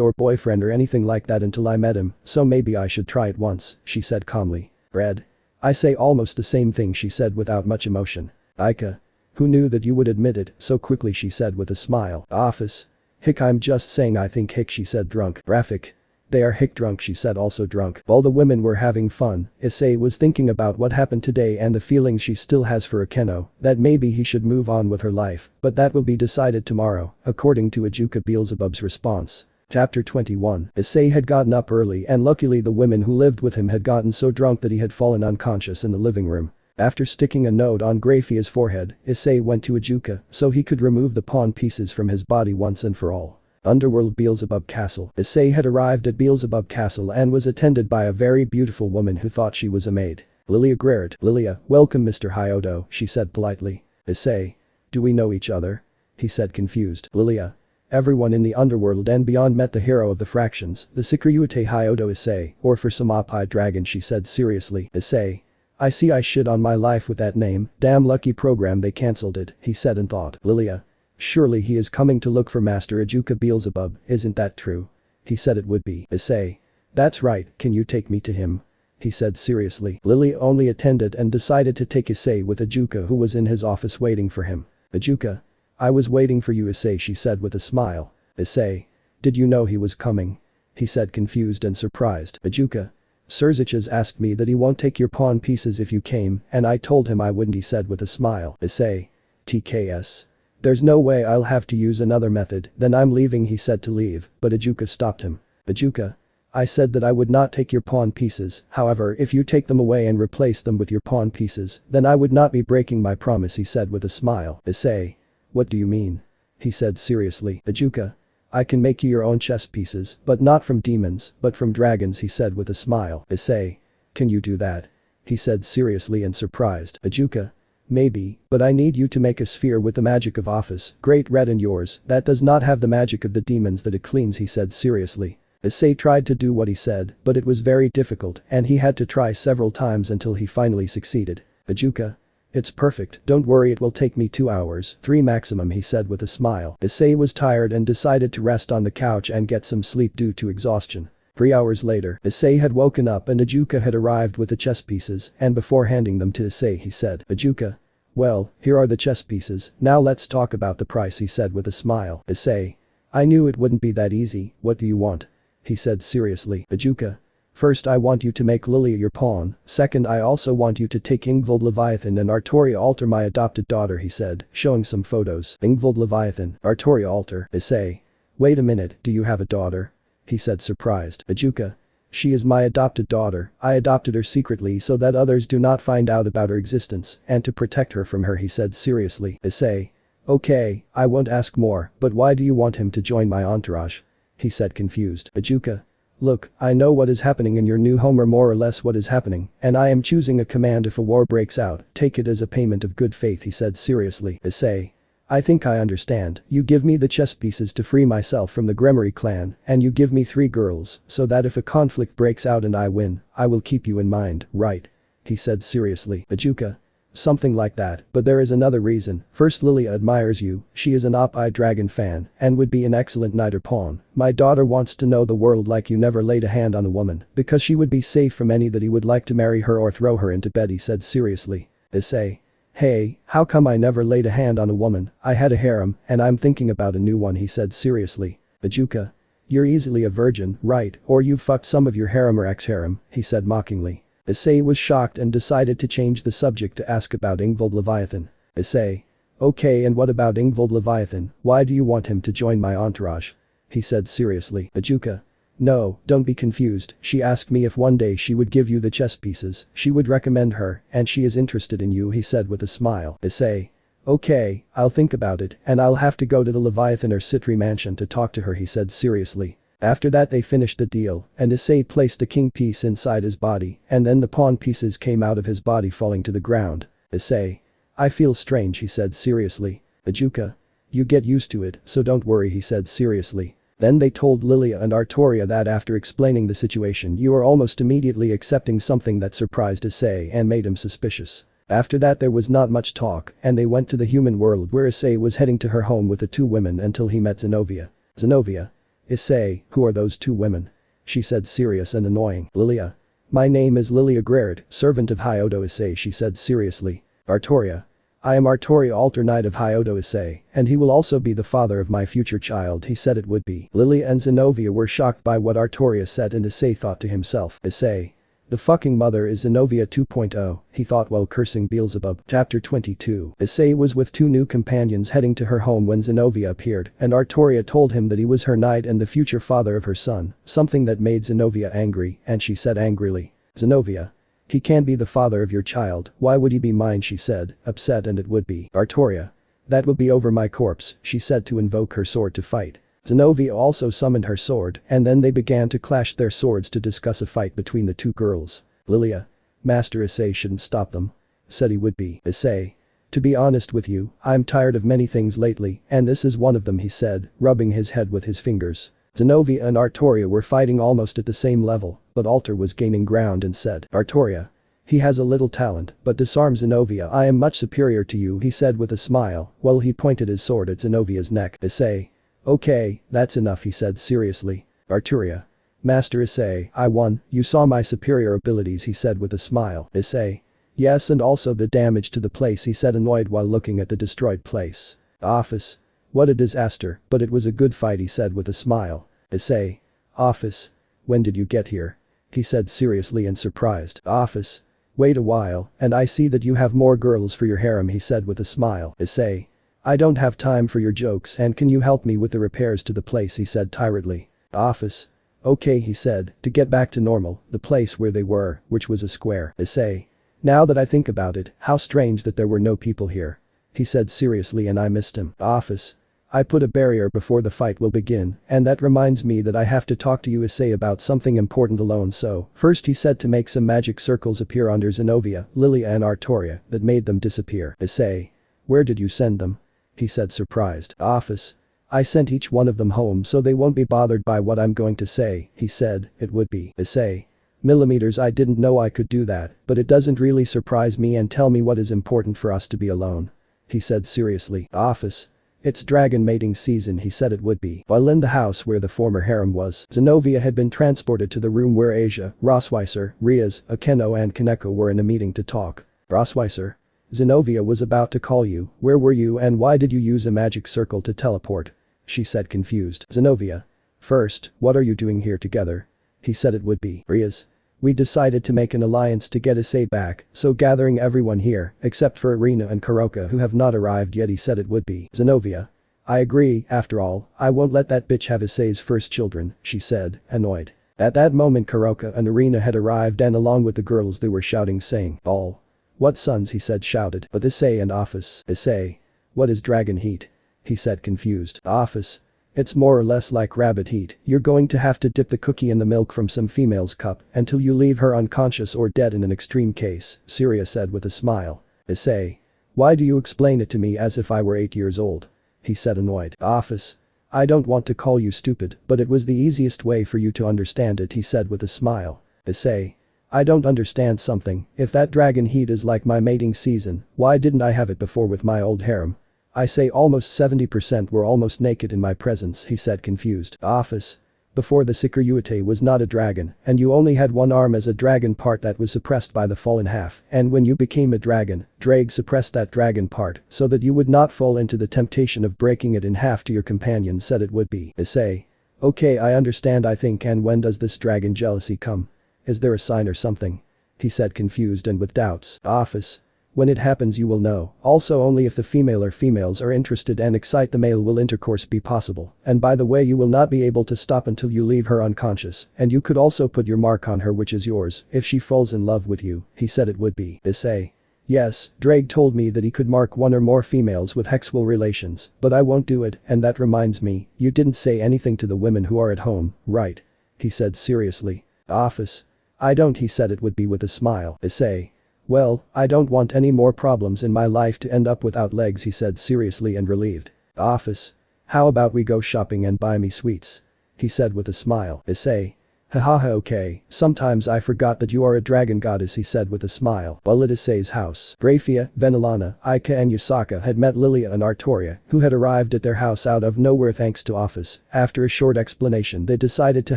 or boyfriend or anything like that until I met him, so maybe I should try it once, she said calmly. Red. I say almost the same thing, she said without much emotion. Aika. Who knew that you would admit it so quickly, she said with a smile. Office. Hick, I'm just saying I think hick, she said drunk. Graphic. They are hick drunk, she said also drunk. While the women were having fun, Issei was thinking about what happened today and the feelings she still has for Keko, that maybe he should move on with her life, but that will be decided tomorrow, according to Ajuka Beelzebub's response. Chapter 21. Issei had gotten up early and luckily the women who lived with him had gotten so drunk that he had fallen unconscious in the living room. After sticking a note on Grafia's forehead, Issei went to Ajuka so he could remove the pawn pieces from his body once and for all. Underworld Beelzebub Castle. Issei had arrived at Beelzebub Castle and was attended by a very beautiful woman who thought she was a maid. Lilia Greard. Lilia, welcome Mr. Hyodo, she said politely. Issei. Do we know each other? He said confused. Lilia. Everyone in the underworld and beyond met the hero of the fractions, the Sikuryuite Hyodo Issei, or for Samapai Dragon, she said seriously. Issei. I see I shit on my life with that name, damn lucky program they cancelled it, he said and thought. Lilia. Surely he is coming to look for Master Ajuka Beelzebub, isn't that true? He said it would be. Issei. That's right, can you take me to him? He said seriously. Lilia only attended and decided to take Issei with Ajuka, who was in his office waiting for him. Ajuka. I was waiting for you, Issei, she said with a smile. Issei. Did you know he was coming? He said confused and surprised. Ajuka. Sirzechs asked me that he won't take your pawn pieces if you came, and I told him I wouldn't, he said with a smile. Issei. TKS. There's no way, I'll have to use another method, then I'm leaving, he said to leave, but Ajuka stopped him. Ajuka. I said that I would not take your pawn pieces, however if you take them away and replace them with your pawn pieces, then I would not be breaking my promise, he said with a smile. Issei. What do you mean? He said seriously. Ajuka. I can make you your own chess pieces, but not from demons, but from dragons, he said with a smile. Issei. Can you do that? He said seriously and surprised. Ajuka. Maybe, but I need you to make a sphere with the magic of Office, Great Red, and yours, that does not have the magic of the demons that it cleans, he said seriously. Issei tried to do what he said, but it was very difficult and he had to try several times until he finally succeeded. Ajuka. It's perfect, don't worry, it will take me 2 hours, 3 maximum, he said with a smile. Issei was tired and decided to rest on the couch and get some sleep due to exhaustion. 3 hours later, Issei had woken up and Ajuka had arrived with the chess pieces, and before handing them to Issei he said, "Ajuka. Well, here are the chess pieces, now let's talk about the price," he said with a smile. Issei. "I knew it wouldn't be that easy, what do you want?" he said seriously. Ajuka. "First I want you to make Lilia your pawn, second I also want you to take Ingvild Leviathan and Artoria alter my adopted daughter," he said, showing some photos. Ingvild Leviathan, Artoria alter, Issei. "Wait a minute, do you have a daughter?" he said surprised. Ajuka. "She is my adopted daughter, I adopted her secretly so that others do not find out about her existence and to protect her from her," he said seriously. Issei. "Okay, I won't ask more, but why do you want him to join my entourage?" he said confused. Ajuka. "Look, I know what is happening in your new home or more or less what is happening, and I am choosing a command if a war breaks out, take it as a payment of good faith," he said seriously. Issei. "I think I understand, you give me the chess pieces to free myself from the Gremory clan, and you give me 3 girls, so that if a conflict breaks out and I win, I will keep you in mind, right?" he said seriously. Ajuka. "Something like that, but there is another reason. First, Lilia admires you, she is an Op-Eye Dragon fan, and would be an excellent knight or pawn. My daughter wants to know the world like you never laid a hand on a woman, because she would be safe from any that he would like to marry her or throw her into bed," he said seriously. Issei. "Hey, how come I never laid a hand on a woman, I had a harem, and I'm thinking about a new one," he said seriously. Ajuka. "You're easily a virgin, right, or you've fucked some of your harem or ex-harem," he said mockingly. Issei was shocked and decided to change the subject to ask about Ingvild Leviathan. Issei. "Okay, and what about Ingvild Leviathan, why do you want him to join my entourage?" he said seriously. Ajuka. "No, don't be confused, she asked me if one day she would give you the chess pieces, she would recommend her, and she is interested in you," he said with a smile. Issei. "Okay, I'll think about it, and I'll have to go to the Leviathan or Citri mansion to talk to her," he said seriously. After that they finished the deal, and Issei placed the king piece inside his body, and then the pawn pieces came out of his body falling to the ground. Issei. "I feel strange," he said seriously. Ajuka. "You get used to it, so don't worry," he said seriously. Then they told Lilia and Artoria that after explaining the situation you are almost immediately accepting something that surprised Issei and made him suspicious. After that there was not much talk, and they went to the human world where Issei was heading to her home with the 2 women until he met Zenobia. Zenobia. Issei, who are those 2 women? She said serious and annoying. Lilia. "My name is Lilia Grerd, servant of High Odo Issei," she said seriously. Artoria. "I am Artoria Alter Knight of High Odo Issei, and he will also be the father of my future child," he said it would be. Lilia and Zenobia were shocked by what Artoria said and Issei thought to himself. Issei. "The fucking mother is Zenobia 2.0, he thought while cursing Beelzebub. Chapter 22. Issei was with 2 new companions heading to her home when Zenobia appeared, and Artoria told him that he was her knight and the future father of her son, something that made Zenobia angry, and she said angrily. "Zenobia. He can't be the father of your child, why would he be mine?" she said, upset, and it would be. Artoria. "That will be over my corpse," she said to invoke her sword to fight. Zenobia also summoned her sword, and then they began to clash their swords to discuss a fight between the 2 girls. Lilia. "Master Issei shouldn't stop them," said he would be. Issei. "To be honest with you, I'm tired of many things lately, and this is one of them," he said, rubbing his head with his fingers. Zenobia and Artoria were fighting almost at the same level, but Alter was gaining ground and said. Artoria. "He has a little talent, but disarm Zenobia, I am much superior to you," he said with a smile, while he pointed his sword at Zenobia's neck. Issei. "Okay, that's enough," he said seriously. Artoria. "Master Issei, I won, you saw my superior abilities," he said with a smile. Issei. "Yes, and also the damage to the place," he said annoyed while looking at the destroyed place. Office. "What a disaster, but it was a good fight," he said with a smile. Issei. "Office. When did you get here?" he said seriously and surprised. Office. "Wait a while, and I see that you have more girls for your harem," he said with a smile. Issei. "I don't have time for your jokes, and can you help me with the repairs to the place?" he said tiredly. Office. "Okay," he said, to get back to normal, the place where they were, which was a square. Issei. "Now that I think about it, how strange that there were no people here," he said seriously, and I missed him. Office. "I put a barrier before the fight will begin, and that reminds me that I have to talk to you Issei about something important alone, so." First he said to make some magic circles appear under Zenobia, Lilia and Artoria that made them disappear. Issei. "Where did you send them?" he said surprised. Office. "I sent each one of them home so they won't be bothered by what I'm going to say," he said, it would be. Issei. "Millimeters, I didn't know I could do that, but it doesn't really surprise me, and tell me what is important for us to be alone," he said seriously. Office. It's dragon mating season, he said it would be. While in the house where the former harem was, Zenobia had been transported to the room where Asia, Rosweiser, Rias, Akeno and Keko were in a meeting to talk. Rosweiser. Zenobia was about to call you, where were you and why did you use a magic circle to teleport? She said confused. Zenobia. First, what are you doing here together? He said it would be. Rias. We decided to make an alliance to get Issei back, so gathering everyone here, except for Irina and Kuroka who have not arrived yet, he said it would be. Zenobia. I agree, after all, I won't let that bitch have Issei's first children, she said, annoyed. At that moment Kuroka and Irina had arrived and along with the girls they were shouting saying, "All. What sons?" he said shouted, but Issei and office. Issei. What is dragon heat? He said confused. Office. It's more or less like rabbit heat, you're going to have to dip the cookie in the milk from some female's cup until you leave her unconscious or dead in an extreme case, Syria said with a smile. Issei. Why do you explain it to me as if I were 8 years old? He said annoyed. Office. I don't want to call you stupid, but it was the easiest way for you to understand it, he said with a smile. Issei. I don't understand something, if that dragon heat is like my mating season, why didn't I have it before with my old harem? I say almost 70% were almost naked in my presence, he said confused. Office. Before the Sikuryuite was not a dragon, and you only had one arm as a dragon part that was suppressed by the fall in half, and when you became a dragon, Ddraig suppressed that dragon part so that you would not fall into the temptation of breaking it in half to your companion, said it would be. Issei. Okay, I understand, I think, and when does this dragon jealousy come? Is there a sign or something? He said confused and with doubts. Office. When it happens you will know, also only if the female or females are interested and excite the male will intercourse be possible, and by the way you will not be able to stop until you leave her unconscious, and you could also put your mark on her which is yours, if she falls in love with you, he said it would be. Issei. Yes, Ddraig told me that he could mark one or more females with sexual relations, but I won't do it, and that reminds me, you didn't say anything to the women who are at home, right? He said seriously. Office. I don't, he said it would be with a smile. Issei. Well, I don't want any more problems in my life to end up without legs, he said seriously and relieved. Office. How about we go shopping and buy me sweets? He said with a smile. Issei. Hahaha, okay, sometimes I forgot that you are a dragon goddess, he said with a smile. While at Issei's house, Grafia, Venelana, Ika and Yusaka had met Lilia and Artoria, who had arrived at their house out of nowhere thanks to Office. After a short explanation they decided to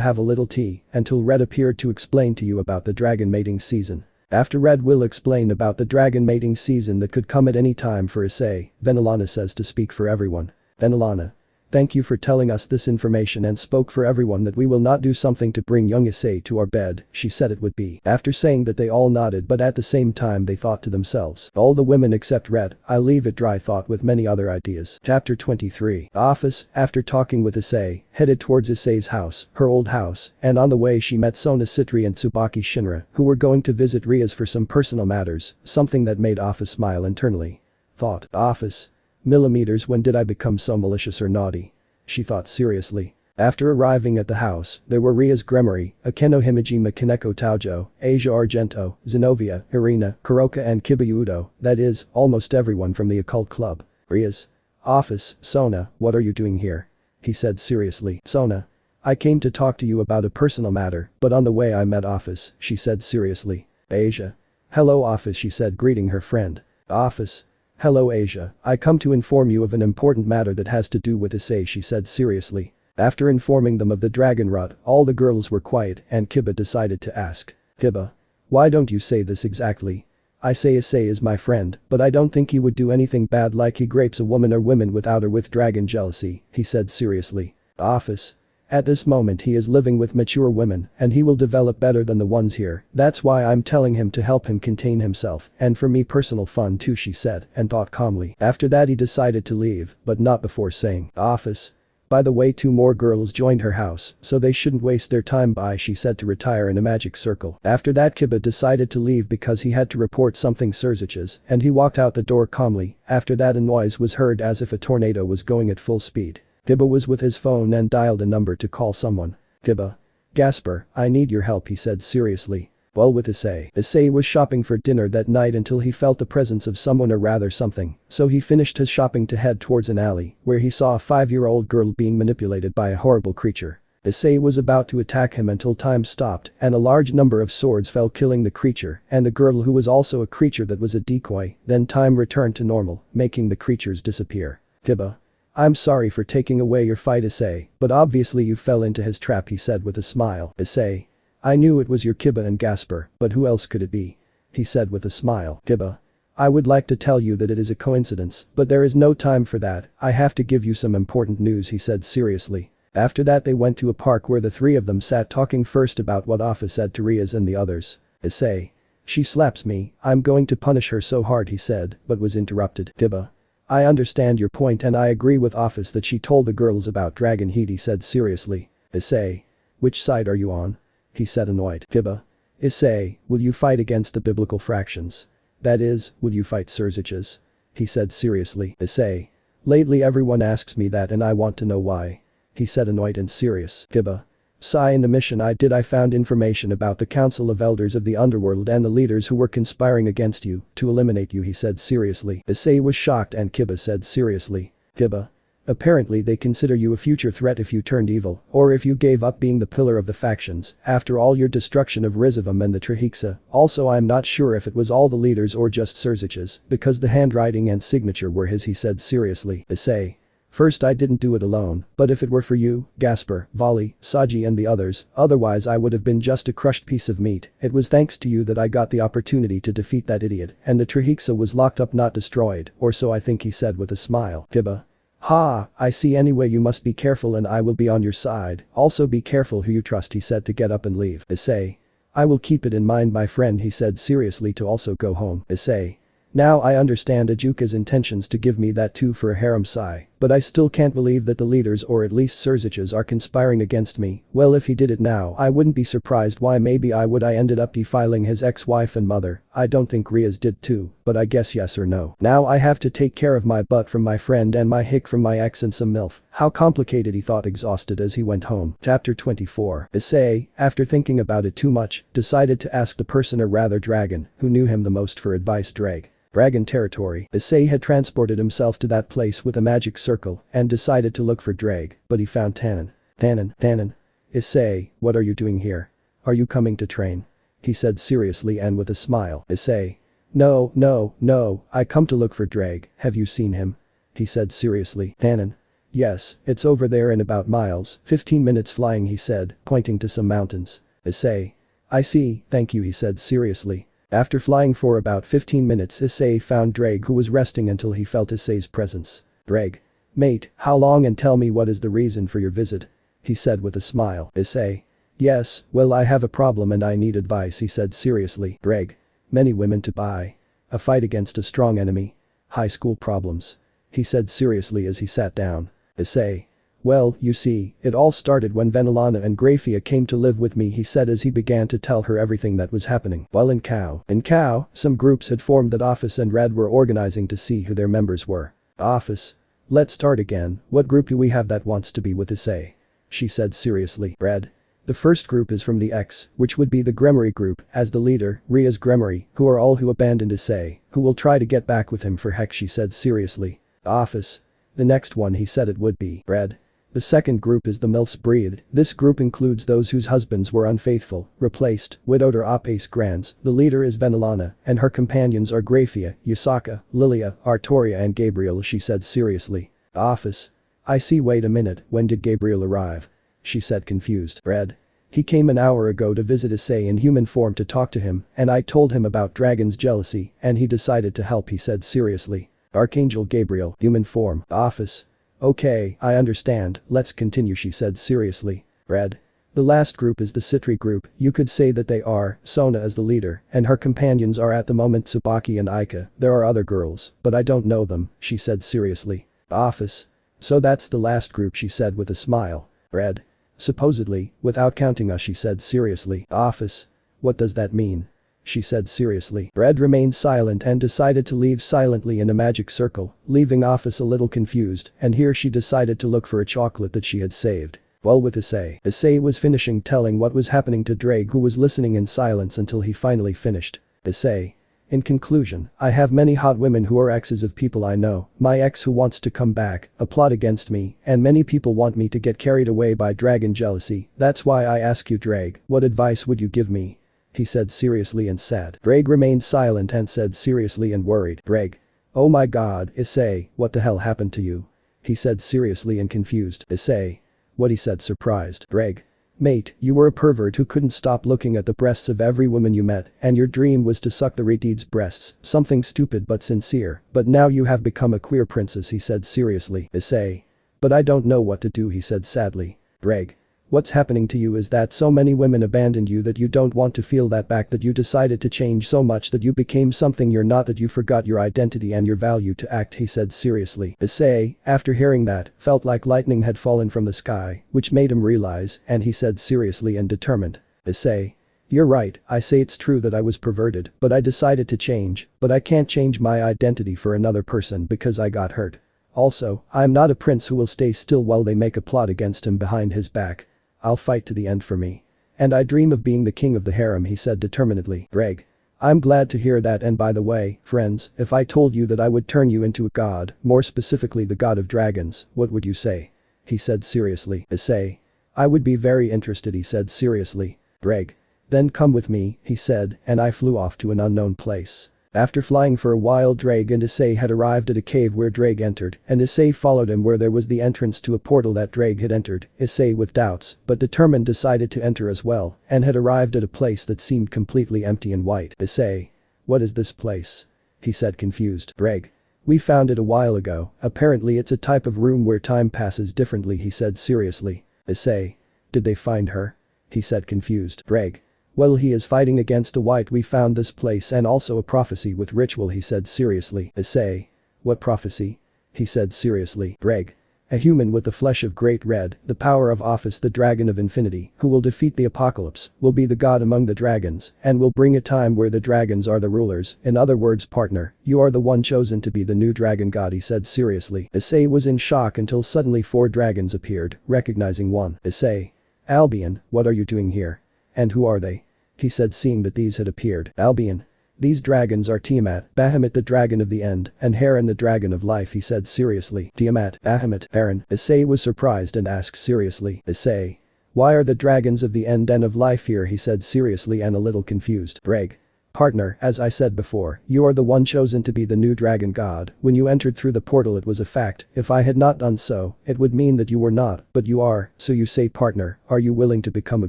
have a little tea until Red appeared to explain to you about the dragon mating season. After Red will explain about the dragon mating season that could come at any time for Issei, Venelana says to speak for everyone. Venelana. Thank you for telling us this information and spoke for everyone that we will not do something to bring young Issei to our bed, she said it would be. After saying that they all nodded but at the same time they thought to themselves. All the women except Red, I leave it dry, thought with many other ideas. Chapter 23. Office, after talking with Issei, headed towards Issei's house, her old house, and on the way she met Sona Citri and Tsubaki Shinra, who were going to visit Rias for some personal matters, something that made Office smile internally. Thought. Office. Millimeters, when did I become so malicious or naughty? She thought seriously. After arriving at the house, there were Rias Gremory, Akeno Himejima Kaneko Taojo, Asia Argento, Zenobia, Irina, Kuroka and Kibayudo, that is, almost everyone from the occult club. Rias. Office, Sona, what are you doing here? He said seriously. Sona. I came to talk to you about a personal matter, but on the way I met Office, she said seriously. Asia. Hello Office, she said greeting her friend. Office. Hello Asia, I come to inform you of an important matter that has to do with Issei, she said seriously. After informing them of the dragon rot, all the girls were quiet and Kiba decided to ask. Kiba. Why don't you say this exactly? I say Issei is my friend, but I don't think he would do anything bad like he grapes a woman or women without or with dragon jealousy, he said seriously. Office. At this moment he is living with mature women and he will develop better than the ones here, that's why I'm telling him to help him contain himself and for me personal fun too, she said and thought calmly. After that he decided to leave, but not before saying. Office. By the way, 2 more girls joined her house, so they shouldn't waste their time, bye, she said to retire in a magic circle. After that Kiba decided to leave because he had to report something Sirzechs and he walked out the door calmly. After that a noise was heard as if a tornado was going at full speed. Kiba was with his phone and dialed a number to call someone. Kiba. Gasper, I need your help, he said seriously. Well, with Issei. Issei was shopping for dinner that night until he felt the presence of someone or rather something, so he finished his shopping to head towards an alley where he saw a 5-year-old girl being manipulated by a horrible creature. Issei was about to attack him until time stopped and a large number of swords fell, killing the creature and the girl who was also a creature that was a decoy, then time returned to normal, making the creatures disappear. Kiba. I'm sorry for taking away your fight Issei, but obviously you fell into his trap he said with a smile. Issei. I knew it was your Kiba and Gasper, but who else could it be? He said with a smile. Kiba. I would like to tell you that it is a coincidence, but there is no time for that, I have to give you some important news he said seriously. After that they went to a park where the three of them sat talking first about what Office said to Rias and the others. Issei. She slaps me, I'm going to punish her so hard he said, but was interrupted. Kiba. I understand your point and I agree with Office that she told the girls about Dragon Heat he said seriously. Issei. Which side are you on? He said annoyed. Kiba. Issei, will you fight against the biblical fractions? That is, will you fight Sirzechs? He said seriously. Issei. Lately everyone asks me that and I want to know why. He said annoyed and serious. Kiba. Sai in the mission I did I found information about the Council of Elders of the Underworld and the leaders who were conspiring against you, to eliminate you he said seriously. Issei was shocked and Kiba said seriously. Kiba. Apparently they consider you a future threat if you turned evil, or if you gave up being the pillar of the factions, after all your destruction of Rizavam and the Trihexa. Also I'm not sure if it was all the leaders or just Sirzechs, because the handwriting and signature were his he said seriously. Issei. First I didn't do it alone, but if it were for you, Gasper, Vali, Saji and the others, otherwise I would have been just a crushed piece of meat. It was thanks to you that I got the opportunity to defeat that idiot, and the Trihexa was locked up not destroyed, or so I think he said with a smile. Kiba. Ha, I see anyway you must be careful and I will be on your side, also be careful who you trust he said to get up and leave. Issei. I will keep it in mind my friend he said seriously to also go home. Issei. Now I understand Ajuka's intentions to give me that too for a harem Sai, but I still can't believe that the leaders or at least Sirzechs are conspiring against me. Well if he did it now I wouldn't be surprised why maybe I ended up defiling his ex-wife and mother. I don't think Rias did too, but I guess yes or no. Now I have to take care of my butt from my friend and my hick from my ex and some MILF. How complicated he thought exhausted as he went home. Chapter 24. Issei, after thinking about it too much, decided to ask the person or rather dragon, who knew him the most for advice Ddraig. Dragon territory. Issei had transported himself to that place with a magic circle and decided to look for Ddraig, but he found Tannen. Tannen. Issei, what are you doing here? Are you coming to train? He said seriously and with a smile. Issei. No, I come to look for Ddraig, have you seen him? He said seriously. Tannen. Yes, it's over there in about miles, 15 minutes flying he said, pointing to some mountains. Issei. I see, thank you he said seriously. After flying for about 15 minutes Issei found Ddraig who was resting until he felt Issei's presence. Ddraig. Mate, how long and tell me what is the reason for your visit? He said with a smile. Issei. Yes, well I have a problem and I need advice he said seriously. Ddraig. Many women to buy. A fight against a strong enemy. High school problems. He said seriously as he sat down. Issei. Well, you see, it all started when Venelana and Grafia came to live with me he said as he began to tell her everything that was happening. While in Kao, some groups had formed that Office and Red were organizing to see who their members were. Office. Let's start again, what group do we have that wants to be with Issei? She said seriously. Red. The first group is from the X, which would be the Gremory group, as the leader, Rias Gremory, who are all who abandoned Issei, who will try to get back with him for heck she said seriously. Office. The next one he said it would be. Red. The second group is the MILFs breathed. This group includes those whose husbands were unfaithful, replaced, widowed or apace grands. The leader is Venelana, and her companions are Grafia, Yusaka, Lilia, Artoria and Gabriel she said seriously. Office. I see wait a minute, when did Gabriel arrive? She said confused. Red. He came an hour ago to visit Issei in human form to talk to him, and I told him about Dragon's jealousy, and he decided to help he said seriously. Archangel Gabriel, human form. Office. Okay, I understand, let's continue she said seriously. Red. The last group is the Citri group, you could say that they are, Sona as the leader, and her companions are at the moment Tsubaki and Aika, there are other girls, but I don't know them, she said seriously. Office. So that's the last group she said with a smile. Red. Supposedly, without counting us she said seriously. Office. What does that mean? She said seriously. Red remained silent and decided to leave silently in a magic circle, leaving Office a little confused, and here she decided to look for a chocolate that she had saved. While with Issei. Issei was finishing telling what was happening to Ddraig who was listening in silence until he finally finished. Issei. In conclusion, I have many hot women who are exes of people I know, my ex who wants to come back, a plot against me, and many people want me to get carried away by dragon jealousy, that's why I ask you Ddraig, what advice would you give me? He said seriously and sad. Ddraig remained silent and said seriously and worried. Ddraig. Oh my god, Issei, what the hell happened to you? he said seriously and confused. Issei. What, he said surprised. Ddraig. Mate, you were a pervert who couldn't stop looking at the breasts of every woman you met, and your dream was to suck the Redeed's breasts, something stupid but sincere, but now you have become a queer princess, he said seriously. Issei. But I don't know what to do, he said sadly. Ddraig. What's happening to you is that so many women abandoned you that you don't want to feel that back, that you decided to change so much that you became something you're not, that you forgot your identity and your value to act, he said seriously. Issei, after hearing that, felt like lightning had fallen from the sky, which made him realize, and he said seriously and determined. Issei. You're right, I say it's true that I was perverted, but I decided to change, but I can't change my identity for another person because I got hurt. Also, I'm not a prince who will stay still while they make a plot against him behind his back. I'll fight to the end for me. And I dream of being the king of the harem, he said determinedly. Ddraig. I'm glad to hear that, and by the way, friends, if I told you that I would turn you into a god, more specifically the god of dragons, what would you say? He said seriously. Issei. I would be very interested, he said seriously. Ddraig. Then come with me, he said, and I flew off to an unknown place. After flying for a while, Ddraig and Issei had arrived at a cave where Ddraig entered, and Issei followed him where there was the entrance to a portal that Ddraig had entered. Issei, with doubts, but determined, decided to enter as well, and had arrived at a place that seemed completely empty and white. Issei. What is this place? He said confused. Ddraig. We found it a while ago, apparently it's a type of room where time passes differently, he said seriously. Issei. Did they find her? He said confused. Ddraig. Well, he is fighting against a white. We found this place and also a prophecy with ritual, he said seriously. Issei. What prophecy? He said seriously. Ddraig. A human with the flesh of great red, the power of office, the dragon of infinity, who will defeat the apocalypse, will be the god among the dragons, and will bring a time where the dragons are the rulers. In other words, partner, you are the one chosen to be the new dragon god, he said seriously. Issei was in shock until suddenly 4 dragons appeared, recognizing one. Issei. Albion, what are you doing here? And who are they? He said seeing that these had appeared. Albion. These dragons are Tiamat, Bahamut the dragon of the end, and Heron the dragon of life, he said seriously. Tiamat, Bahamut, Heron. Issei was surprised and asked seriously. Issei. Why are the dragons of the end and of life here, he said seriously and a little confused. Ddraig. Partner, as I said before, you are the one chosen to be the new dragon god. When you entered through the portal it was a fact. If I had not done so, it would mean that you were not, but you are, so you say, partner, are you willing to become a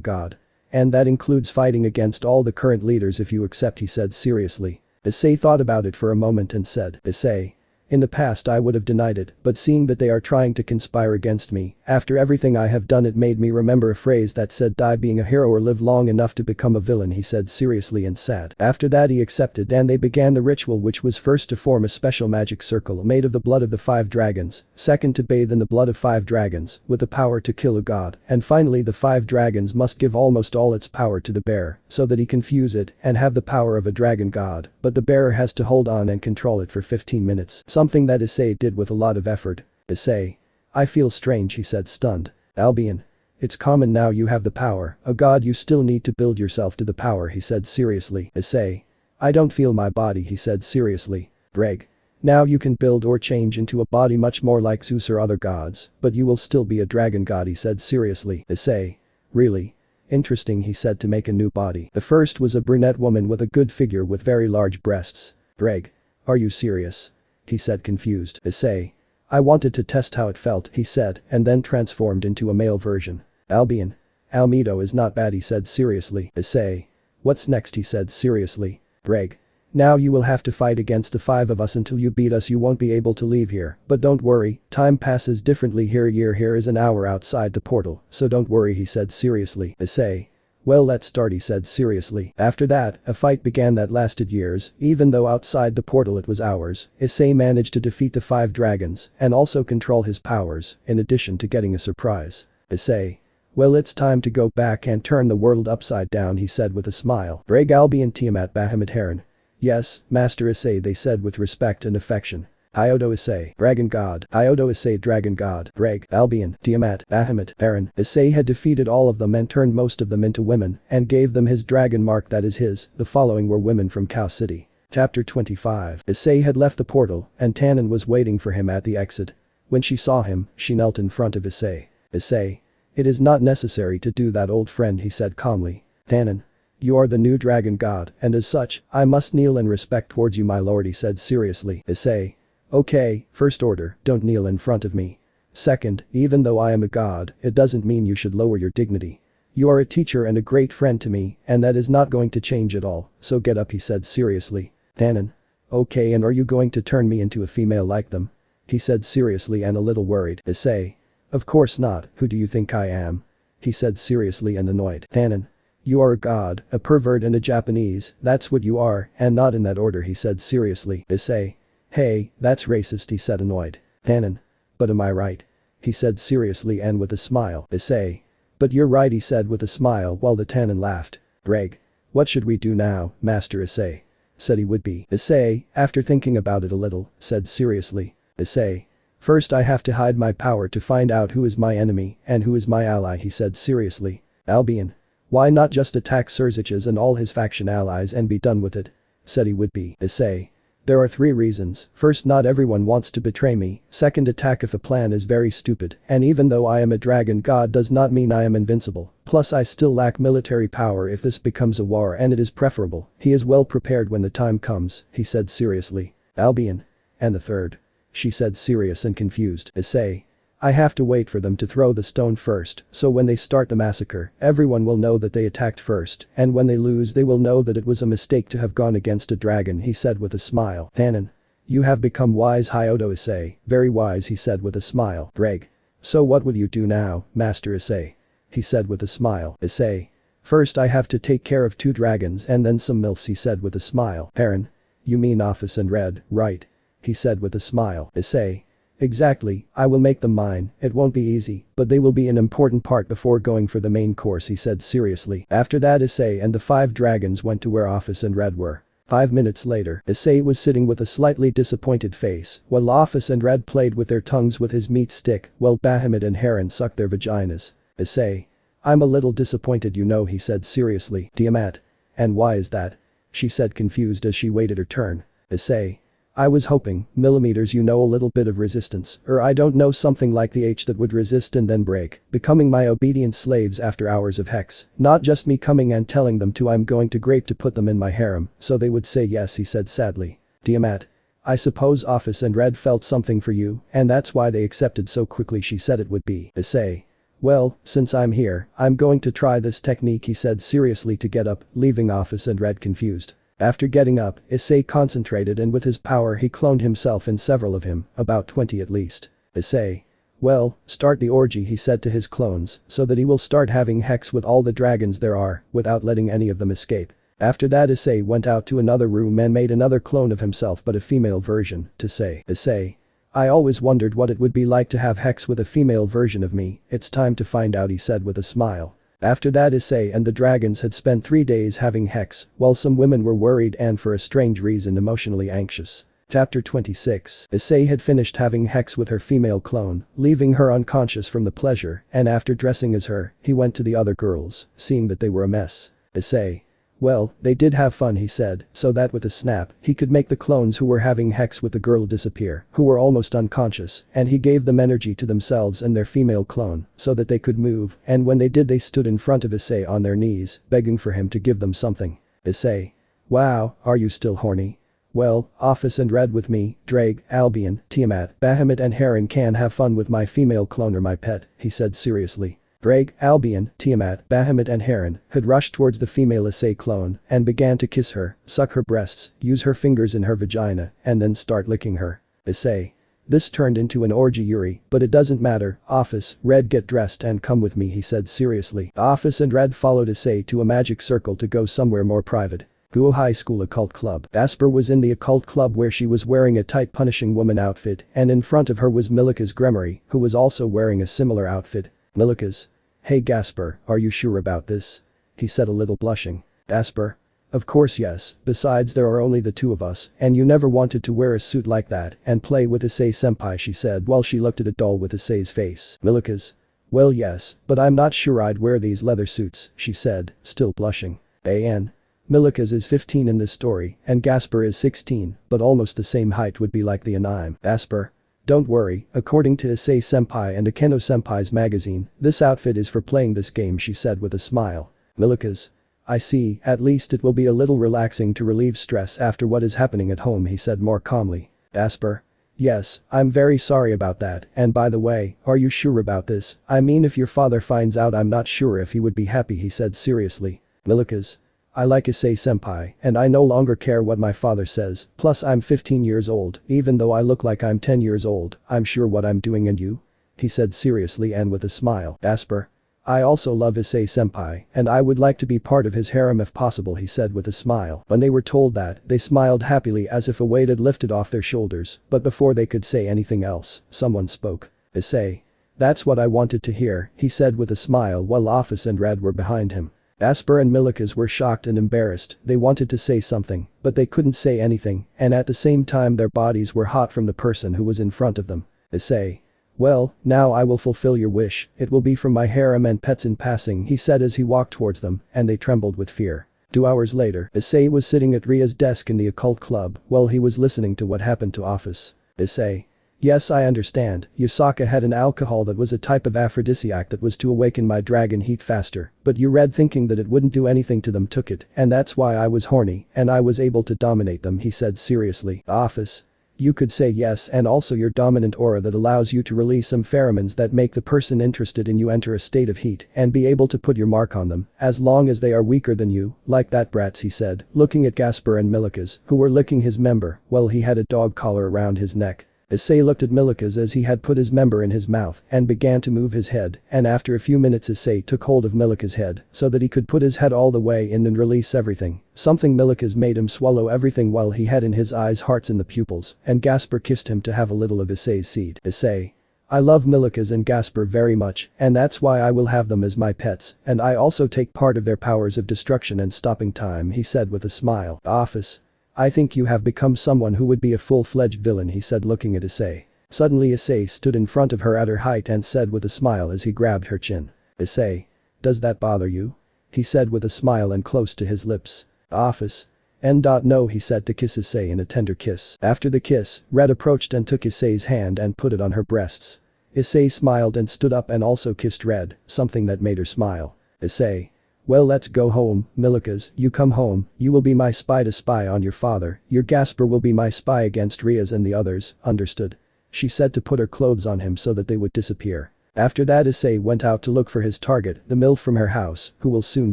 god? And that includes fighting against all the current leaders if you accept, he said seriously. Issei thought about it for a moment and said. Issei. In the past I would have denied it, but seeing that they are trying to conspire against me, after everything I have done, it made me remember a phrase that said, die being a hero or live long enough to become a villain, he said seriously and sad. After that he accepted, and they began the ritual, which was first to form a special magic circle made of the blood of the 5 dragons, second to bathe in the blood of 5 dragons, with the power to kill a god, and finally the 5 dragons must give almost all its power to the bear, so that he can fuse it and have the power of a dragon god, but the bearer has to hold on and control it for 15 minutes. Something that Issei did with a lot of effort. Issei. I feel strange, he said stunned. Albion. It's common now you have the power, a god, you still need to build yourself to the power, he said seriously. Issei. I don't feel my body, he said seriously. Ddraig. Now you can build or change into a body much more like Zeus or other gods, but you will still be a dragon god, he said seriously. Issei. Really? Interesting, he said to make a new body. The first was a brunette woman with a good figure with very large breasts. Ddraig. Are you serious? He said confused. Issei. I wanted to test how it felt, he said, and then transformed into a male version. Albion. Almedo is not bad, he said seriously. Issei. What's next, he said seriously. Ddraig. Now you will have to fight against the 5 of us until you beat us. You won't be able to leave here, but don't worry, time passes differently here. Here is an hour outside the portal, so don't worry, he said seriously. Issei. Well, let's start, he said seriously. After that, a fight began that lasted years, even though outside the portal it was hours. Issei managed to defeat the 5 dragons and also control his powers, in addition to getting a surprise. Issei. Well, it's time to go back and turn the world upside down, he said with a smile. Ddraig, Albion, Tiamat, Bahamut, Heron. Yes, Master Issei, they said with respect and affection. Iodo Issei, Dragon God. Iodo Issei, Dragon God. Ddraig, Albion, Tiamat, Bahamut, Heron. Issei had defeated all of them and turned most of them into women and gave them his dragon mark, that is his. The following were women from Cow City. Chapter 25. Issei had left the portal and Tannen was waiting for him at the exit. When she saw him, she knelt in front of Issei. Issei. It is not necessary to do that, old friend, he said calmly. Tannen. You are the new dragon god, and as such, I must kneel in respect towards you, my lord, he said seriously. Issei. Okay, first order, don't kneel in front of me. Second, even though I am a god, it doesn't mean you should lower your dignity. You are a teacher and a great friend to me, and that is not going to change at all, so get up, he said seriously. Tannen. Okay, and are you going to turn me into a female like them? He said seriously and a little worried. Issei. Of course not, who do you think I am? He said seriously and annoyed. Tannen. You are a god, a pervert and a Japanese, that's what you are, and not in that order, he said seriously. Issei. Hey, that's racist, he said annoyed. Tannen. But am I right? He said seriously and with a smile. Issei. But you're right, he said with a smile while the Tannen laughed. Ddraig. What should we do now, Master Issei? Said he would be. Issei, after thinking about it a little, said seriously. Issei. First I have to hide my power to find out who is my enemy and who is my ally, he said seriously. Albion. Why not just attack Sirzechs and all his faction allies and be done with it? Said he would be. Issei. There are 3 reasons. First, not everyone wants to betray me. Second, attack if a plan is very stupid, and even though I am a dragon god does not mean I am invincible. Plus I still lack military power if this becomes a war, and it is preferable. He is well prepared when the time comes, he said seriously. Albion. And the third? She said serious and confused. Issei. I have to wait for them to throw the stone first, so when they start the massacre, everyone will know that they attacked first, and when they lose they will know that it was a mistake to have gone against a dragon, he said with a smile. Tannen. You have become wise, Hyodo Issei. Very wise, he said with a smile. Ddraig. So what will you do now, Master Issei? He said with a smile. Issei. First I have to take care of 2 dragons and then some milfs, he said with a smile. Perrin. You mean Office and Red, right? He said with a smile. Issei. Exactly, I will make them mine, it won't be easy, but they will be an important part before going for the main course, he said seriously. After that Issei and the 5 dragons went to where Office and Red were. 5 minutes later, Issei was sitting with a slightly disappointed face, while Office and Red played with their tongues with his meat stick, while Bahamut and Heron sucked their vaginas. Issei. I'm a little disappointed, you know, he said seriously. Tiamat. And why is that? She said confused as she waited her turn. Issei. I was hoping, millimeters, you know, a little bit of resistance, or I don't know, something like the H that would resist and then break, becoming my obedient slaves after hours of hex, not just me coming and telling them to I'm going to grape to put them in my harem, so they would say yes, he said sadly. Tiamat. I suppose Office and Red felt something for you, and that's why they accepted so quickly, she said it would be. Issei. Well, since I'm here, I'm going to try this technique, he said seriously to get up, leaving Office and Red confused. After getting up, Issei concentrated and with his power he cloned himself in several of him, about 20 at least. Issei. Well, start the orgy, he said to his clones, so that he will start having hex with all the dragons there are, without letting any of them escape. After that Issei went out to another room and made another clone of himself, but a female version, to say. Issei. I always wondered what it would be like to have hex with a female version of me, it's time to find out, he said with a smile. After that Issei and the dragons had spent 3 days having hex, while some women were worried and for a strange reason emotionally anxious. Chapter 26. Issei had finished having hex with her female clone, leaving her unconscious from the pleasure, and after dressing as her, he went to the other girls, seeing that they were a mess. Issei. Well, they did have fun, he said, so that with a snap, he could make the clones who were having hex with the girl disappear, who were almost unconscious, and he gave them energy to themselves and their female clone, so that they could move, and when they did they stood in front of Issei on their knees, begging for him to give them something. Issei. Wow, are you still horny? Well, Office and Red with me, Ddraig, Albion, Tiamat, Bahamut and Heron can have fun with my female clone or my pet, he said seriously. Ddraig, Albion, Tiamat, Bahamut and Heron had rushed towards the female Issei clone and began to kiss her, suck her breasts, use her fingers in her vagina, and then start licking her. Issei. This turned into an orgy, Yuri, but it doesn't matter. Office, Red, get dressed and come with me, he said seriously. Office and Red followed Issei to a magic circle to go somewhere more private. Guo High School Occult Club. Asper was in the occult club where she was wearing a tight punishing woman outfit, and in front of her was Milika's Gremory, who was also wearing a similar outfit. Milika's. Hey Gasper, are you sure about this? He said a little blushing. Asper. Of course yes, besides there are only the 2 of us, and you never wanted to wear a suit like that and play with Issei senpai, she said while she looked at a doll with Issei's face. Milika's. Well yes, but I'm not sure I'd wear these leather suits, she said, still blushing. An. Milika's is 15 in this story, and Gasper is 16, but almost the same height would be like the anime. Asper. Don't worry, according to Issei senpai and Akeno senpai's magazine, this outfit is for playing this game, she said with a smile. Milika's. I see, at least it will be a little relaxing to relieve stress after what is happening at home, he said more calmly. Asper. Yes, I'm very sorry about that, and by the way, are you sure about this? I mean if your father finds out I'm not sure if he would be happy, he said seriously. Milikas. I like Issei-senpai, and I no longer care what my father says, plus I'm 15 years old, even though I look like I'm 10 years old, I'm sure what I'm doing and you? He said seriously and with a smile. Asper. I also love Issei-senpai, and I would like to be part of his harem if possible, he said with a smile. When they were told that, they smiled happily as if a weight had lifted off their shoulders, but before they could say anything else, someone spoke. Issei. That's what I wanted to hear, he said with a smile while Office and Red were behind him. Asper and Milikas were shocked and embarrassed, they wanted to say something, but they couldn't say anything, and at the same time their bodies were hot from the person who was in front of them. Issei. Well, now I will fulfill your wish, it will be from my harem and pets in passing, he said as he walked towards them, and they trembled with fear. 2 hours later, Issei was sitting at Ria's desk in the occult club while he was listening to what happened to Office. Issei. Yes, I understand, Yusaka had an alcohol that was a type of aphrodisiac that was to awaken my dragon heat faster, but you Red thinking that it wouldn't do anything to them took it, and that's why I was horny, and I was able to dominate them, he said seriously. Office. You could say yes, and also your dominant aura that allows you to release some pheromones that make the person interested in you enter a state of heat and be able to put your mark on them, as long as they are weaker than you, like that brats, he said, looking at Gasper and Milikas, who were licking his member while he had a dog collar around his neck. Issei looked at Milikas as he had put his member in his mouth and began to move his head, and after a few minutes Issei took hold of Milikas' head so that he could put his head all the way in and release everything. Something Milikas made him swallow everything while he had in his eyes hearts in the pupils, and Gasper kissed him to have a little of Issei's seed. Issei. I love Milikas and Gasper very much, and that's why I will have them as my pets, and I also take part of their powers of destruction and stopping time, he said with a smile. Office. I think you have become someone who would be a full-fledged villain, he said looking at Issei. Suddenly Issei stood in front of her at her height and said with a smile as he grabbed her chin. Issei. Does that bother you? He said with a smile and close to his lips. Office. No, he said to kiss Issei in a tender kiss. After the kiss, Red approached and took Issei's hand and put it on her breasts. Issei smiled and stood up and also kissed Red, something that made her smile. Issei. Well, let's go home, Milikas, you come home, you will be my spy to spy on your father, your Gasper will be my spy against Rias and the others, understood? She said to put her clothes on him so that they would disappear. After that Issei went out to look for his target, the MILF from her house, who will soon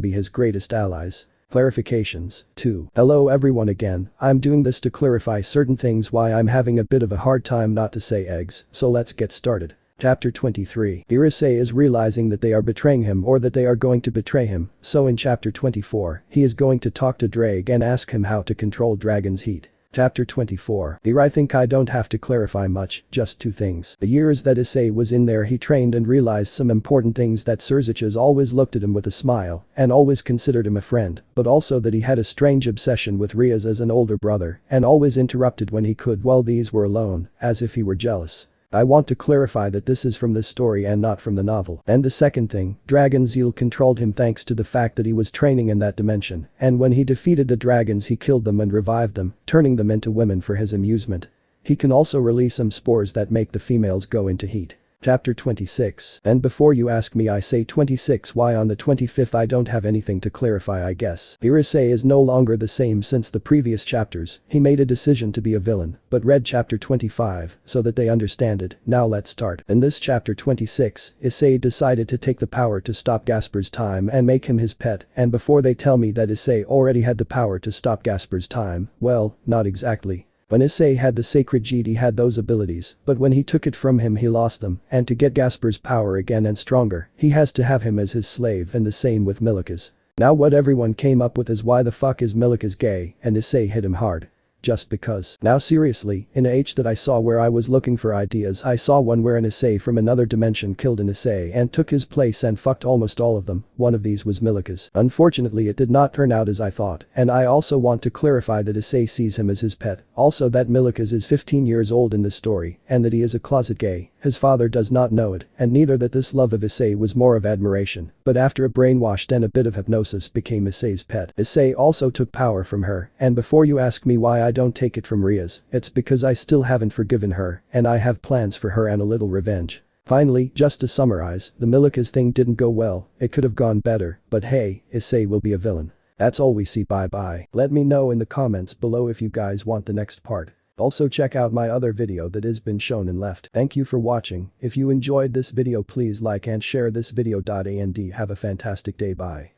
be his greatest allies. Clarifications. 2. Hello everyone again, I'm doing this to clarify certain things why I'm having a bit of a hard time not to say eggs, so let's get started. Chapter 23. Here Issei is realizing that they are betraying him or that they are going to betray him, so in chapter 24, he is going to talk to Ddraig and ask him how to control Dragon's heat. Chapter 24. Here I think I don't have to clarify much, just 2 things. The years that Issei was in there he trained and realized some important things that Sirzechs always looked at him with a smile and always considered him a friend, but also that he had a strange obsession with Rias as an older brother and always interrupted when he could while these were alone, as if he were jealous. I want to clarify that this is from this story and not from the novel. And the second thing, Dragon Zeal controlled him thanks to the fact that he was training in that dimension, and when he defeated the dragons he killed them and revived them, turning them into women for his amusement. He can also release some spores that make the females go into heat. Chapter 26. And before you ask me I say 26 why on the 25th I don't have anything to clarify I guess. Issei is no longer the same since the previous chapters, he made a decision to be a villain, but read chapter 25 so that they understand it. Now let's start. In this chapter 26, Issei decided to take the power to stop Gasper's time and make him his pet, and before they tell me that Issei already had the power to stop Gasper's time, well, not exactly. When Issei had the sacred Jeet he had those abilities, but when he took it from him he lost them, and to get Gasper's power again and stronger, he has to have him as his slave and the same with Milikas. Now what everyone came up with is why the fuck is Milikas gay, and Issei hit him hard. Just because. Now seriously, in a H that I saw where I was looking for ideas I saw one where an Issei from another dimension killed an Issei and took his place and fucked almost all of them, one of these was Milikas. Unfortunately it did not turn out as I thought, and I also want to clarify that Issei sees him as his pet, also that Milikas is 15 years old in this story, and that he is a closet gay, his father does not know it, and neither that this love of Issei was more of admiration, but after a brainwashed and a bit of hypnosis became Issei's pet. Issei also took power from her, and before you ask me why I don't take it from Rias, it's because I still haven't forgiven her, and I have plans for her and a little revenge. Finally, just to summarize, the Milikas thing didn't go well, it could have gone better, but hey, Issei will be a villain. That's all we see, bye bye. Let me know in the comments below if you guys want the next part. Also check out my other video that has been shown and left. Thank you for watching. If you enjoyed this video please like and share this video. And have a fantastic day. Bye.